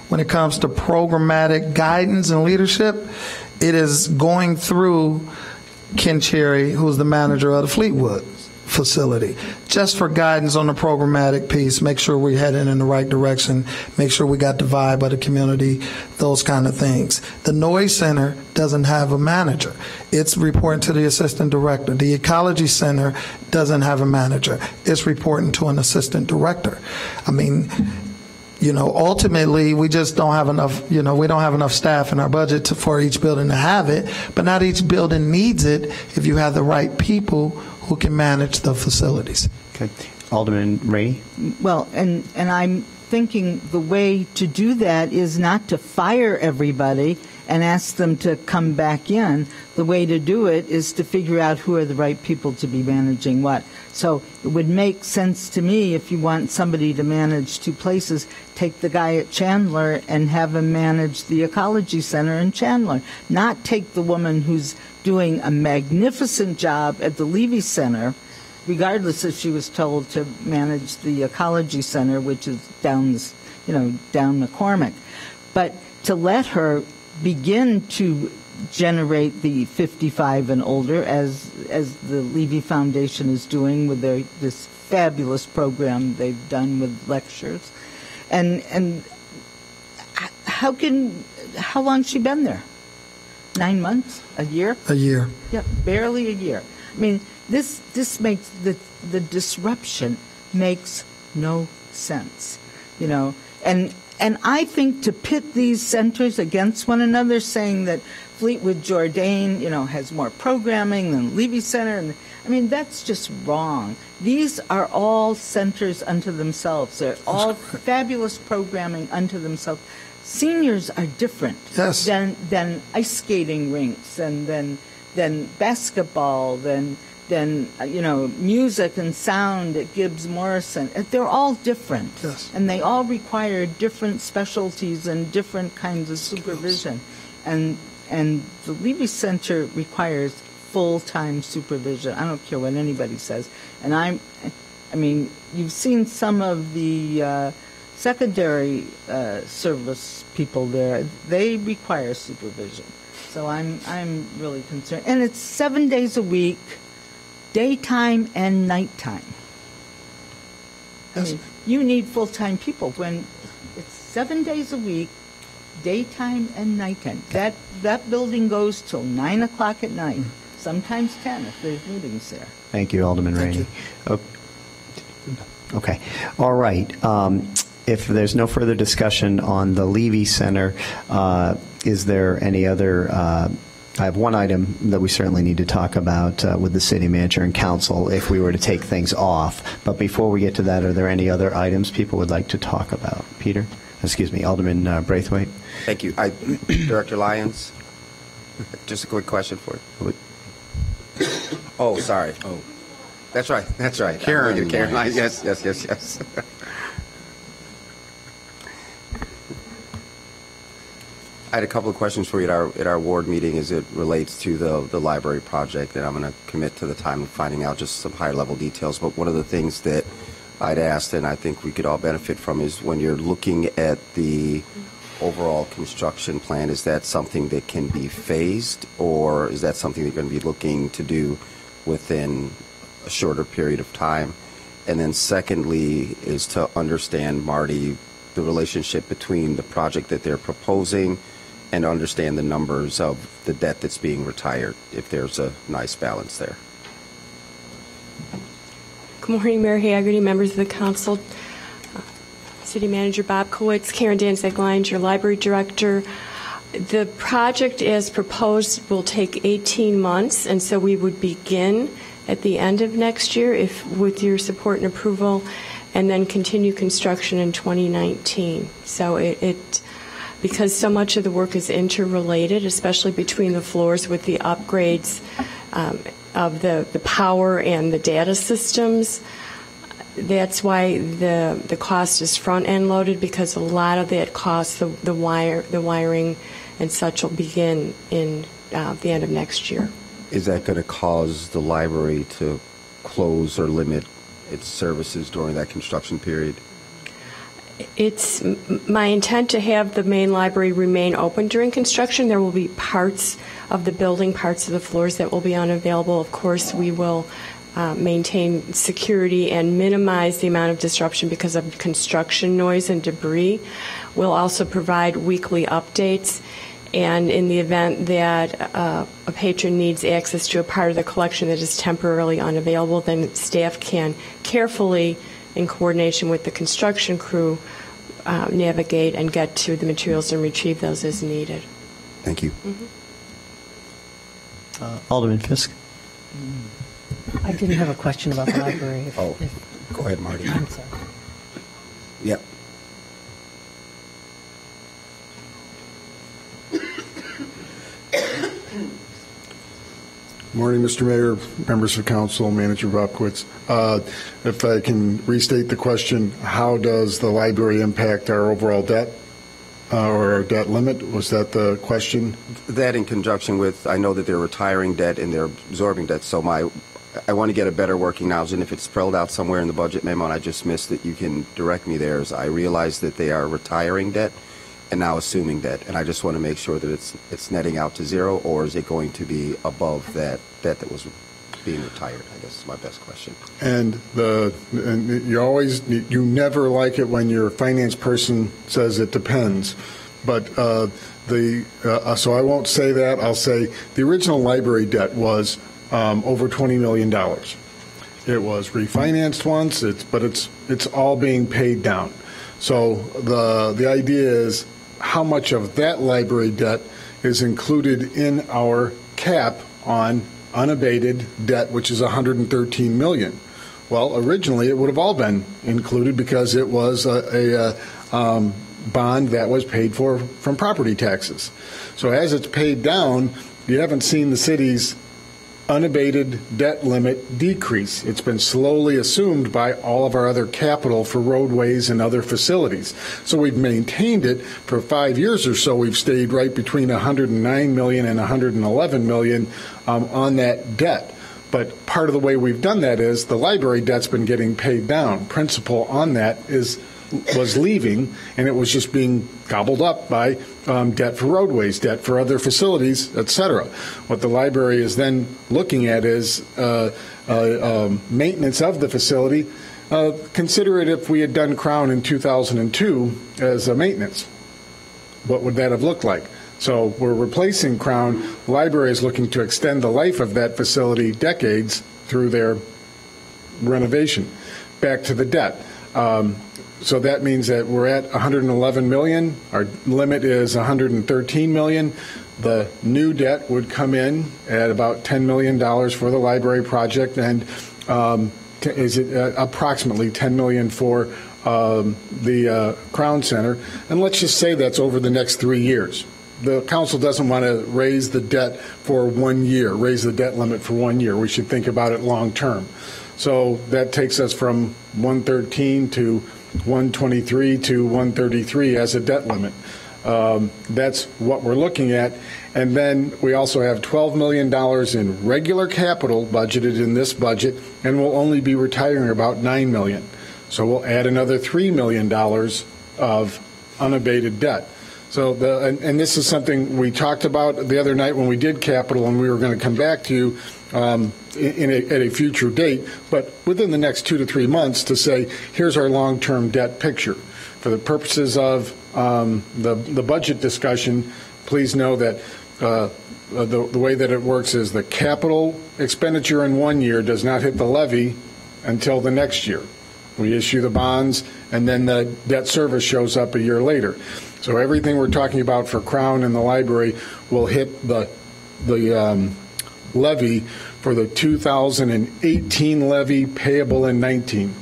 when it comes to programmatic guidance and leadership, it is going through Ken Cherry, who's the manager of the Fleetwood facility, just for guidance on the programmatic piece, make sure we're heading in the right direction, make sure we got the vibe of the community, those kind of things. The Noise Center doesn't have a manager. It's reporting to the assistant director. The Ecology Center doesn't have a manager. It's reporting to an assistant director. I mean, ultimately, we just don't have enough, we don't have enough staff in our budget for each building to have it, but not each building needs it if you have the right people who can manage the facilities. Okay. Alderman Rainey? Well, and I'm thinking the way to do that is not to fire everybody and ask them to come back in. The way to do it is to figure out who are the right people to be managing what. So it would make sense to me, if you want somebody to manage two places, take the guy at Chandler and have him manage the Ecology Center in Chandler. Not take the woman who's doing a magnificent job at the Levy Center, regardless if she was told to manage the Ecology Center, which is down McCormick. But to let her begin to generate the 55 and older, as the Levy Foundation is doing with this fabulous program they've done with lectures. And how long's she been there? 9 months? A year? A year. Yeah, barely a year. I mean, this makes the disruption makes no sense, you know. And I think to pit these centers against one another, saying that Fleetwood Jourdain, you know, has more programming than Levy Center, and I mean, that's just wrong. These are all centers unto themselves. They're all fabulous programming unto themselves. Seniors are different than ice skating rinks, and than basketball, than you know, music and sound at Gibbs Morrison. They're all different, and they all require different specialties and different kinds of supervision. And the Levy Center requires full-time supervision. I don't care what anybody says. And I mean, you've seen some of the secondary service people there. They require supervision. So I'm really concerned. And it's 7 days a week, daytime and nighttime. I mean, you need full-time people when it's 7 days a week, daytime and nighttime. That building goes till 9 o'clock at night, sometimes 10 if there's meetings there. Thank you, Alderman Rainey. Okay. All right. If there's no further discussion on the Levy Center, is there any other? I have one item that we certainly need to talk about with the city manager and council if we were to take things off. But before we get to that, are there any other items people would like to talk about? Peter? Excuse me, Alderman Braithwaite. Thank you. Director Lyons, just a quick question for you. Oh, sorry. Oh, that's right. That's right. Karen Lyons. Yes. I had a couple of questions for you at our ward meeting as it relates to the library project, and I'm going to commit to the time of finding out just some higher level details. But one of the things that I'd asked, and I think we could all benefit from, is when you're looking at the overall construction plan, is that something that can be phased, or is that something that you're going to be looking to do within a shorter period of time? And then secondly is to understand, Marty, the relationship between the project that they're proposing and understand the numbers of the debt that's being retired, if there's a nice balance there. Good morning, Mayor Hagerty, members of the council, City Manager Bobkowitz, Karen Danzig-Lyons, your library director. The project as proposed will take 18 months, and so we would begin at the end of next year with your support and approval, and then continue construction in 2019. So because so much of the work is interrelated, especially between the floors with the upgrades of the power and the data systems, that's why the cost is front-end loaded, because a lot of that cost, the wiring and such, will begin in the end of next year. Is that going to cause the library to close or limit its services during that construction period? It's my intent to have the main library remain open during construction. There will be parts of the building, parts of the floors that will be unavailable. Of course, we will maintain security and minimize the amount of disruption because of construction noise and debris. We'll also provide weekly updates. And in the event that a patron needs access to a part of the collection that is temporarily unavailable, then staff can carefully, in coordination with the construction crew, navigate and get to the materials and retrieve those as needed. Thank you. Alderman Fisk. I didn't have a question about the library. Go ahead, Marty. I'm sorry. Yep. Morning, Mr. Mayor, members of council, Manager Bobkowitz. If I can restate the question, how does the library impact our overall debt or our debt limit? Was that the question? That in conjunction with, I know that they're retiring debt and they're absorbing debt, so I want to get a better working knowledge, and if it's spelled out somewhere in the budget memo and I just missed it, you can direct me there. As I realize that they are retiring debt, and now assuming debt. And I just want to make sure that it's netting out to zero, or is it going to be above that debt that was being retired, I guess is my best question. And you never like it when your finance person says it depends. But so I won't say that. I'll say the original library debt was over $20 million. It was refinanced once, but it's all being paid down. So the idea is how much of that library debt is included in our cap on unabated debt, which is $113 million. Well, originally it would have all been included because it was a bond that was paid for from property taxes. So as it's paid down, you haven't seen the city's unabated debt limit decrease. It's been slowly assumed by all of our other capital for roadways and other facilities. So we've maintained it for 5 years or so. We've stayed right between $109 million and $111 million on that debt. But part of the way we've done that is the library debt's been getting paid down. Principal on that was leaving, and it was just being gobbled up by debt for roadways, debt for other facilities, et cetera. What the library is then looking at is maintenance of the facility. Consider it if we had done Crown in 2002 as a maintenance. What would that have looked like? So we're replacing Crown. The library is looking to extend the life of that facility decades through their renovation. Back to the debt. So that means that we're at $111 million. Our limit is $113 million. The new debt would come in at about $10 million for the library project, and is it approximately $10 million for the Crown Center. And let's just say that's over the next 3 years. The council doesn't want to raise the debt for 1 year, raise the debt limit for 1 year. We should think about it long term. So that takes us from 113 to 123 to 133 as a debt limit. That's what we're looking at. And then we also have $12 million in regular capital budgeted in this budget, and we'll only be retiring about $9 million. So we'll add another $3 million of unabated debt. So and this is something we talked about the other night when we did capital, and we were going to come back to you at a future date, but within the next 2 to 3 months to say, here's our long-term debt picture. For the purposes of the budget discussion, please know that the way that it works is the capital expenditure in 1 year does not hit the levy until the next year. We issue the bonds, and then the debt service shows up a year later. So everything we're talking about for Crown and the library will hit the levy for the 2018 levy payable in 19.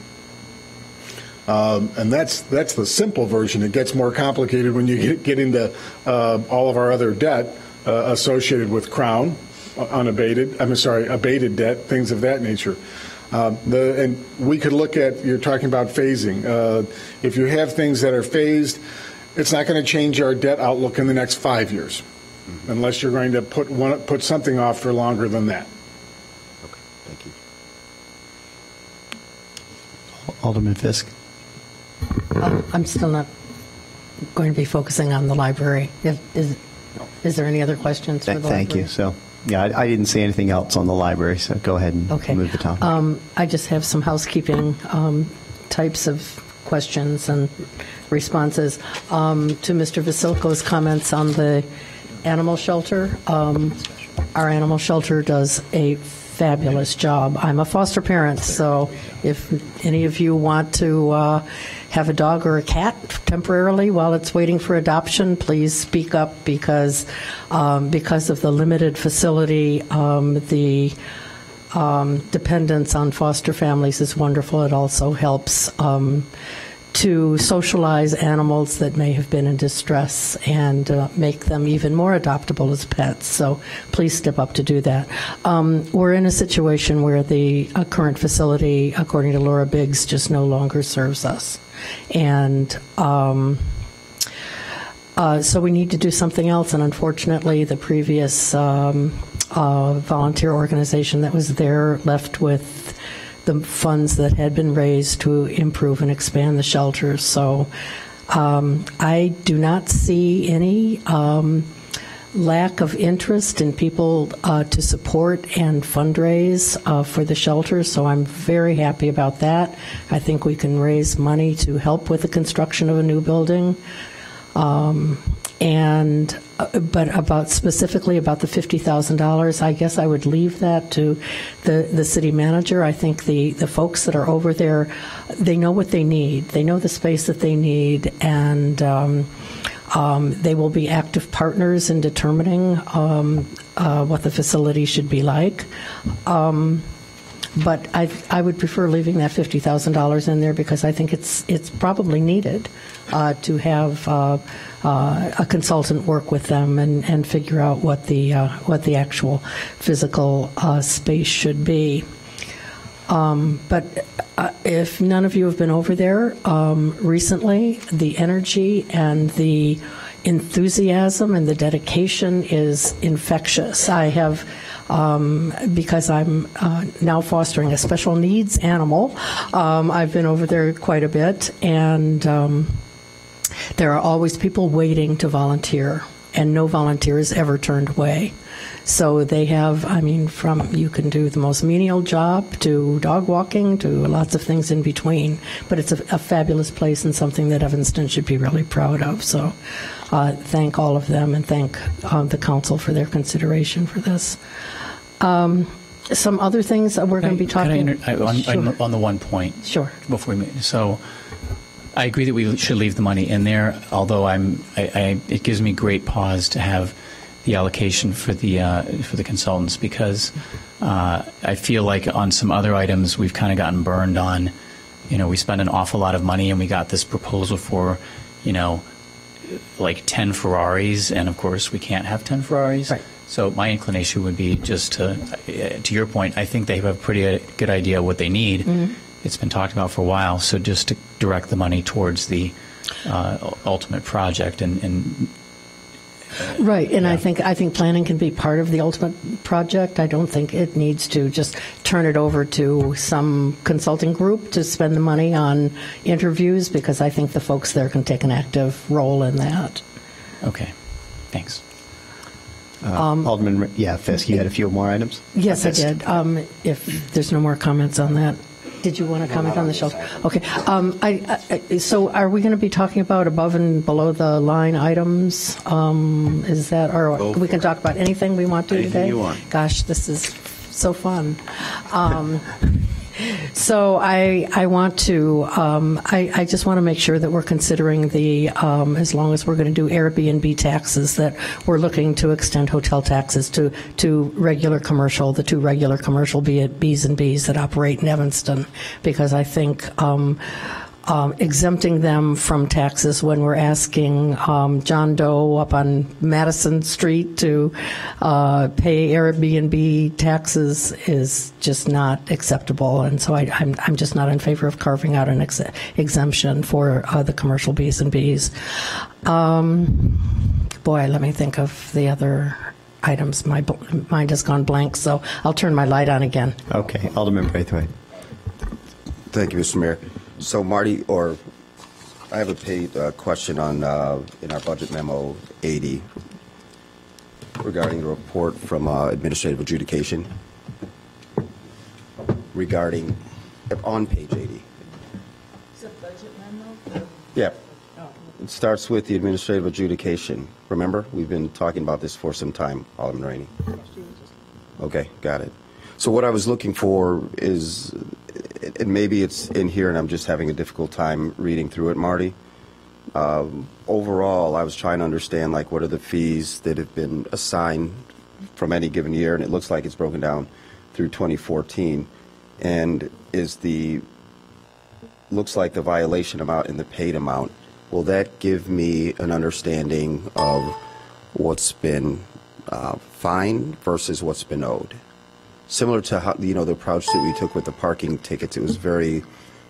And that's the simple version. It gets more complicated when you get into all of our other debt associated with Crown, abated debt, things of that nature. And we could look at, you're talking about phasing. If you have things that are phased, it's not going to change our debt outlook in the next 5 years, unless you're going to put something off for longer than that. Okay, thank you. Alderman Fisk. I'm still not going to be focusing on the library. Is there any other questions for the library? Thank you. So, yeah, I didn't see anything else on the library, so go ahead and move the topic. I just have some housekeeping types of questions and responses to Mr. Vasilko's comments on the animal shelter. Our animal shelter does a fabulous job. I'm a foster parent, so if any of you want to have a dog or a cat temporarily while it's waiting for adoption, please speak up, because of the limited facility, the dependence on foster families is wonderful. It also helps to socialize animals that may have been in distress and make them even more adoptable as pets. So please step up to do that. We're in a situation where the current facility, according to Laura Biggs, just no longer serves us. And so we need to do something else. And unfortunately, the previous volunteer organization that was there left with the funds that had been raised to improve and expand the shelters. So I do not see any lack of interest in people to support and fundraise for the shelter, so I'm very happy about that. I think we can raise money to help with the construction of a new building. But specifically about the $50,000, I guess I would leave that to the city manager. I think the folks that are over there, they know what they need. They know the space that they need, and they will be active partners in determining what the facility should be like. But I would prefer leaving that $50,000 in there because I think it's probably needed to have a consultant work with them and figure out what the actual physical space should be. But if none of you have been over there recently, the energy and the enthusiasm and the dedication is infectious. I have, because I'm now fostering a special needs animal, I've been over there quite a bit, and there are always people waiting to volunteer, and no volunteer is ever turned away. So they have, from you can do the most menial job to dog walking to lots of things in between. But it's a fabulous place and something that Evanston should be really proud of. So thank all of them and thank the council for their consideration for this. Some other things that we're going to be talking about. On the one point. Sure. Before we move. So I agree that we should leave the money in there, although it gives me great pause to have the allocation for the consultants, because I feel like on some other items we've kind of gotten burned on. We spent an awful lot of money and we got this proposal for, like 10 Ferraris, and of course we can't have 10 Ferraris. Right. So my inclination would be just to your point, I think they have a pretty good idea what they need. Mm-hmm. It's been talked about for a while, so just to direct the money towards the ultimate project and right, and yeah. I think planning can be part of the ultimate project. I don't think it needs to just turn it over to some consulting group to spend the money on interviews, because I think the folks there can take an active role in that. Okay, thanks. Alderman, Fisk, you had a few more items? Yes, I did. If there's no more comments on that. Did you want to comment on the shelter? Okay. So are we going to be talking about above and below the line items? Is that, or we can talk about anything we want to today? Anything you want. Gosh, this is so fun. So I want to, I just want to make sure that we're considering the, as long as we're going to do Airbnb taxes, that we're looking to extend hotel taxes to regular commercial, the two regular commercial Bs and Bs that operate in Evanston, because I think exempting them from taxes when we're asking John Doe up on Madison Street to pay Airbnb taxes is just not acceptable, and so I'm just not in favor of carving out an exemption for the commercial Bs and Bs. Boy, let me think of the other items. My mind has gone blank, so I'll turn my light on again. Okay, Alderman Braithwaite. Thank you, Mr. Mayor. So, Marty, I have a paid question on in our budget memo 80 regarding the report from administrative adjudication regarding on page 80. Is it budget memo? Yeah. It starts with the administrative adjudication. Remember, we've been talking about this for some time, Alderman Rainey. Okay, got it. So what I was looking for is, and maybe it's in here and I'm just having a difficult time reading through it, Marty. Overall, I was trying to understand, like, what are the fees that have been assigned from any given year, and it looks like it's broken down through 2014. And looks like the violation amount and the paid amount. Will that give me an understanding of what's been fined versus what's been owed? Similar to how, the approach that we took with the parking tickets, it was very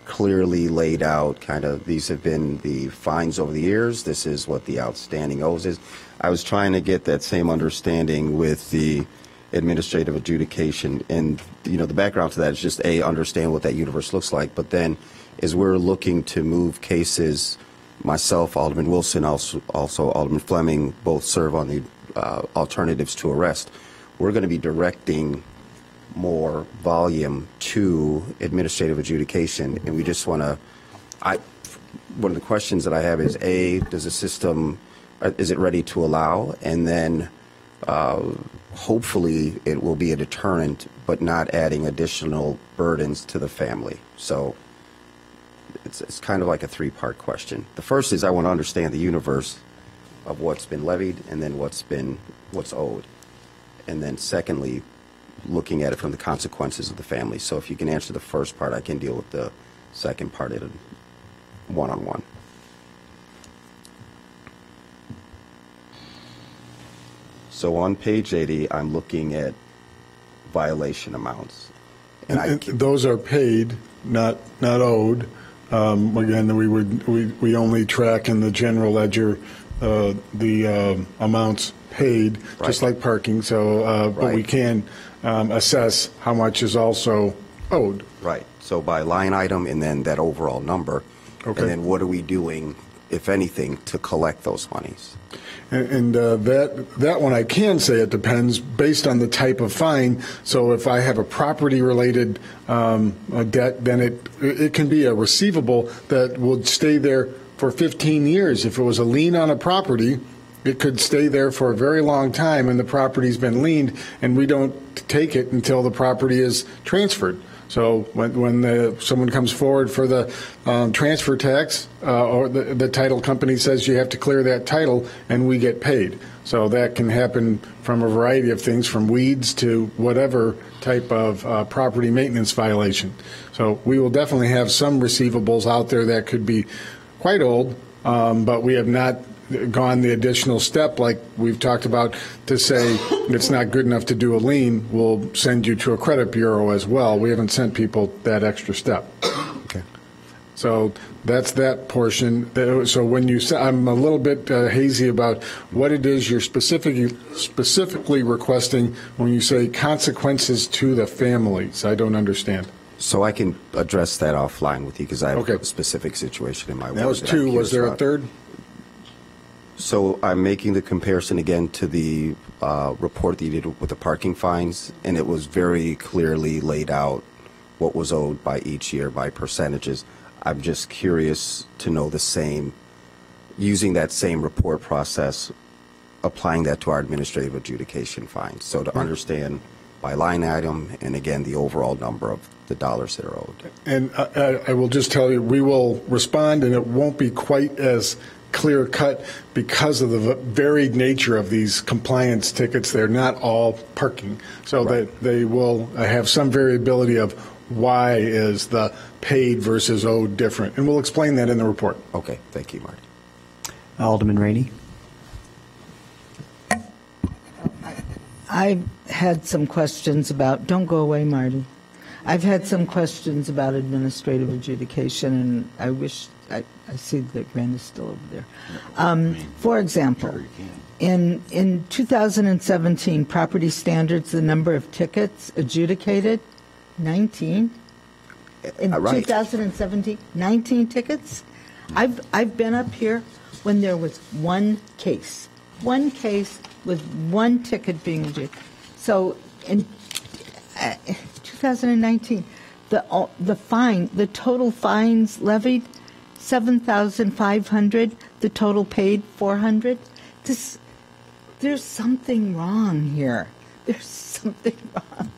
clearly laid out, kind of, these have been the fines over the years, this is what the outstanding owes is. I was trying to get that same understanding with the administrative adjudication, and the background to that is just understand what that universe looks like, but then as we're looking to move cases myself, Alderman Wilson, also Alderman Fleming, both serve on the alternatives to arrest. We're going to be directing more volume to administrative adjudication, and we just want to, one of the questions that I have is, A, does the system, is it ready to allow? And then hopefully it will be a deterrent, but not adding additional burdens to the family. So it's kind of like a three-part question. The first is I want to understand the universe of what's been levied and then what's owed. And then secondly, looking at it from the consequences of the family. So if you can answer the first part, I can deal with the second part in one-on-one. So on page 80, I'm looking at violation amounts. And those are paid, not owed. Again, we only track in the general ledger the amounts paid, just like parking. So, but we can assess how much is also owed. Right. So by line item and then that overall number. Okay. And then what are we doing, if anything, to collect those monies? And that one I can say it depends based on the type of fine. So if I have a property-related debt, then it can be a receivable that will stay there for 15 years. If it was a lien on a property, it could stay there for a very long time, and the property's been liened, and we don't take it until the property is transferred. So when someone comes forward for the transfer tax, or the title company says you have to clear that title, and we get paid. So that can happen from a variety of things, from weeds to whatever type of property maintenance violation. So we will definitely have some receivables out there that could be quite old, but we have not gone the additional step like we've talked about to say it's not good enough to do a lien, we'll send you to a credit bureau as well. We haven't sent people that extra step. Okay. So that's that portion. So when you say, I'm a little bit hazy about what it is you're specifically requesting when you say consequences to the families. I don't understand. So I can address that offline with you because I have a specific situation in my ward. That was two. Was there a third? So I'm making the comparison again to the report that you did with the parking fines, and it was very clearly laid out what was owed by each year by percentages. I'm just curious to know the same, using that same report process, applying that to our administrative adjudication fines. So to understand by line item and again the overall number of the dollars that are owed. And I will just tell you, we will respond, and it won't be quite as clear cut because of the varied nature of these compliance tickets. They're not all parking, so that they will have some variability of why is the paid versus owed different, and we'll explain that in the report. Okay, thank you, Marty. Alderman Rainey. I've had some questions about, don't go away, Marty. I've had some questions about administrative adjudication, and I wish, I see that Brand is still over there. For example, in 2017, property standards, the number of tickets adjudicated, 19. In 2017, 19 tickets. I've been up here when there was one case with one ticket being adjudicated. So in 2019, the total fines levied, 7,500. The total paid, 400. There's something wrong here. There's something wrong.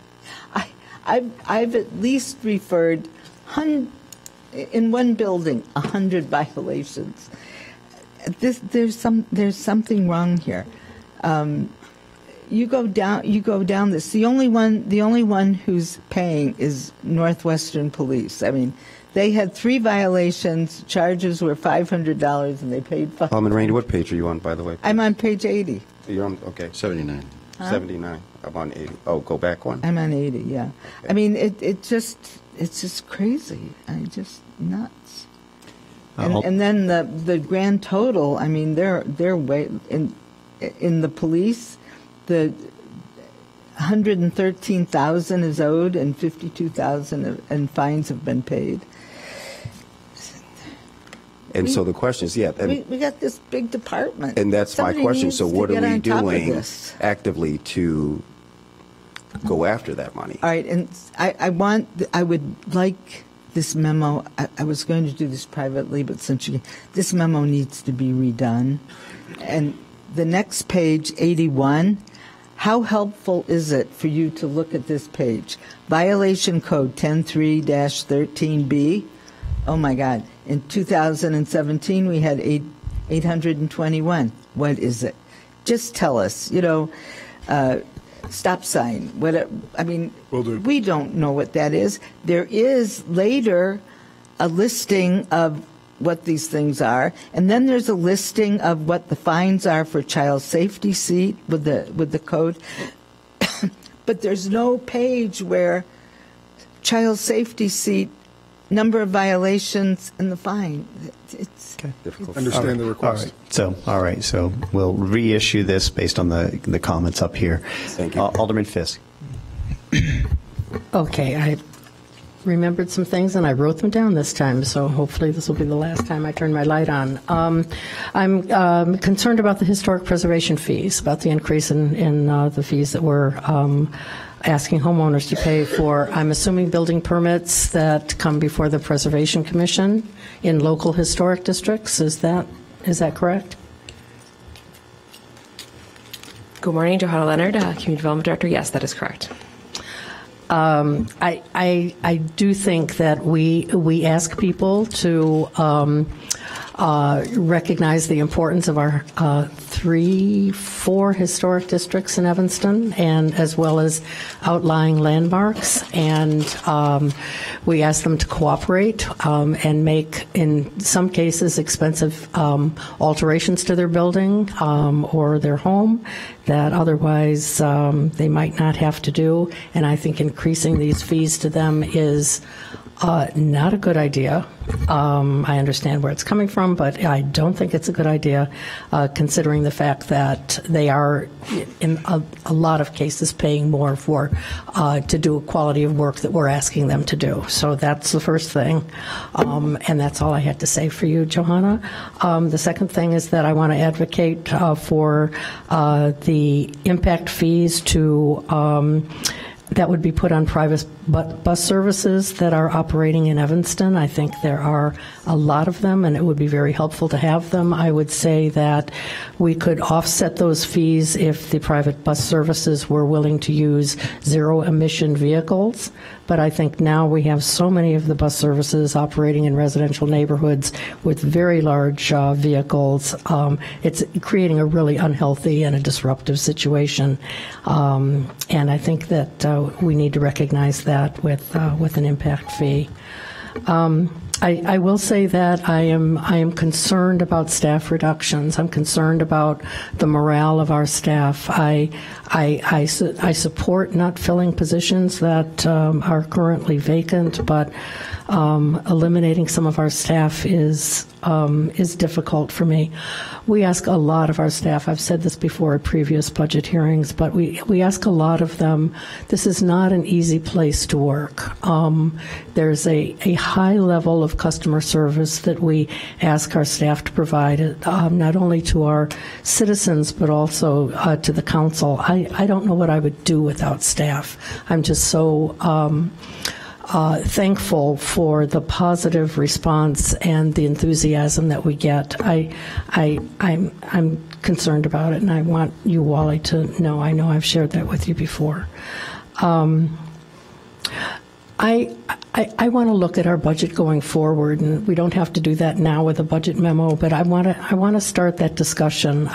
I've at least referred in one building 100 violations. There's something wrong here. You go down this. The only one who's paying is Northwestern Police. I mean, they had 3 violations. Charges were $500, and they paid $500. Alderman Rainey, what page are you on, by the way? I'm on page 80. You're on, okay. 79. Huh? 79. I'm on 80. Oh, go back one. I'm on 80. Yeah. Okay. I mean, it's just crazy. Just nuts. And then the grand total. I mean, they're way in the police. The 113,000 is owed, and 52,000 and fines have been paid. And so the question is, we got this big department. and that's Somebody my question. needs So to what get are we on top of doing this. actively to go after that money? All right, and I would like this memo. I was going to do this privately, but this memo needs to be redone. And the next page, 81, how helpful is it for you to look at this page? Violation code 103-13B. Oh my God. In 2017, we had 821. What is it? Just tell us, stop sign. We don't know what that is. There is later a listing of what these things are, and then there's a listing of what the fines are for child safety seat with the code. But there's no page where child safety seat, number of violations, and the fine. It's difficult. Understand the request. All right. So we'll reissue this based on the comments up here. Thank you. Alderman Fisk. Okay, I remembered some things and I wrote them down this time, so hopefully this will be the last time I turn my light on. I'm concerned about the historic preservation fees, about the increase in the fees that we're asking homeowners to pay for, I'm assuming, building permits that come before the Preservation Commission in local historic districts. Is that correct? Good morning, Johanna Leonard, Community Development Director. Yes, that is correct. I do think that we ask people to recognize the importance of our 4 historic districts in Evanston, and as well as outlying landmarks, and we ask them to cooperate and make, in some cases, expensive alterations to their building or their home that otherwise they might not have to do. And I think increasing these fees to them is not a good idea. I understand where it's coming from, but I don't think it's a good idea, considering the fact that they are, in a lot of cases, paying more to do a quality of work that we're asking them to do. So that's the first thing, and that's all I had to say for you, Johanna. The second thing is that I want to advocate for the impact fees that would be put on private bus services that are operating in Evanston. I think there are a lot of them, and it would be very helpful to have them. I would say that we could offset those fees if the private bus services were willing to use zero-emission vehicles. But I think now we have so many of the bus services operating in residential neighborhoods with very large vehicles. It's creating a really unhealthy and a disruptive situation. And I think that we need to recognize that with an impact fee. I will say that I am concerned about staff reductions. I'm concerned about the morale of our staff. I support not filling positions that are currently vacant, but eliminating some of our staff is difficult for me. We ask a lot of our staff. I've said this before at previous budget hearings, but we ask a lot of them. This is not an easy place to work. There's a high level of customer service that we ask our staff to provide, not only to our citizens, but also to the council. I don't know what I would do without staff. I'm just so thankful for the positive response and the enthusiasm that we get. I'm concerned about it, and I want you, Wally, to know. I know I've shared that with you before. I want to look at our budget going forward, and we don't have to do that now with a budget memo, but I want to start that discussion.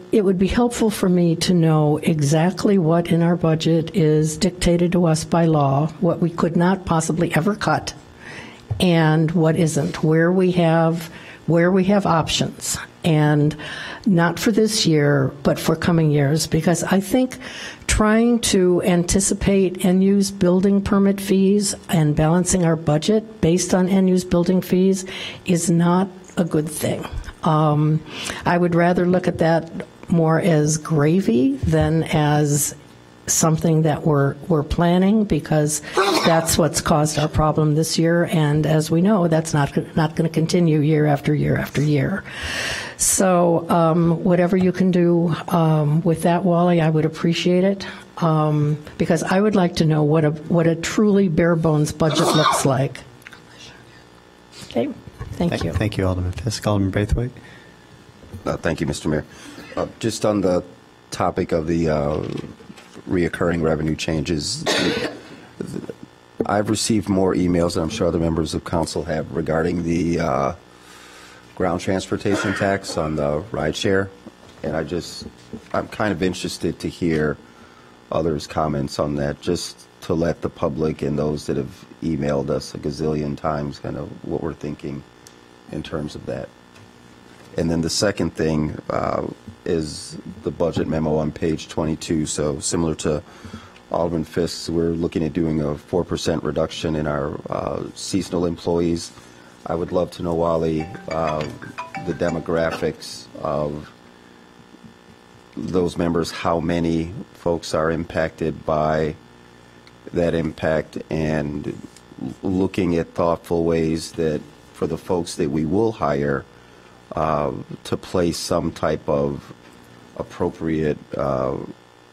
It would be helpful for me to know exactly what in our budget is dictated to us by law, what we could not possibly ever cut, and what isn't, where we have options, and not for this year, but for coming years, because I think trying to anticipate end-use building permit fees and balancing our budget based on end-use building fees is not a good thing. I would rather look at that more as gravy than as something that we're planning, because that's what's caused our problem this year, and as we know, that's not going to continue year after year after year. So whatever you can do with that, Wally, I would appreciate it, because I would like to know what a truly bare bones budget looks like. Okay, thank you. Thank you, Alderman Fisk. Alderman Braithwaite. Thank you, Mr. Mayor. Just on the topic of the reoccurring revenue changes, I've received more emails, and I'm sure other members of council have, regarding the ground transportation tax on the rideshare, and I'm kind of interested to hear others' comments on that, just to let the public and those that have emailed us a gazillion times kind of what we're thinking in terms of that. And then the second thing is the budget memo on page 22. So similar to Alderman Fisk, we're looking at doing a 4% reduction in our seasonal employees. I would love to know, Wally, the demographics of those members, how many folks are impacted by that impact, and looking at thoughtful ways that for the folks that we will hire, to place some type of appropriate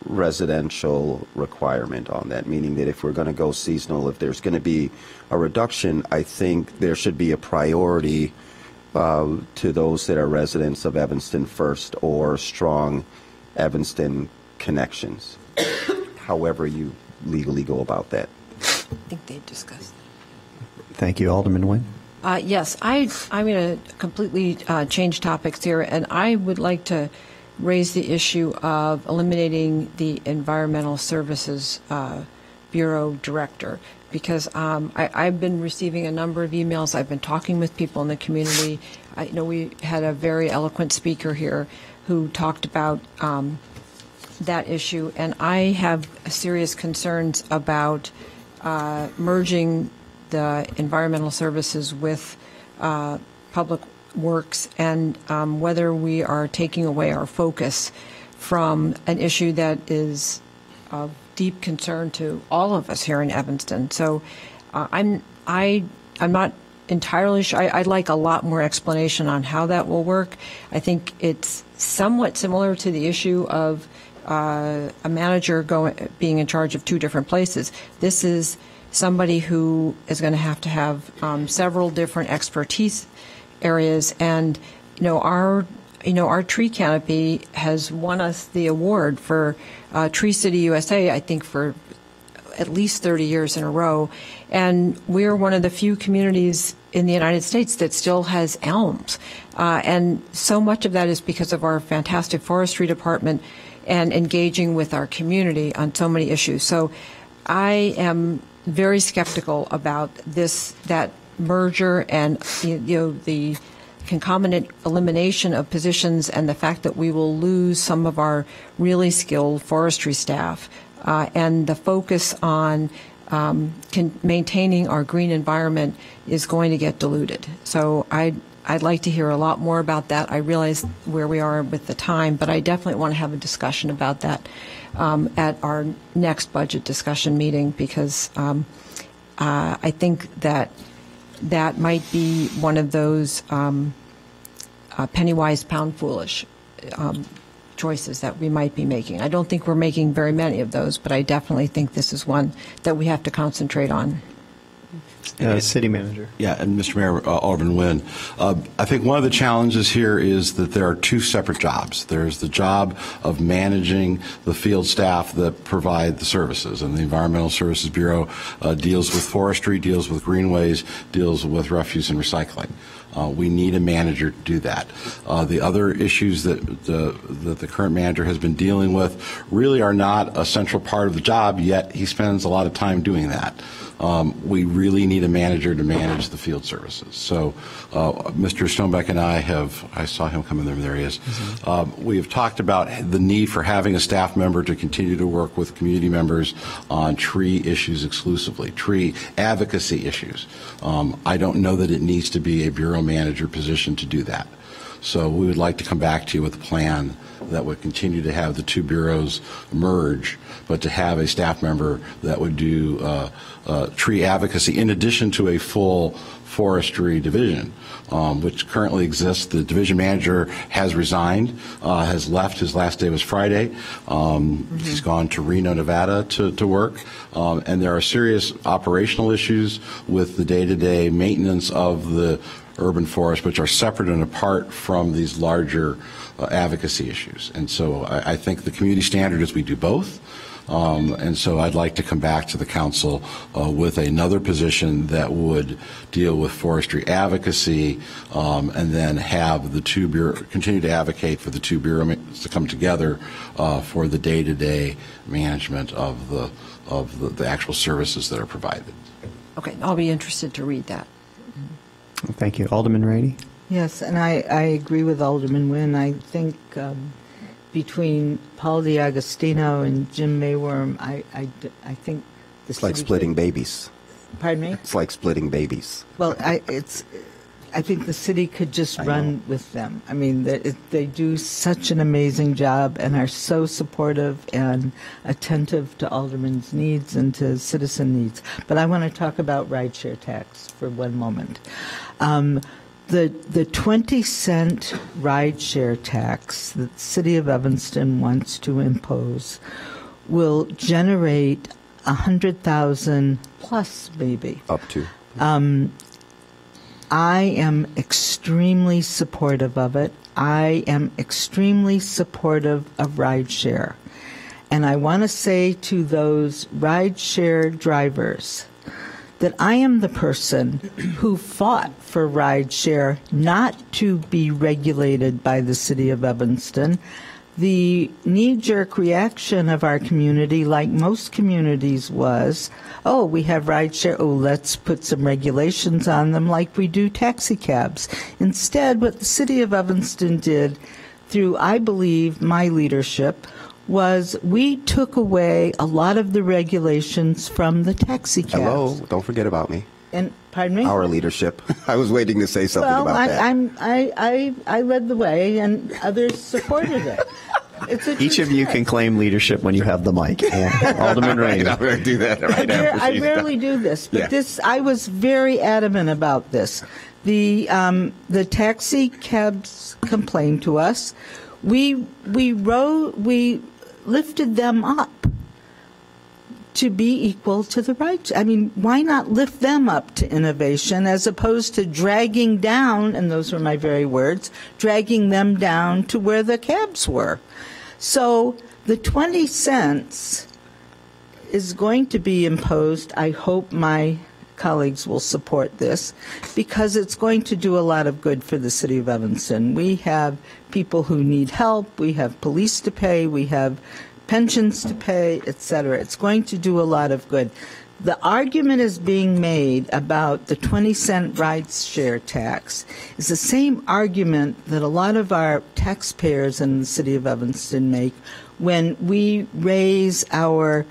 residential requirement on that, meaning that if we're going to go seasonal, if there's going to be a reduction, I think there should be a priority to those that are residents of Evanston first or strong Evanston connections, however you legally go about that. I think they discussed that. Thank you, Alderman Nguyen. Yes, I'm going to completely change topics here, and I would like to raise the issue of eliminating the Environmental Services Bureau Director, because I've been receiving a number of emails. I've been talking with people in the community. I know we had a very eloquent speaker here who talked about that issue, and I have serious concerns about merging the environmental services with public works, and whether we are taking away our focus from an issue that is of deep concern to all of us here in Evanston. So I'm not entirely sure. I'd like a lot more explanation on how that will work. I think it's somewhat similar to the issue of a manager being in charge of two different places. This is somebody who is going to have several different expertise areas, and our tree canopy has won us the award for Tree City USA, I think, for at least 30 years in a row, and we're one of the few communities in the United States that still has elms, and so much of that is because of our fantastic forestry department and engaging with our community on so many issues. So I am very skeptical about that merger and the concomitant elimination of positions, and the fact that we will lose some of our really skilled forestry staff, and the focus on maintaining our green environment is going to get diluted. So I'd like to hear a lot more about that. I realize where we are with the time, but I definitely want to have a discussion about that at our next budget discussion meeting, because I think that might be one of those penny wise, pound foolish choices that we might be making. I don't think we're making very many of those, but I definitely think this is one that we have to concentrate on. City Manager. Yeah, and Mr. Mayor, Alderman Nguyen, I think one of the challenges here is that there are two separate jobs. There's the job of managing the field staff that provide the services, and the Environmental Services Bureau deals with forestry, deals with greenways, deals with refuse and recycling. We need a manager to do that. The other issues that the current manager has been dealing with really are not a central part of the job, yet he spends a lot of time doing that. We really need a manager to manage the field services. So Mr. Stonebeck and I saw him come in there he is. We have talked about the need for having a staff member to continue to work with community members on tree issues exclusively, tree advocacy issues. I don't know that it needs to be a bureau manager position to do that. So we would like to come back to you with a plan that would continue to have the two bureaus merge, but to have a staff member that would do tree advocacy in addition to a full forestry division, which currently exists. The division manager has resigned, has left. His last day was Friday. He's gone to Reno, Nevada to work. And there are serious operational issues with the day-to-day maintenance of the urban forest, which are separate and apart from these larger advocacy issues. And so I think the community standard is we do both. And so I'd like to come back to the council with another position that would deal with forestry advocacy, and then have the two bureaus continue to advocate for the two bureaus to come together for the day-to-day management of the actual services that are provided. Okay, I'll be interested to read that. Thank you. Alderman Rainey? Yes, and I agree with Alderman Nguyen. I think between Paul D'Agostino and Jim Mayworm, I think it's like splitting babies. Pardon me? It's like splitting babies. Well, I think the city could just run with them. I mean, they do such an amazing job and are so supportive and attentive to aldermen's needs and to citizen needs. But I want to talk about rideshare tax for one moment. The 20-cent rideshare tax that the city of Evanston wants to impose will generate $100,000 plus, maybe. Up to. I am extremely supportive of it. I am extremely supportive of rideshare. And I want to say to those rideshare drivers that I am the person who fought for rideshare not to be regulated by the city of Evanston. The knee-jerk reaction of our community, like most communities, was, oh, we have rideshare, oh, let's put some regulations on them like we do taxi cabs. Instead, what the city of Evanston did, through, I believe, my leadership, was we took away a lot of the regulations from the taxi cabs. Hello, don't forget about me. And pardon me? Our leadership. I was waiting to say something about that. I led the way, and others supported it. Each of you can claim leadership when you have the mic. Alderman Rainey. I'm going to do that right after I rarely do this, but I was very adamant about this. The taxi cabs complained to us. We lifted them up to be equal to the right. I mean, why not lift them up to innovation as opposed to dragging down, and those were my very words, dragging them down to where the cabs were. So the 20 cents is going to be imposed. I hope my colleagues will support this because it's going to do a lot of good for the city of Evanston. We have people who need help. We have police to pay. We have pensions to pay, etc. It's going to do a lot of good. The argument is being made about the 20-cent rideshare tax is the same argument that a lot of our taxpayers in the city of Evanston make when we raise our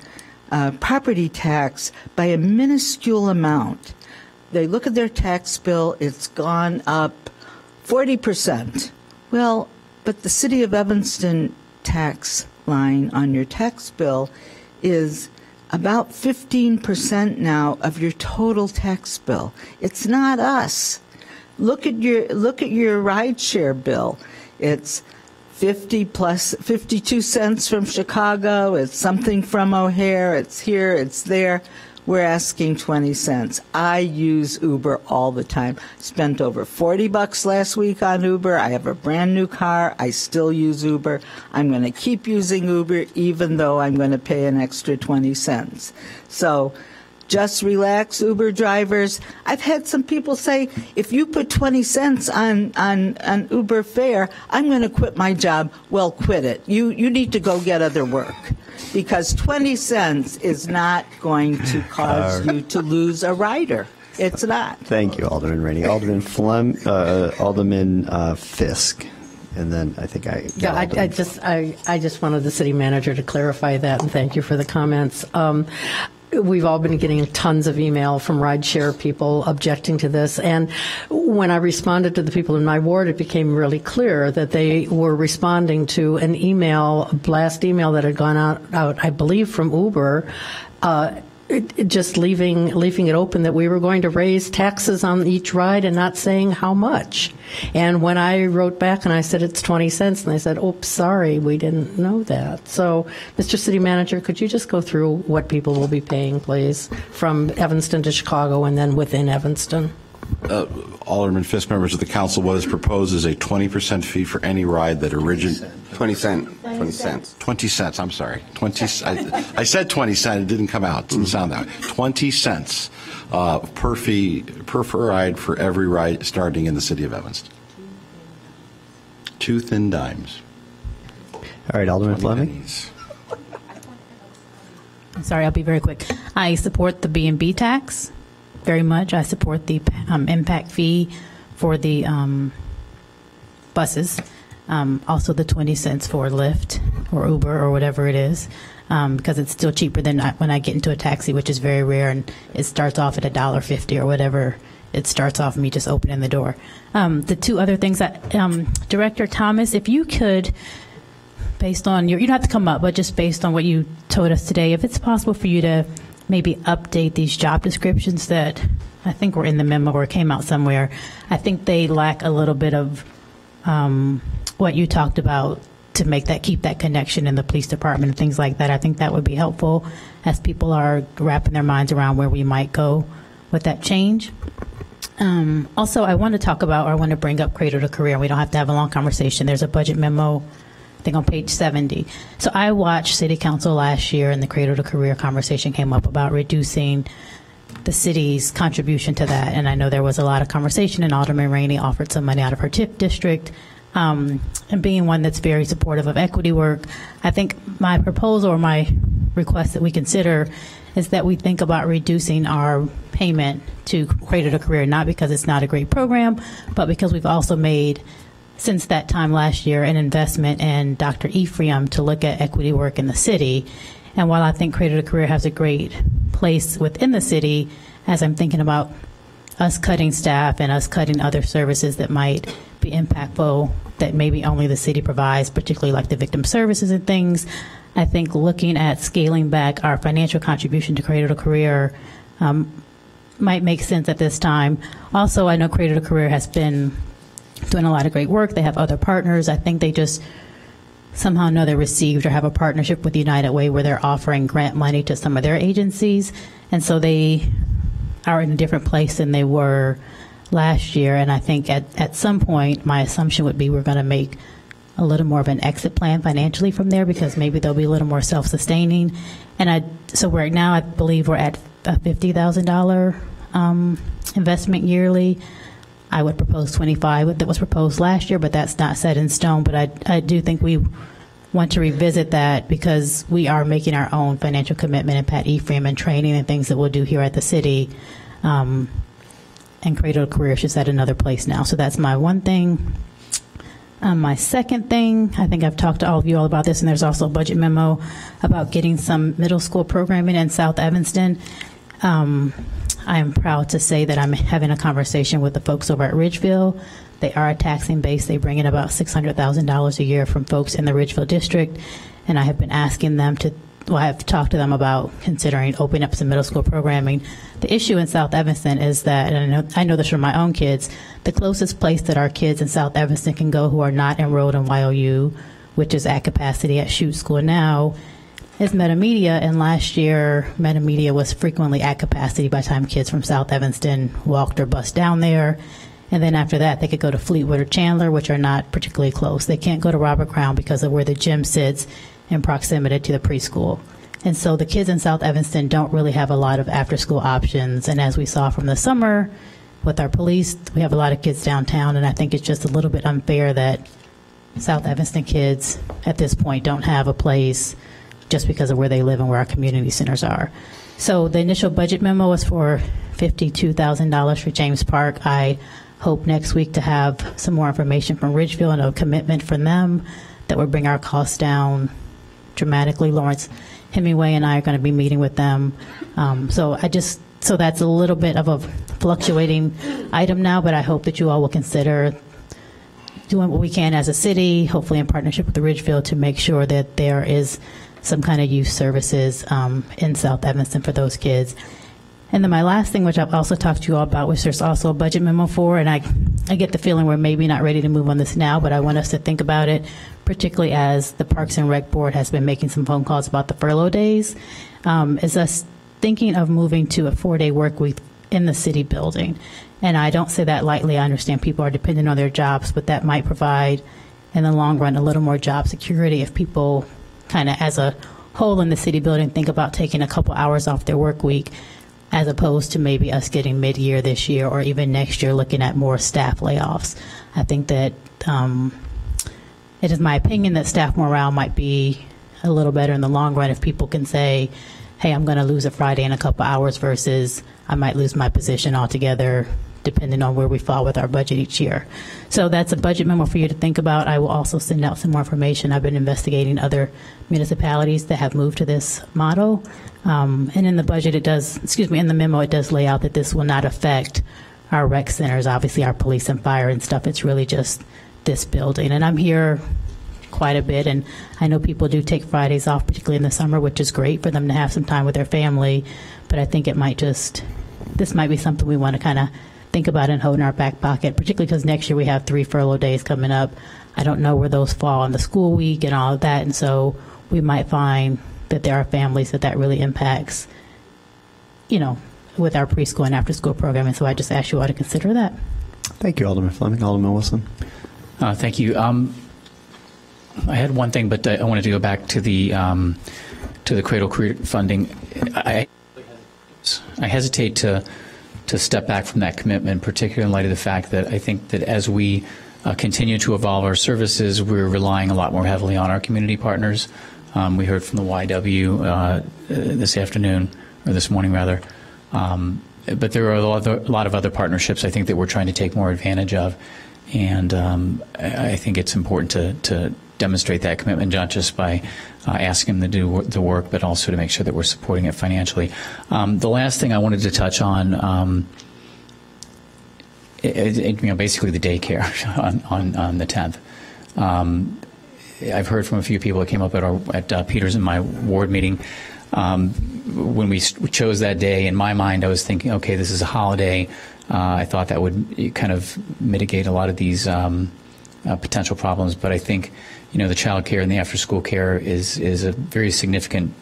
property tax by a minuscule amount. They look at their tax bill, it's gone up 40%. Well, but the city of Evanston tax line on your tax bill is about 15% now of your total tax bill. It's not us. Look at your rideshare bill. It's 50 plus 52 cents from Chicago. It's something from O'Hare. It's here. It's there. We're asking 20 cents. I use Uber all the time. Spent over $40 last week on Uber. I have a brand new car. I still use Uber. I'm going to keep using Uber even though I'm going to pay an extra 20 cents. So just relax, Uber drivers. I've had some people say, if you put 20 cents on Uber fare, I'm going to quit my job. Well, quit it. You need to go get other work. Because 20 cents is not going to cause you to lose a rider. It's not. Thank you, Alderman Rainey. Alderman Fisk. And then I think I just wanted the city manager to clarify that, and thank you for the comments. we've all been getting tons of email from rideshare people objecting to this. And when I responded to the people in my ward, it became really clear that they were responding to an email, a blast email that had gone out I believe, from Uber, just leaving it open that we were going to raise taxes on each ride and not saying how much. And when I wrote back and I said it's 20 cents, and they said, oops, sorry, we didn't know that. So, Mr. City Manager, could you just go through what people will be paying, please, from Evanston to Chicago and then within Evanston? Alderman Fisk, members of the council, what is proposed is a 20% fee for any ride that originates. 20 cents. 20 cents, I'm sorry. I said 20 cents, it didn't come out. It didn't sound that way. 20 cents per ride for every ride starting in the city of Evanston. 2 thin dimes. All right, Alderman Fleming. Sorry, I'll be very quick. I support the B&B tax very much. I support the impact fee for the buses. Also the 20 cents for Lyft or Uber or whatever it is, because it's still cheaper than when I get into a taxi, which is very rare, and it starts off at $1.50 or whatever. It starts off me just opening the door. The two other things that, Director Thomas, if you could, based on you don't have to come up, but just based on what you told us today, if it's possible for you to maybe update these job descriptions that I think were in the memo or came out somewhere. I think they lack a little bit of what you talked about to keep that connection in the police department and things like that. I think that would be helpful as people are wrapping their minds around where we might go with that change. Also, I want to bring up Cradle to Career. We don't have to have a long conversation. There's a budget memo, I think on page 70. So I watched City Council last year, and the Cradle to Career conversation came up about reducing the city's contribution to that. And I know there was a lot of conversation, and Alderman Rainey offered some money out of her TIP district. And being one that's very supportive of equity work, I think my proposal or my request that we consider is that we think about reducing our payment to Cradle to Career, not because it's not a great program, but because we've also made, since that time last year, an investment in Dr. Ephraim to look at equity work in the city. And while I think Cradle to Career has a great place within the city, as I'm thinking about us cutting staff and us cutting other services that might be impactful that maybe only the city provides, particularly like the victim services and things, I think looking at scaling back our financial contribution to Cradle to Career might make sense at this time. Also, I know Cradle to Career has been doing a lot of great work. They have other partners. I think they just somehow know they received or have a partnership with United Way where they're offering grant money to some of their agencies. And so they are in a different place than they were last year. And I think at some point, my assumption would be we're going to make a little more of an exit plan financially from there, because maybe they'll be a little more self-sustaining. And so right now, I believe we're at a $50,000 investment yearly. I would propose 25 that was proposed last year, but that's not set in stone. But I do think we want to revisit that, because we are making our own financial commitment in Pat Ephraim and training and things that we'll do here at the city. And Cradle to Career is at another place now. So that's my one thing. My second thing, I think I've talked to all of you all about this, and there's also a budget memo about getting some middle school programming in South Evanston. I am proud to say that I'm having a conversation with the folks over at Ridgeville. They are a taxing base. They bring in about $600,000 a year from folks in the Ridgeville district. And I have been asking them I have talked to them about considering opening up some middle school programming. The issue in South Evanston is that, and I know this from my own kids, the closest place that our kids in South Evanston can go who are not enrolled in YOU, which is at capacity at Chute School now, is Metamedia. And last year, Metamedia was frequently at capacity by the time kids from South Evanston walked or bused down there. And then after that, they could go to Fleetwood or Chandler, which are not particularly close. They can't go to Robert Crown because of where the gym sits in proximity to the preschool. And so the kids in South Evanston don't really have a lot of after-school options. And as we saw from the summer with our police, we have a lot of kids downtown, and I think it's just a little bit unfair that South Evanston kids at this point don't have a place just because of where they live and where our community centers are. So the initial budget memo was for $52,000 for James Park. I hope next week to have some more information from Ridgeville and a commitment from them that would bring our costs down dramatically. Lawrence Hemingway and I are going to be meeting with them. So that's a little bit of a fluctuating item now, but I hope that you all will consider doing what we can as a city, hopefully in partnership with the Ridgefield, to make sure that there is some kind of youth services in South Evanston for those kids. And then my last thing, which I've also talked to you all about, which there's also a budget memo for, and I get the feeling we're maybe not ready to move on this now, but I want us to think about it, particularly as the Parks and Rec Board has been making some phone calls about the furlough days, is us thinking of moving to a 4-day work week in the city building. And I don't say that lightly. I understand people are dependent on their jobs, but that might provide, in the long run, a little more job security if people kind of as a whole in the city building think about taking a couple hours off their work week, as opposed to maybe us getting mid-year this year or even next year looking at more staff layoffs. I think that it is my opinion that staff morale might be a little better in the long run if people can say, hey, I'm going to lose a Friday in a couple hours versus I might lose my position altogether, depending on where we fall with our budget each year. So that's a budget memo for you to think about. I will also send out some more information. I've been investigating other municipalities that have moved to this model. And in the budget, in the memo, it does lay out that this will not affect our rec centers, obviously our police and fire and stuff. It's really just this building. And I'm here quite a bit, and I know people do take Fridays off, particularly in the summer, which is great for them to have some time with their family. But I think this might be something we want to kind of think about and hold in our back pocket, particularly because next year we have 3 furlough days coming up. I don't know where those fall on the school week and all of that, and so we might find that there are families that really impacts, with our preschool and after school programming. So I just ask you all to consider that. Thank you, Alderman Fleming. Alderman Wilson. Thank you. I had one thing, but I wanted to go back to the Cradle Career funding. I hesitate to step back from that commitment, particularly in light of the fact that I think that as we continue to evolve our services, we're relying a lot more heavily on our community partners. We heard from the YW this morning rather. But there are a lot of other partnerships I think that we're trying to take more advantage of. And I think it's important to demonstrate that commitment, not just by asking them to do the work, but also to make sure that we're supporting it financially. The last thing I wanted to touch on, basically the daycare on the 10th. I've heard from a few people that came up at Peters in my ward meeting. When we chose that day, in my mind, I was thinking, okay, this is a holiday. I thought that would kind of mitigate a lot of these potential problems. But I think, the child care and the after-school care is a very significant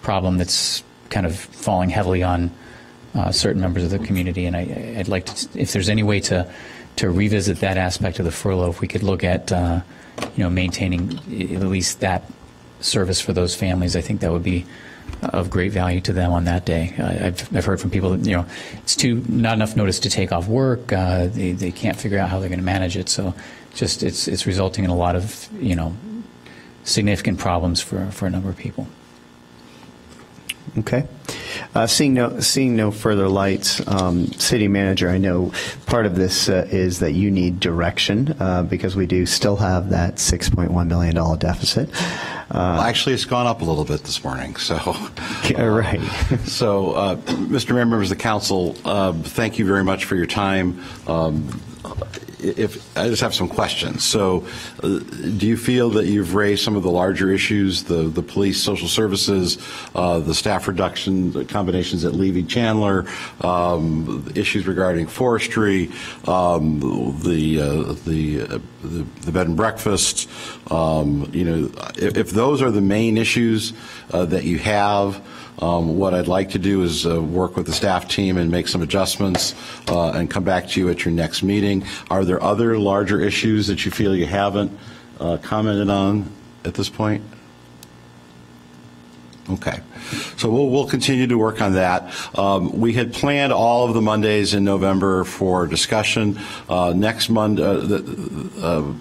problem that's kind of falling heavily on certain members of the community. And I'd like to, if there's any way to revisit that aspect of the furlough, if we could look at, maintaining at least that service for those families, I think that would be of great value to them on that day. I've heard from people that, it's not enough notice to take off work. They can't figure out how they're going to manage it. So just it's resulting in a lot of, significant problems for a number of people. Okay. Seeing no further lights, City Manager, I know part of this is that you need direction because we do still have that $6.1 million deficit. Well, actually, it's gone up a little bit this morning. So, right. So, Mr. Mayor, members of the council, thank you very much for your time. If I just have some questions. So, do you feel that you've raised some of the larger issues, the police, social services, the staff reduction, the combinations at Levy Chandler, issues regarding forestry, the bed and breakfast? If those are the main issues that you have, what I'd like to do is work with the staff team and make some adjustments and come back to you at your next meeting. Are there other larger issues that you feel you haven't commented on at this point? Okay. So we'll continue to work on that. We had planned all of the Mondays in November for discussion. Next Monday,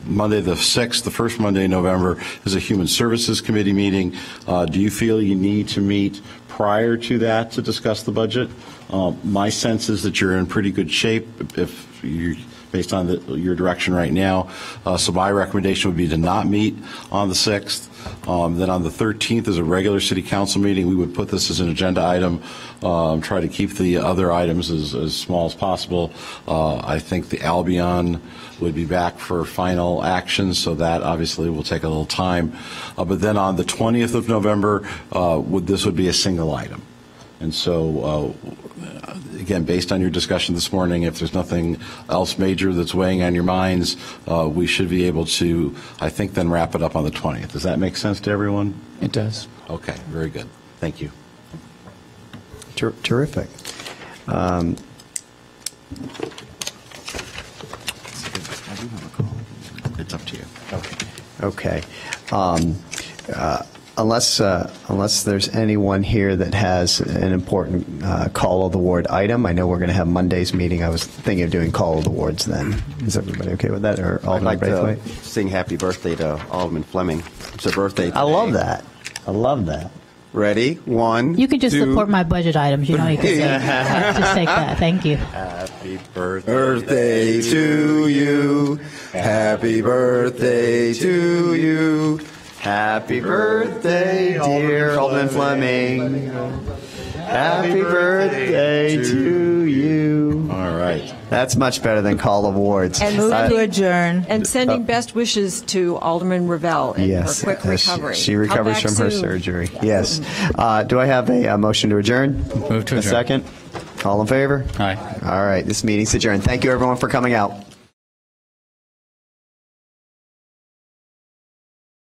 Monday the 6th, the first Monday in November, is a Human Services Committee meeting. Do you feel you need to meet prior to that to discuss the budget? My sense is that you're in pretty good shape. If you based on your direction right now. So my recommendation would be to not meet on the 6th. Then on the 13th is a regular city council meeting. We would put this as an agenda item, try to keep the other items as small as possible. I think the Albion would be back for final action, so that obviously will take a little time. But then on the 20th of November, this would be a single item. And so, again, based on your discussion this morning, if there's nothing else major that's weighing on your minds, we should be able to, I think, then wrap it up on the 20th. Does that make sense to everyone? It does. Okay, very good. Thank you. Terrific. It's up to you. Okay. Unless there's anyone here that has an important call of the ward item, I know we're going to have Monday's meeting. I was thinking of doing call of the wards then. Is everybody okay with that? Or I'd like Braithwaite? to sing happy birthday to Alderman Fleming. It's her birthday today. I love that. I love that. Ready? One, You can just two. support my budget items. You know, you can say, just take that. Thank you. Happy birthday to you. Happy birthday to you. Happy birthday, dear Alderman Fleming. Happy birthday to you. All right. That's much better than call of wards. And move to adjourn. And sending best wishes to Alderman Ravel in her quick recovery. She recovers from her surgery. Yes. Do I have a motion to adjourn? Move to adjourn. A second? All in favor? Aye. All right. This meeting's adjourned. Thank you, everyone, for coming out.